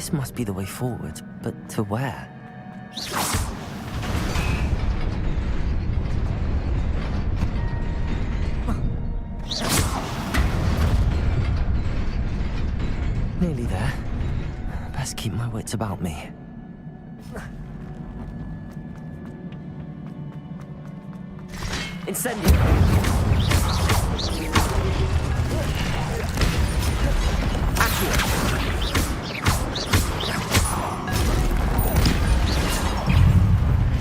This must be the way forward, but to where? Nearly there. Best keep my wits about me. Incendio!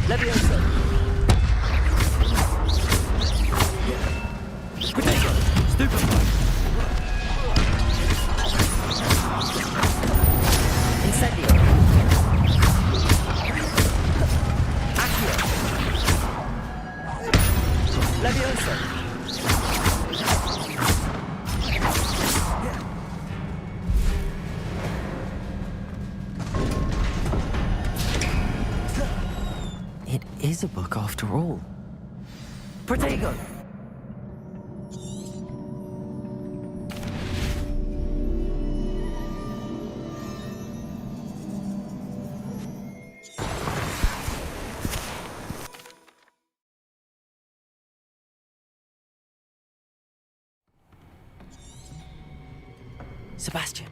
Levioso! Potato! Stupefy! Incendio! Accio! Levioso! It is a book after all. Protego! Sebastian.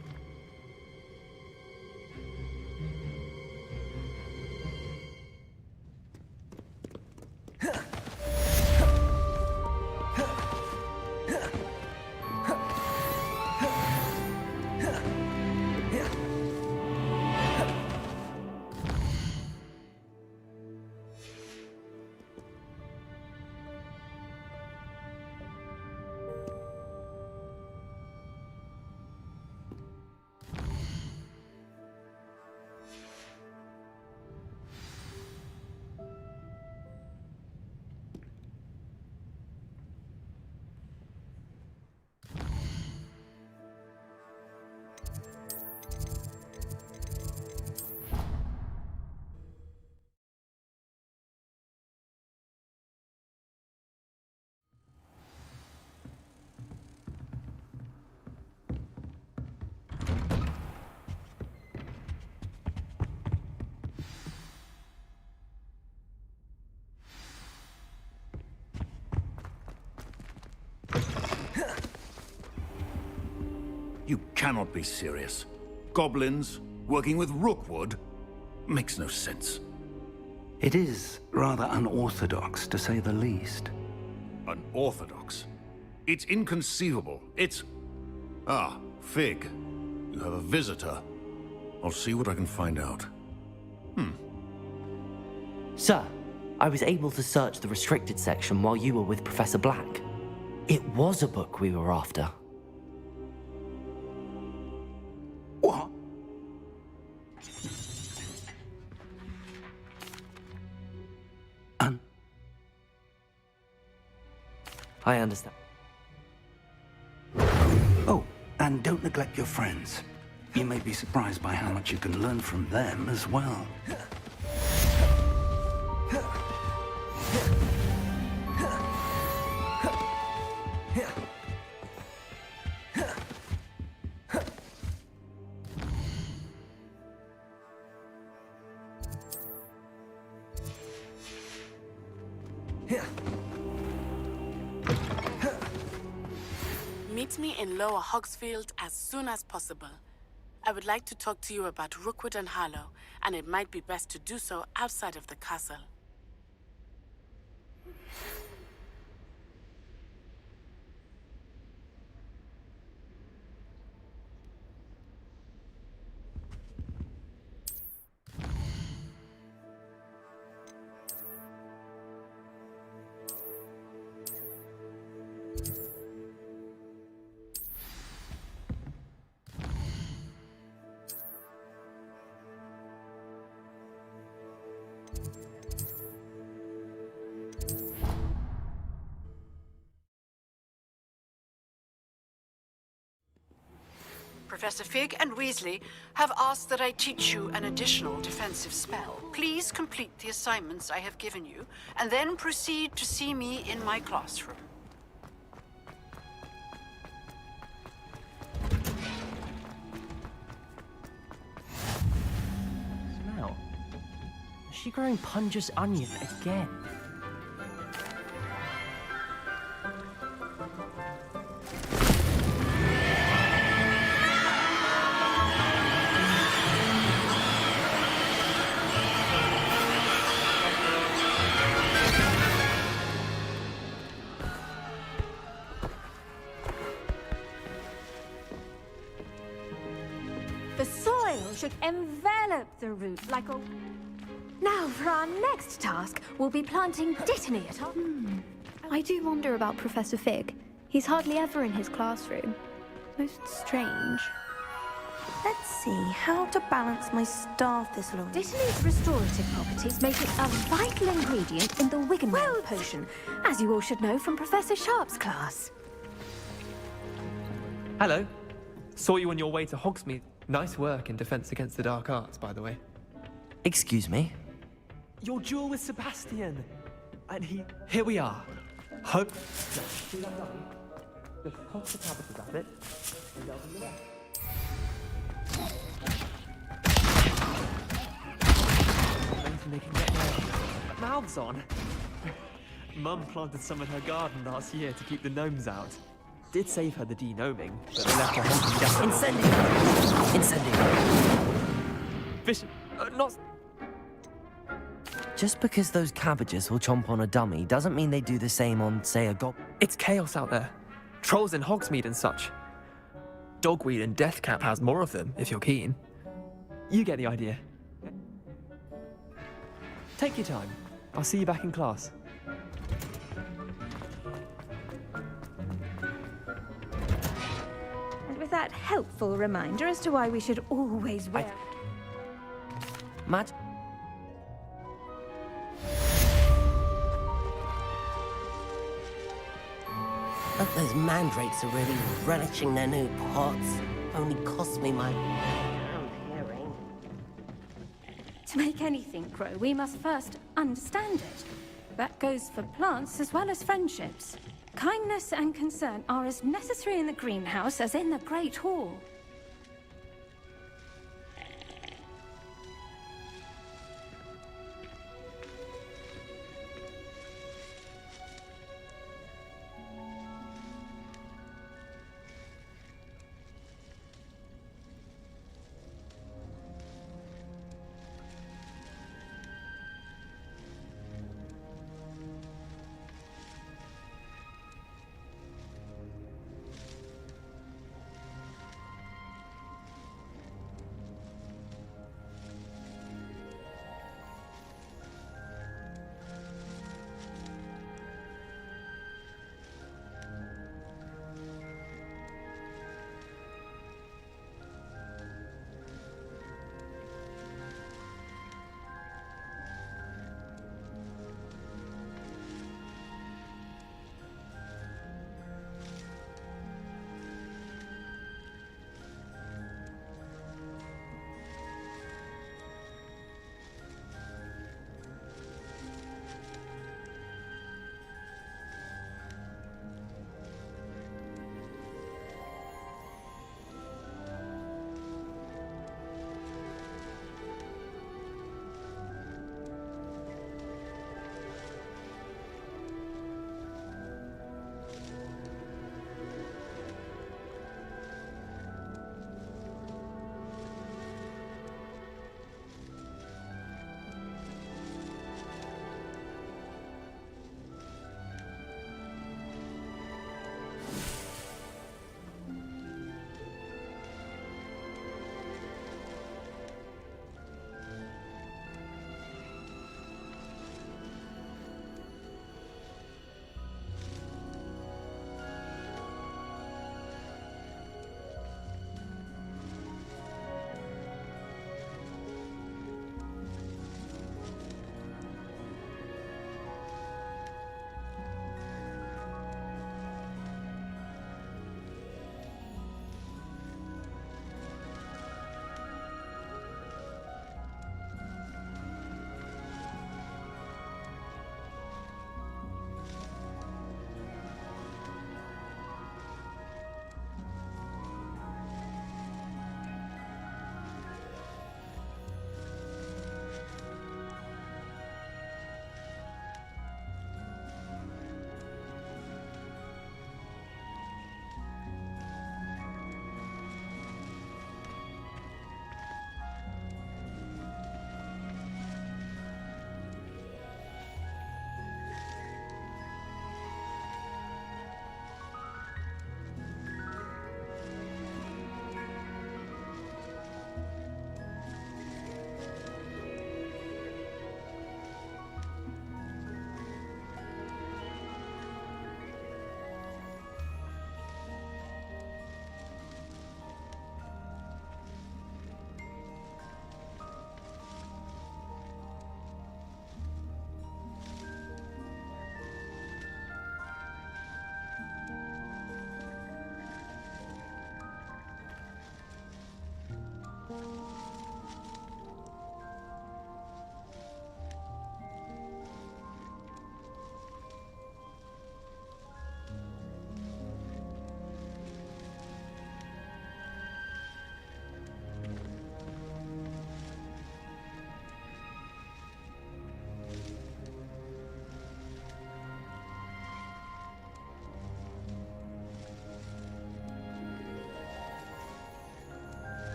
You cannot be serious. Goblins working with Rookwood? Makes no sense. It is rather unorthodox, to say the least. Unorthodox? It's inconceivable. It's... Ah, Fig. You have a visitor. I'll see what I can find out. Sir, I was able to search the restricted section while you were with Professor Black. It was a book we were after. What? I understand. Oh, and don't neglect your friends. You may be surprised by how much you can learn from them as well. Meet me in Lower Hogsfield as soon as possible. I would like to talk to you about Rookwood and Harlow, and it might be best to do so outside of the castle. Professor Fig and Weasley have asked that I teach you an additional defensive spell. Please complete the assignments I have given you, and then proceed to see me in my classroom. Is she growing Punja's onion again? The soil should envelop the root like a... Now, for our next task, we'll be planting Dittany at our... I do wonder about Professor Fig. He's hardly ever in his classroom. Most strange. Let's see how to balance my star thistle. Dittany's restorative properties make it a vital ingredient in the Wiggenweld potion, as you all should know from Professor Sharp's class. Hello. Saw you on your way to Hogsmeade. Nice work in Defense Against the Dark Arts, by the way. Excuse me? Your duel with Sebastian. And here we are. Hope... See that dummy? Just toss the cabbages at it. And delve in the left. Amazing they can get their mouths on. Mum planted some in her garden last year to keep the gnomes out. Did save her the de-gnoming, but they left her hanging down. Incendio! Incendio! Vision... not... Just because those cabbages will chomp on a dummy doesn't mean they do the same on, say, a goblin. It's chaos out there. Trolls in Hogsmeade and such. Dogweed and Deathcap has more of them, if you're keen. You get the idea. Take your time. I'll see you back in class. And with that helpful reminder as to why we should always wear... Matt? But those mandrakes are really relishing their new pots. Only cost me my hearing. To make anything grow, we must first understand it. That goes for plants as well as friendships. Kindness and concern are as necessary in the greenhouse as in the Great Hall.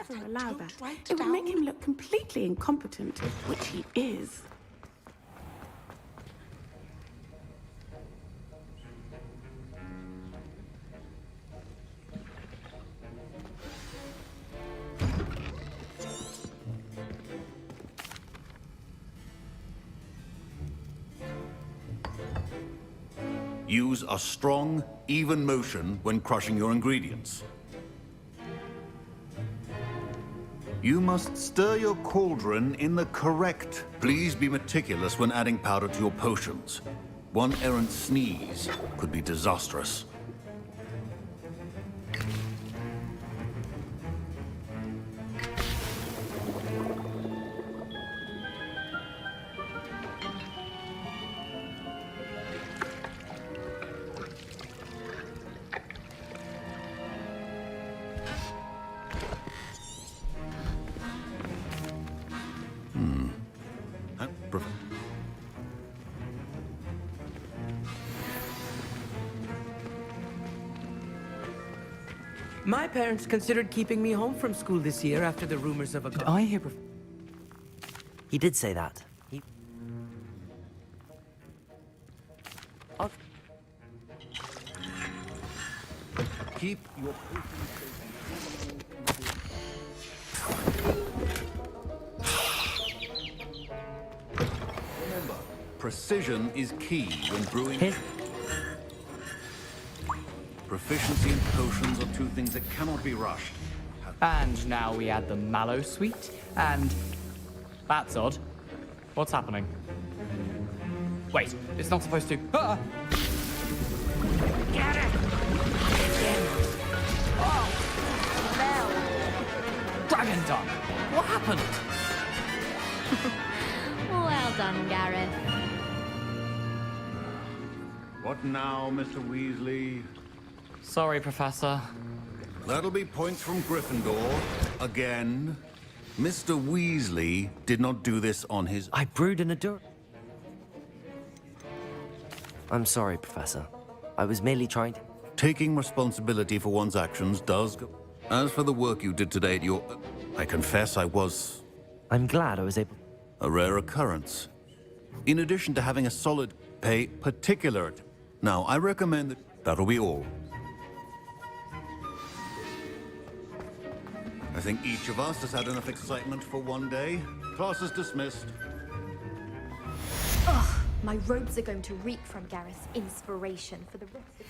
never allow that. It would make him look completely incompetent, which he is. Use a strong, even motion when crushing your ingredients. You must stir your cauldron in the correct. Please be meticulous when adding powder to your potions. One errant sneeze could be disastrous. My parents considered keeping me home from school this year after the rumors of a... Did I hear... He did say that. He... Keep your... Remember, precision is key when brewing... Proficiency and potions are two things that cannot be rushed. And now we add the mallow sweet, and... That's odd. What's happening? Wait, it's not supposed to... Ah! Get it! Oh, Dragon Dung! What happened? Well done, Gareth. What now, Mr. Weasley? Sorry, Professor. That'll be points from Gryffindor. Again. Mr. Weasley did not do this on his... I brewed an ador... I'm sorry, Professor. I was merely trying to... Taking responsibility for one's actions does go... As for the work you did today at your... I confess I was... I'm glad I was able... A rare occurrence. In addition to having a solid pay particular... Now, I recommend that... That'll be all. I think each of us has had enough excitement for one day. Class is dismissed. Ugh, my robes are going to reek from Gareth's inspiration for the rest of the...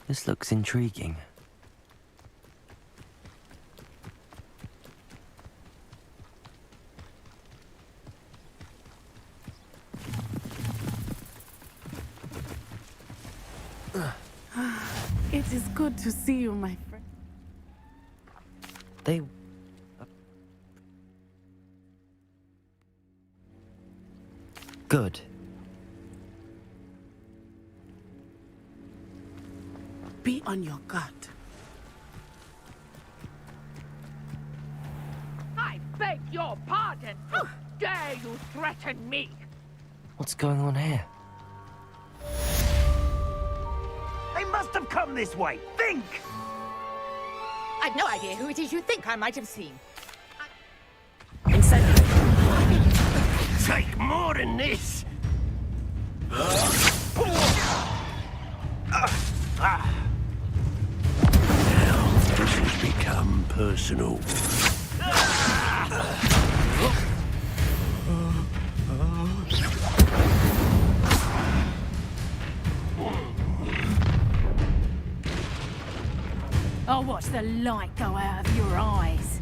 This looks intriguing. It is good to see you, my friend. They... Good. Be on your guard. I beg your pardon. How dare you threaten me? What's going on here? They must have come this way. Think! I've no idea who it is you think I might have seen. Take more than this! Now this has become personal. light go out of your eyes.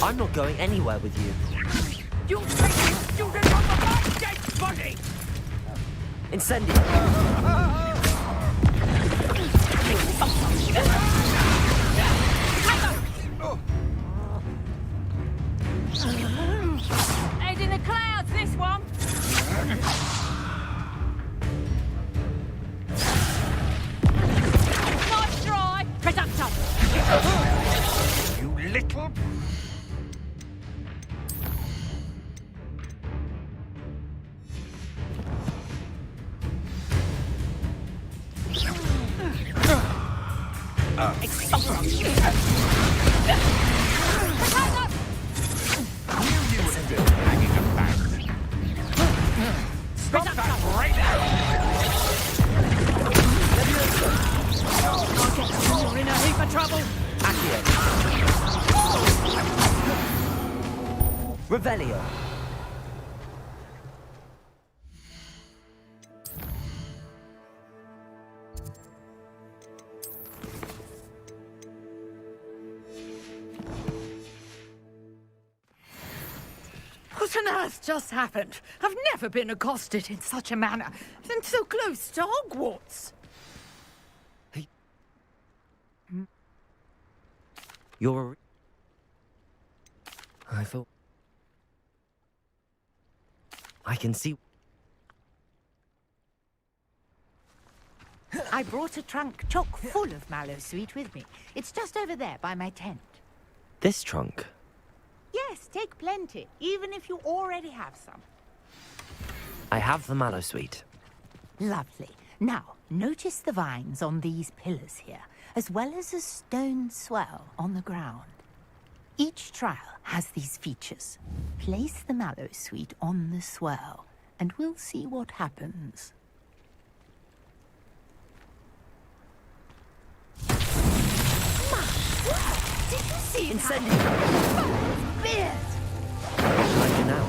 I'm not going anywhere with you. You'll take this student from my dead body! Incendio! Head in the clouds, this one! Nice try! Press up top! You little... Stop that right now! You're in a heap of trouble! Revelio. What on earth just happened? I've never been accosted in such a manner, and so close to Hogwarts. You're I thought... I can see... I brought a trunk chock full of mallow sweet with me. It's just over there by my tent. This trunk. Yes, take plenty, even if you already have some. I have the mallow sweet. Lovely. Now, notice the vines on these pillars here, as well as a stone swell on the ground. Each trial has these features. Place the mallow sweet on the swell, and we'll see what happens. Did you see it? Beard! Like you now.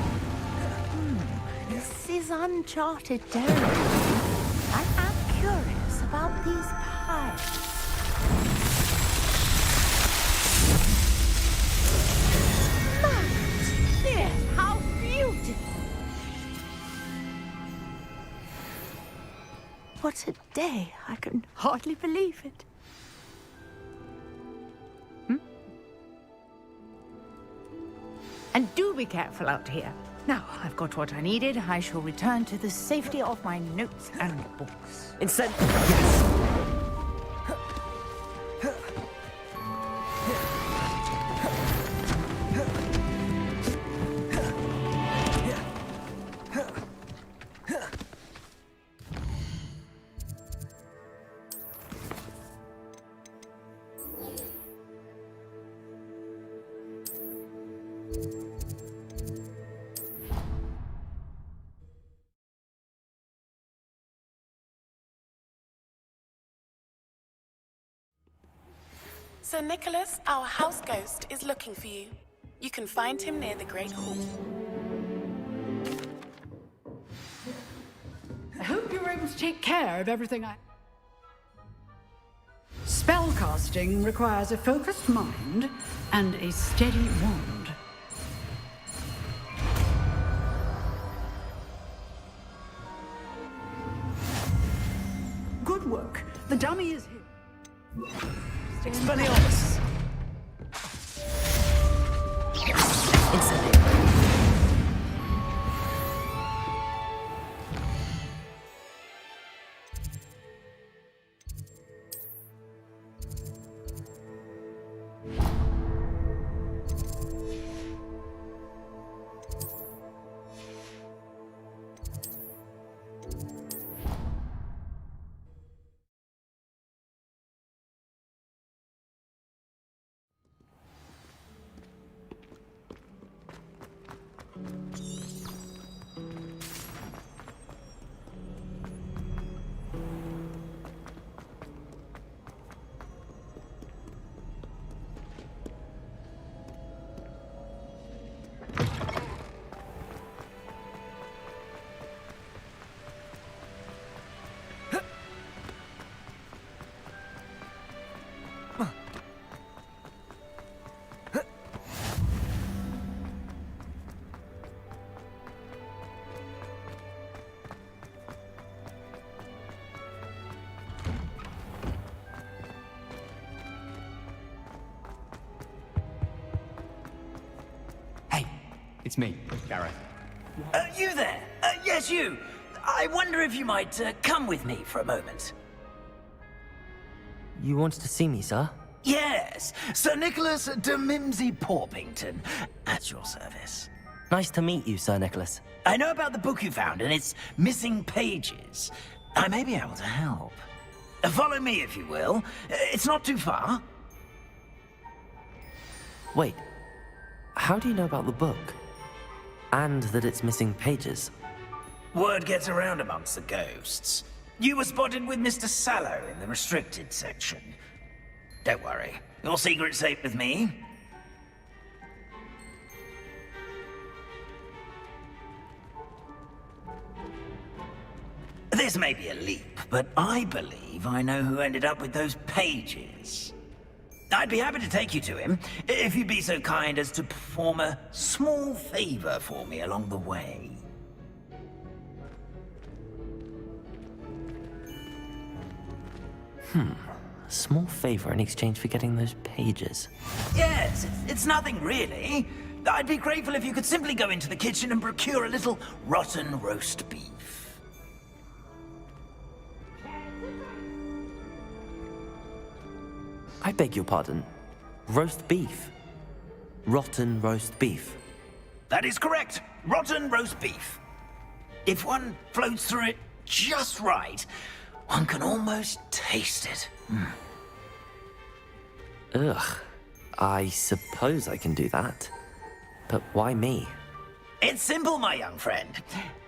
This is uncharted territory. I am curious about these piles. Beard, how beautiful! What a day. I can hardly believe it. And do be careful out here. Now, I've got what I needed. I shall return to the safety of my notes and books. Sir Nicholas, our house ghost, is looking for you. You can find him near the Great Hall. I hope you're able to take care of everything I... Spellcasting requires a focused mind and a steady wand. Good work. The dummy is here. Expelliarmus! It's me, Gareth. You there? Yes, you. I wonder if you might come with me for a moment. You wanted to see me, sir? Yes, Sir Nicholas de Mimsy Porpington, at your service. Nice to meet you, Sir Nicholas. I know about the book you found and its missing pages. I may be able to help. Follow me, if you will. It's not too far. Wait, how do you know about the book? And that it's missing pages? Word gets around amongst the ghosts. You were spotted with Mr. Sallow in the restricted section. Don't worry, your secret's safe with me. This may be a leap, but I believe I know who ended up with those pages. I'd be happy to take you to him, if you'd be so kind as to perform a small favor for me along the way. Small favor in exchange for getting those pages. Yes, it's nothing really. I'd be grateful if you could simply go into the kitchen and procure a little rotten roast beef. I beg your pardon. Roast beef. Rotten roast beef. That is correct. Rotten roast beef. If one floats through it just right, one can almost taste it. Ugh. I suppose I can do that. But why me? It's simple, my young friend.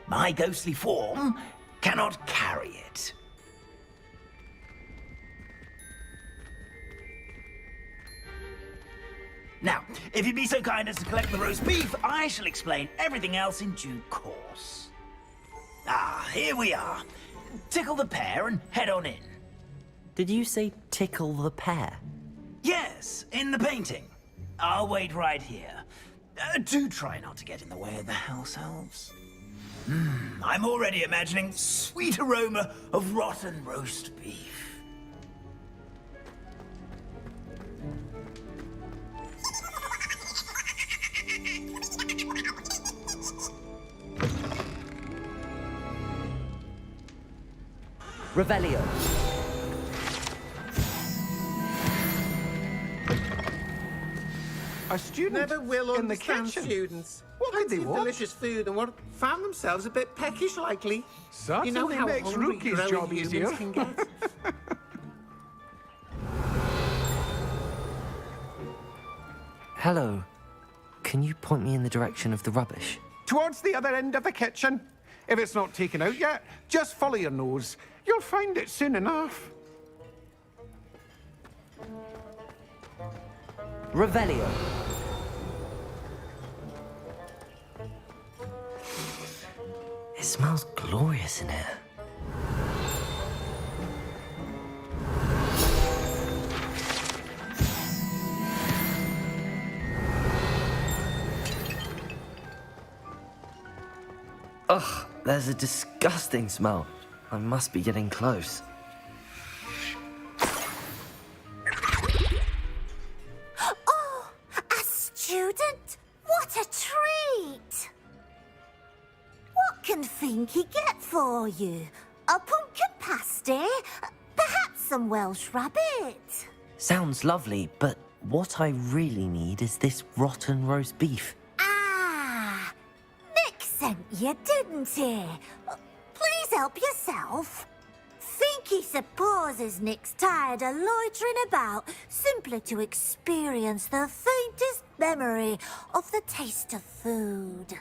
My ghostly form cannot carry it. Now, if you'd be so kind as to collect the roast beef, I shall explain everything else in due course. Ah, here we are. Tickle the pear and head on in. Did you say tickle the pear? Yes, in the painting. I'll wait right here. Do try not to get in the way of the house elves. I'm already imagining sweet aroma of rotten roast beef. Revelio. A student never will in the understand kitchen. students. What did they Plenty of want? delicious food and what found themselves a bit peckish likely. Certainly you know how makes hungry Rookie's growing job humans easier. can get. Hello. Can you point me in the direction of the rubbish? Towards the other end of the kitchen. If it's not taken out yet, just follow your nose. You'll find it soon enough. Revelio. It smells glorious in here. Ugh, there's a disgusting smell. I must be getting close. Oh, a student? What a treat! What can Finky get for you? A pumpkin pasty? Perhaps some Welsh rabbit? Sounds lovely, but what I really need is this rotten roast beef. Ah, Nick sent you, didn't he? Please help yourself. Finky supposes Nick's tired of loitering about simply to experience the faintest memory of the taste of food.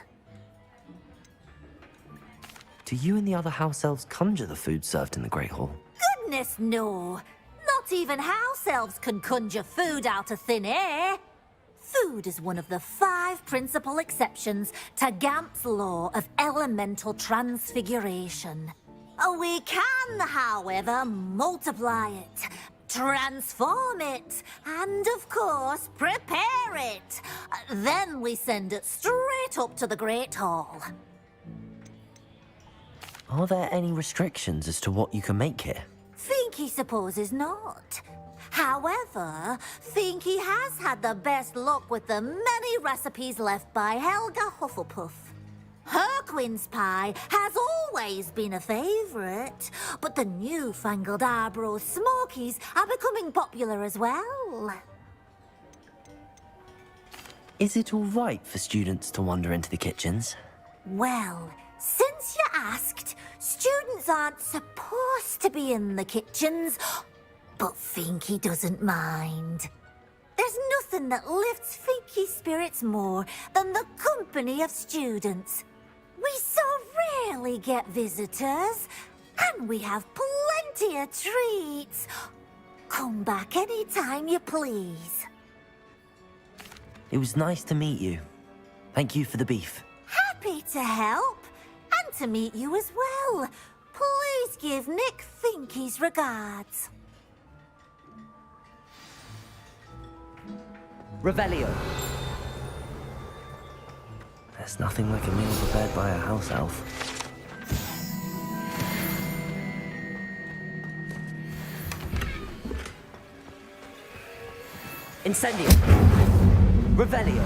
Do you and the other house elves conjure the food served in the Great Hall? Goodness, no. Not even house elves can conjure food out of thin air. Food is one of the 5 principal exceptions to Gamp's law of elemental transfiguration. We can, however, multiply it, transform it, and of course, prepare it. Then we send it straight up to the Great Hall. Are there any restrictions as to what you can make here? Finky supposes not. However, Finky has had the best luck with the many recipes left by Helga Hufflepuff. Her quince pie has always been a favourite, but the newfangled Arbroath Smokies are becoming popular as well. Is it all right for students to wander into the kitchens? Well, since you asked, students aren't supposed to be in the kitchens, but Finky doesn't mind. There's nothing that lifts Finky's spirits more than the company of students. We so rarely get visitors, and we have plenty of treats. Come back any time you please. It was nice to meet you. Thank you for the beef. Happy to help, and to meet you as well. Please give Nick Finky's regards. Revelio. There's nothing like a meal prepared by a house elf. Incendio. Revelio.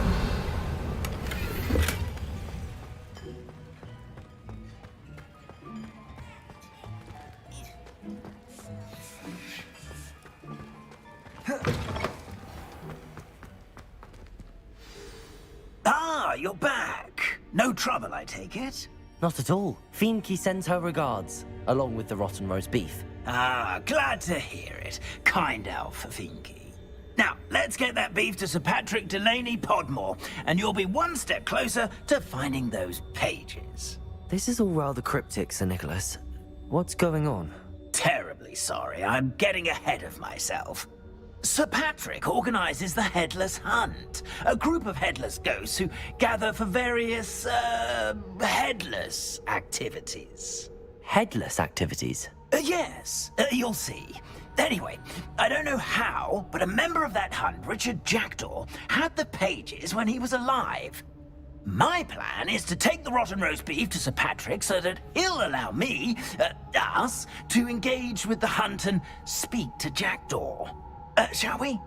Ah, you're back. No trouble, I take it? Not at all. Finky sends her regards, along with the rotten roast beef. Ah, glad to hear it. Kind elf for Finky. Now, let's get that beef to Sir Patrick Delaney Podmore, and you'll be one step closer to finding those pages. This is all rather cryptic, Sir Nicholas. What's going on? Terribly sorry, I'm getting ahead of myself. Sir Patrick organizes the Headless Hunt, a group of headless ghosts who gather for various, headless activities. Headless activities? Yes, you'll see. Anyway, I don't know how, but a member of that hunt, Richard Jackdaw, had the pages when he was alive. My plan is to take the rotten roast beef to Sir Patrick so that he'll allow me, us, to engage with the hunt and speak to Jackdaw. Shall we?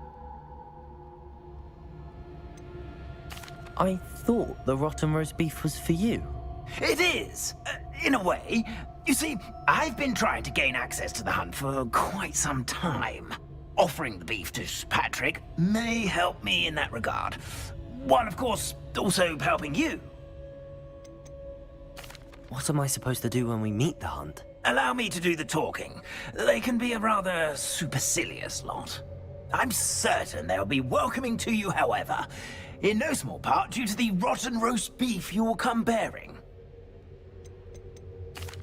I thought the rotten roast beef was for you. It is, in a way. You see, I've been trying to gain access to the hunt for quite some time. Offering the beef to Patrick may help me in that regard. While, of course, also helping you. What am I supposed to do when we meet the hunt? Allow me to do the talking. They can be a rather supercilious lot. I'm certain they'll be welcoming to you, however, in no small part due to the rotten roast beef you will come bearing.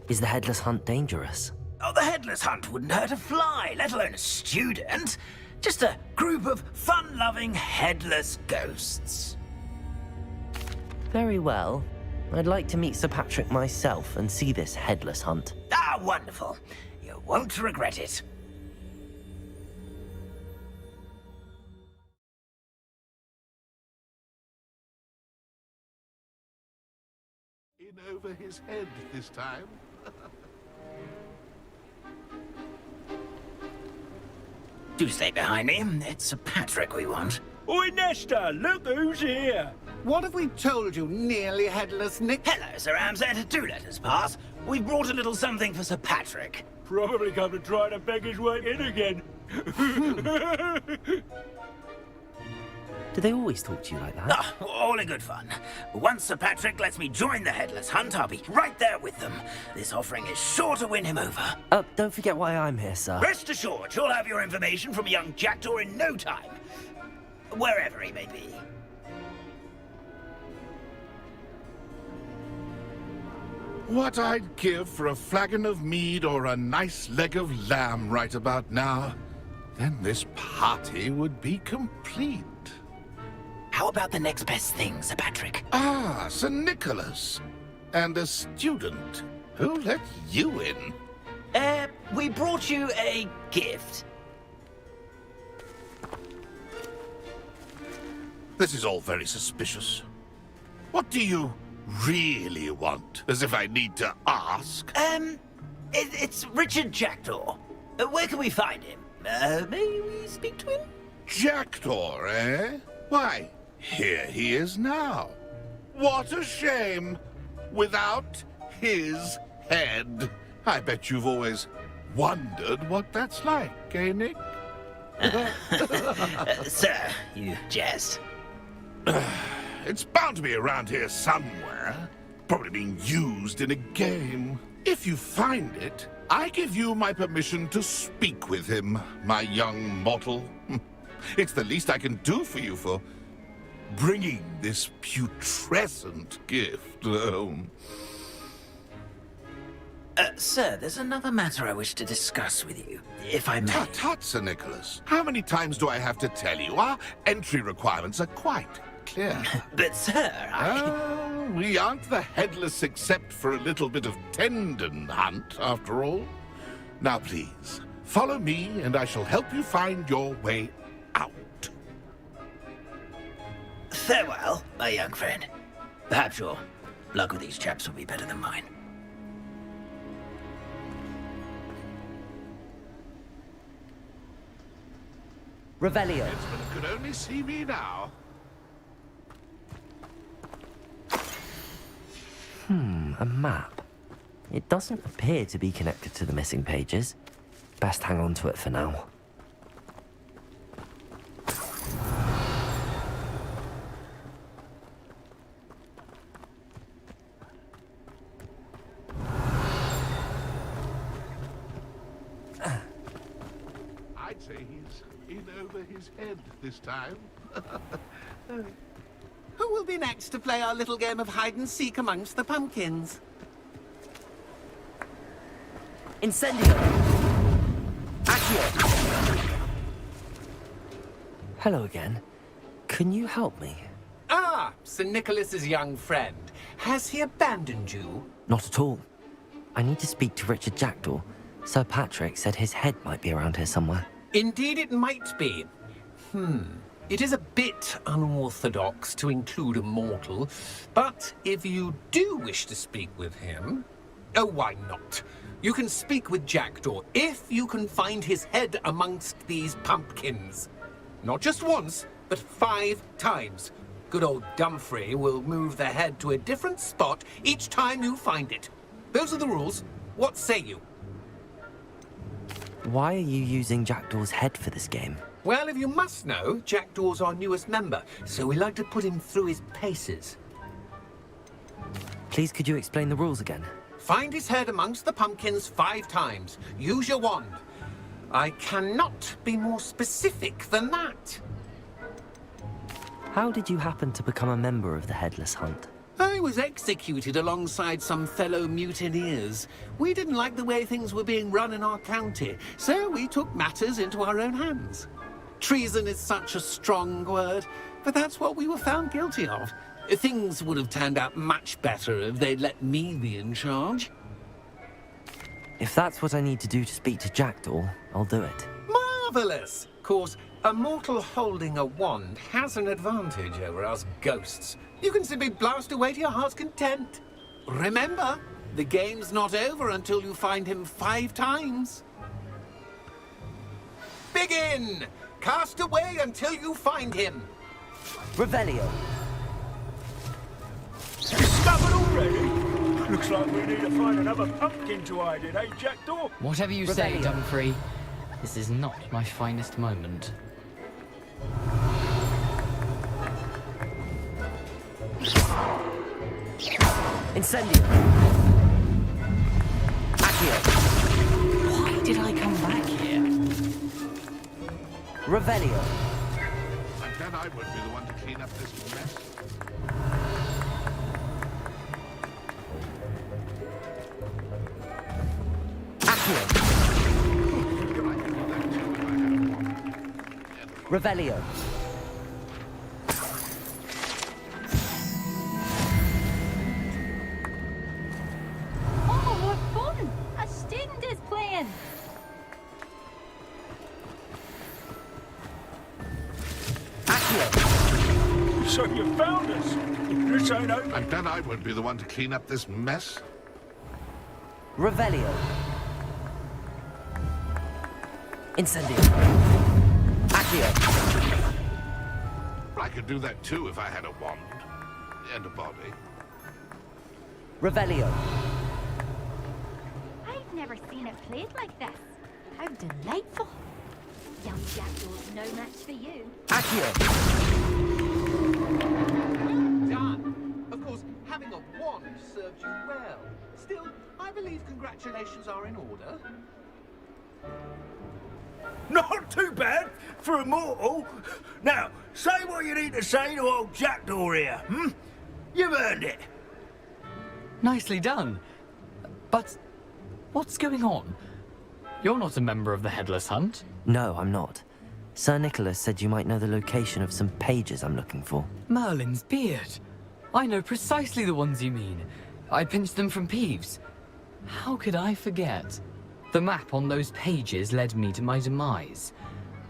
Is the Headless Hunt dangerous? Oh, the Headless Hunt wouldn't hurt a fly, let alone a student. Just a group of fun-loving headless ghosts. Very well. I'd like to meet Sir Patrick myself and see this Headless Hunt. Ah, wonderful. You won't regret it. In over his head this time. Do stay behind me. It's Sir Patrick we want. Oi, Nesta, look who's here. What have we told you, nearly headless Nick? Hello, Sir Ramsed. Do let us pass. We've brought a little something for Sir Patrick. Probably come to try to beg his way in again. Do they always talk to you like that? Ah, all in good fun. Once Sir Patrick lets me join the Headless Hunt, I'll be right there with them. This offering is sure to win him over. Don't forget why I'm here, sir. Rest assured, you'll have your information from young Jackdaw in no time. Wherever he may be. What I'd give for a flagon of mead or a nice leg of lamb right about now. Then this party would be complete. How about the next best thing, Sir Patrick? Ah, Sir Nicholas. And a student. Who let you in? We brought you a gift. This is all very suspicious. What do you really want? As if I need to ask. It's Richard Jackdaw. Where can we find him? May we speak to him? Jackdaw, eh? Why, here he is now. What a shame. Without his head. I bet you've always wondered what that's like, eh, Nick? Sir, you jest. It's bound to be around here somewhere. Probably being used in a game. If you find it, I give you my permission to speak with him, my young mortal. It's the least I can do for you for bringing this putrescent gift home. Sir, there's another matter I wish to discuss with you, if I may. Tut, Sir Nicholas. How many times do I have to tell you? Our entry requirements are quite clear. But, sir, we aren't the headless except for a little bit of tendon hunt, after all. Now, please, follow me, and I shall help you find your way out. Farewell, my young friend. Perhaps your luck with these chaps will be better than mine. Revelio. Headsman could only see me now. A map. It doesn't appear to be connected to the missing pages. Best hang on to it for now. I'd say he's in over his head this time. Who will be next to play our little game of hide-and-seek amongst the pumpkins? Incendio! Accio! Hello again. Can you help me? Ah, Sir Nicholas's young friend. Has he abandoned you? Not at all. I need to speak to Richard Jackdaw. Sir Patrick said his head might be around here somewhere. Indeed it might be. It is a bit unorthodox to include a mortal, but if you do wish to speak with him... Oh, why not? You can speak with Jackdaw if you can find his head amongst these pumpkins. Not just once, but 5 times. Good old Dumfrey will move the head to a different spot each time you find it. Those are the rules. What say you? Why are you using Jackdaw's head for this game? Well, if you must know, Jackdaw's our newest member, so we like to put him through his paces. Please, could you explain the rules again? Find his head amongst the pumpkins 5 times. Use your wand. I cannot be more specific than that. How did you happen to become a member of the Headless Hunt? I was executed alongside some fellow mutineers. We didn't like the way things were being run in our county, so we took matters into our own hands. Treason is such a strong word, but that's what we were found guilty of. Things would have turned out much better if they'd let me be in charge. If that's what I need to do to speak to Jackdaw, I'll do it. Marvellous! Of course, a mortal holding a wand has an advantage over us ghosts. You can simply blast away to your heart's content. Remember, the game's not over until you find him 5 times. Begin! Cast away until you find him. Revelio. Discovered already? Looks like we need to find another pumpkin to hide in, eh, Jackdaw? Whatever you say, Dumfrey. This is not my finest moment. Incendio. Accio. Why did I come back here? Revelio. And then I won't be the one to clean up this mess. Accio. Revelio. Oh, what fun! A student is playing! Accio. So you found us. This ain't open. I'm glad I won't be the one to clean up this mess. Revelio. Incendio. Accio. I could do that too if I had a wand. And a body. Revelio. I've never seen it played like this. How delightful. Young Jackdaw's no match for you. Accio. Done. Of course, having a wand served you well. Still, I believe congratulations are in order. Not too bad for a mortal. Now, say what you need to say to old Jackdaw here, hmm? You've earned it. Nicely done. But what's going on? You're not a member of the Headless Hunt. No, I'm not. Sir Nicholas said you might know the location of some pages I'm looking for. Merlin's beard. I know precisely the ones you mean. I pinched them from Peeves. How could I forget? The map on those pages led me to my demise.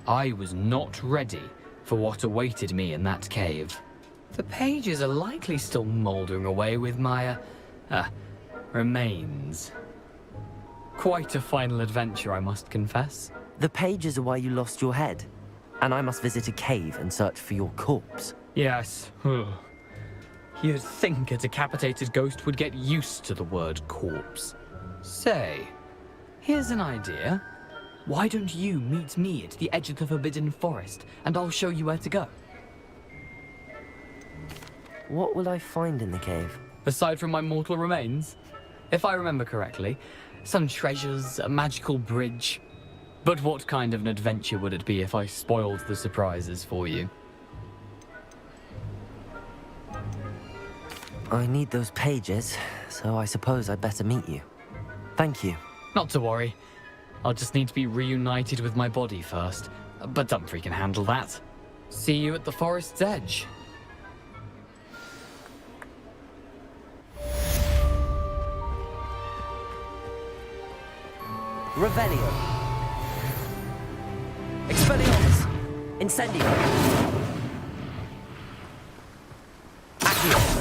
I was not ready for what awaited me in that cave. The pages are likely still mouldering away with my, remains. Quite a final adventure, I must confess. The pages are why you lost your head, and I must visit a cave and search for your corpse. Yes. You'd think a decapitated ghost would get used to the word corpse. Say, here's an idea. Why don't you meet me at the edge of the Forbidden Forest, and I'll show you where to go? What will I find in the cave? Aside from my mortal remains? If I remember correctly, some treasures, a magical bridge. But what kind of an adventure would it be if I spoiled the surprises for you? I need those pages, so I suppose I'd better meet you. Thank you. Not to worry. I'll just need to be reunited with my body first. But Dumfries can handle that. See you at the forest's edge. Revelio. Expelliarmus. Incendio. Accio.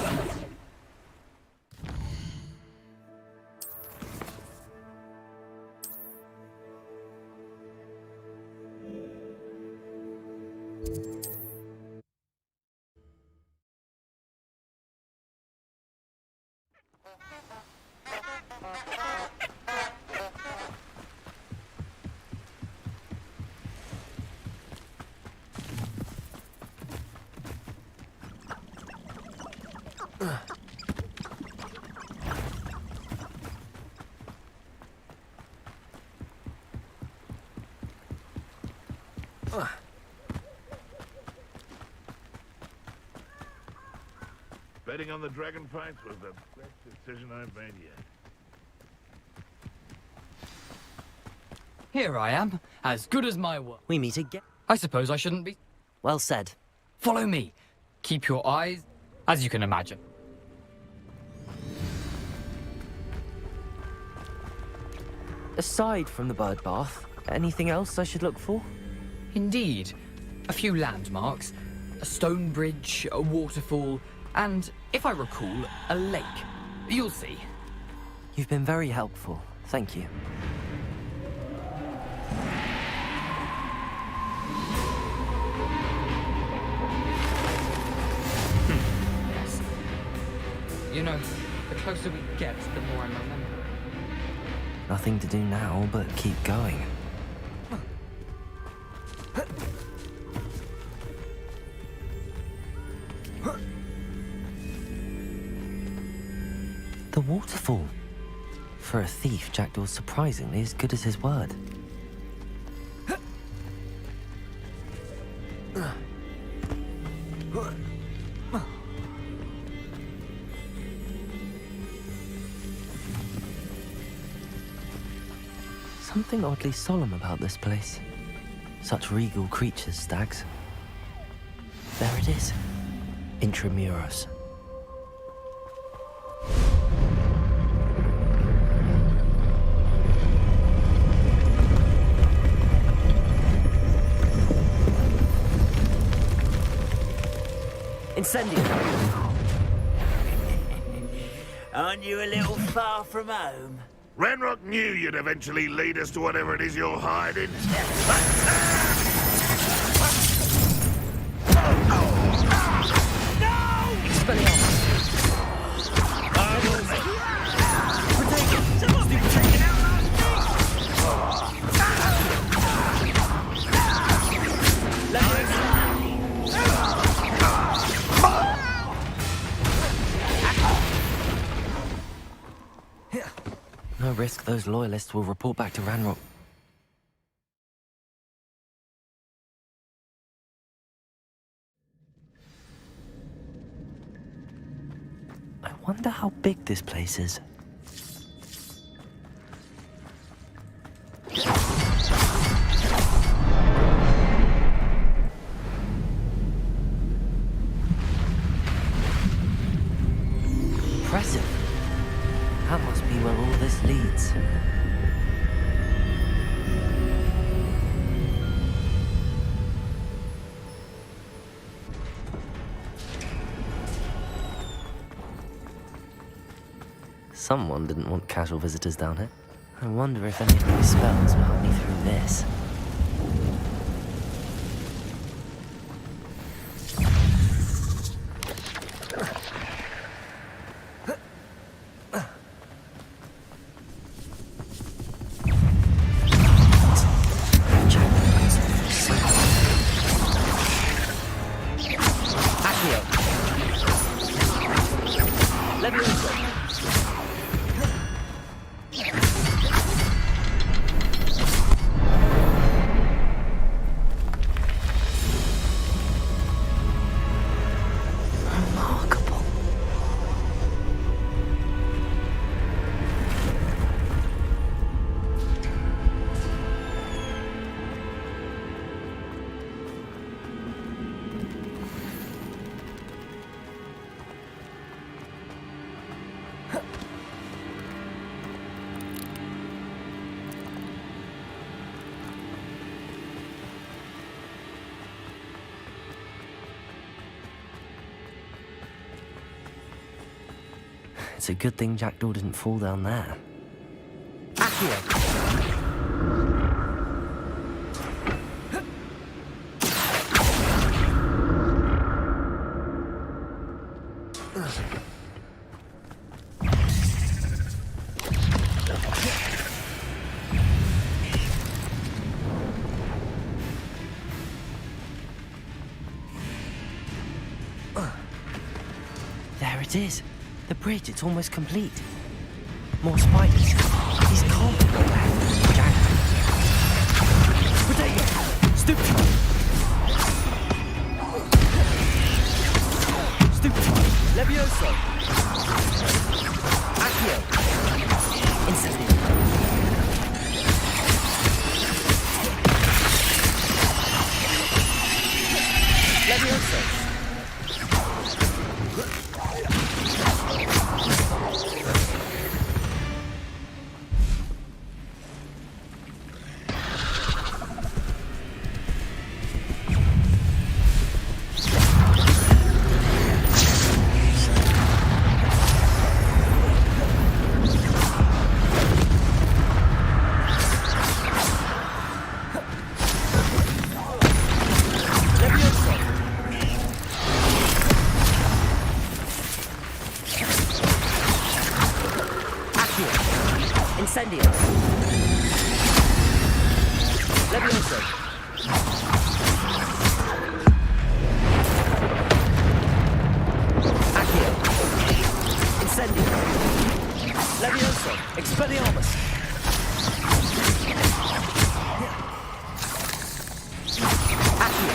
Betting on the dragon fights was the best decision I've made yet. Here I am, as good as my word. We meet again. I suppose I shouldn't be. Well said. Follow me. Keep your eyes, as you can imagine. Aside from the bird bath, anything else I should look for? Indeed. A few landmarks, a stone bridge, a waterfall, and, if I recall, a lake. You'll see. You've been very helpful. Thank you. Yes. You know, the closer we get, the more I remember. Nothing to do now but keep going. The waterfall. For a thief, Jackdaw's surprisingly as good as his word. Something oddly solemn about this place. Such regal creatures, stags. There it is. Intramuros. Incendio! Aren't you a little far from home? Ranrock knew you'd eventually lead us to whatever it is you're hiding. No risk those loyalists will report back to Ranrock. I wonder how big this place is. Impressive. That must be where all this leads. Someone didn't want casual visitors down here. I wonder if any of these spells will help me through this. It's a good thing Jackdaw didn't fall down there. There it is. The bridge, it's almost complete. More spiders. These can't be going back. Jackdaw. Potato! Stoop! Stoop! Levioso! Accio! Incendio! Levioso! Incendio. Levioso. Accio. Incendio. Levioso. Expelliarmus. Accio.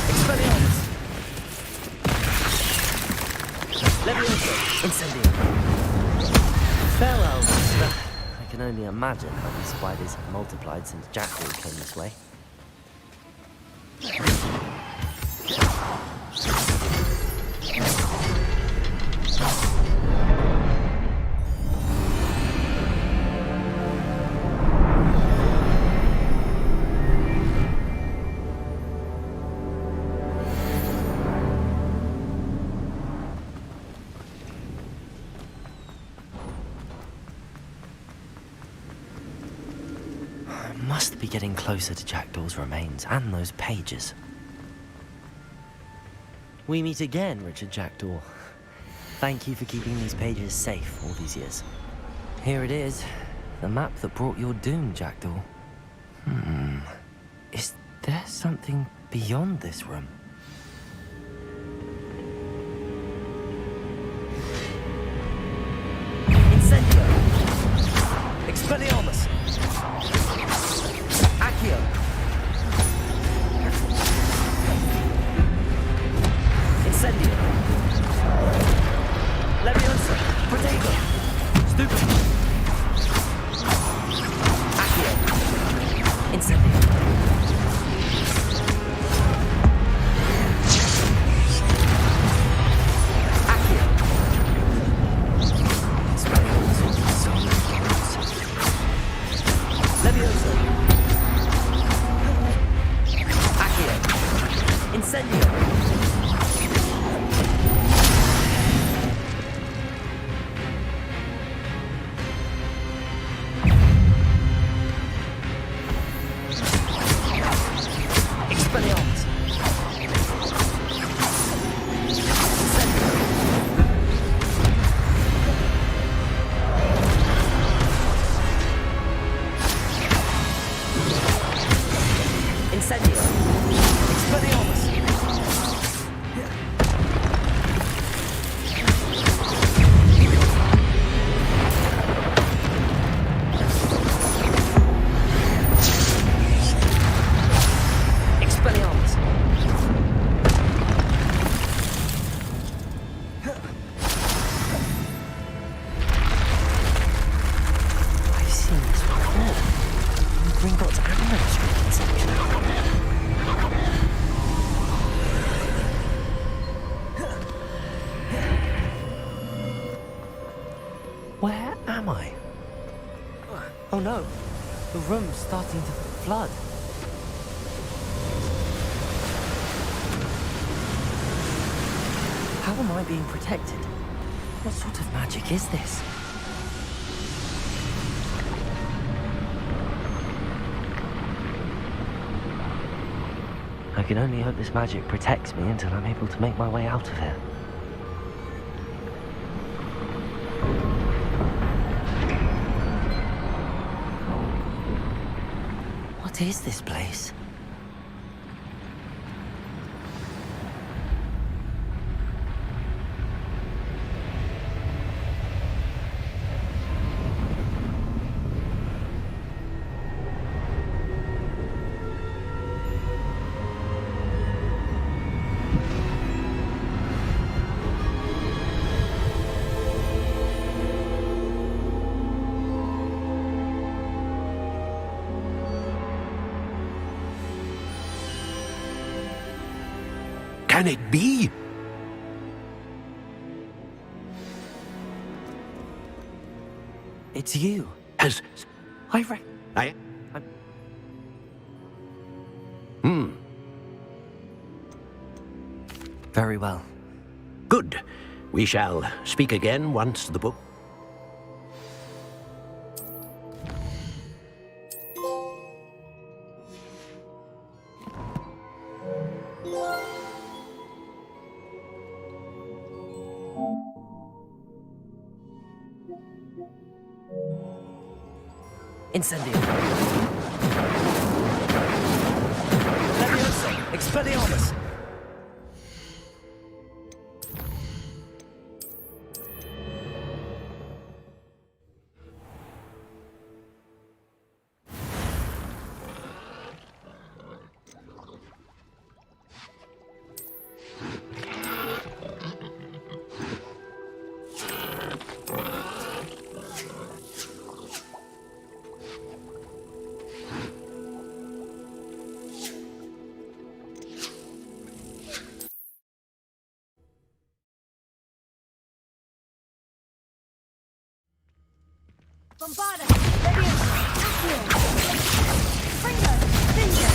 Expelliarmus. Levioso. Incendio. Farewell, master. I can only imagine how these spiders have multiplied since Jackdaw came this way. be getting closer to Jackdaw's remains and those pages. We meet again, Richard Jackdaw. Thank you for keeping these pages safe all these years. Here it is, the map that brought your doom, Jackdaw. Is there something beyond this room? Incendio! Expelliarmus! Accio! Incendio! Leviosa! Protego! Stupid! Accio! Incendio! Where am I? Oh no, the room's starting to flood. How am I being protected? What sort of magic is this? I can only hope this magic protects me until I'm able to make my way out of here. What is this place? Can it be? It's you. As Very well. Good. We shall speak again once the book... Incendio. Leviosa. Expelliarmus. Bombarda! Leviosa! Accio! Springo! Ninja!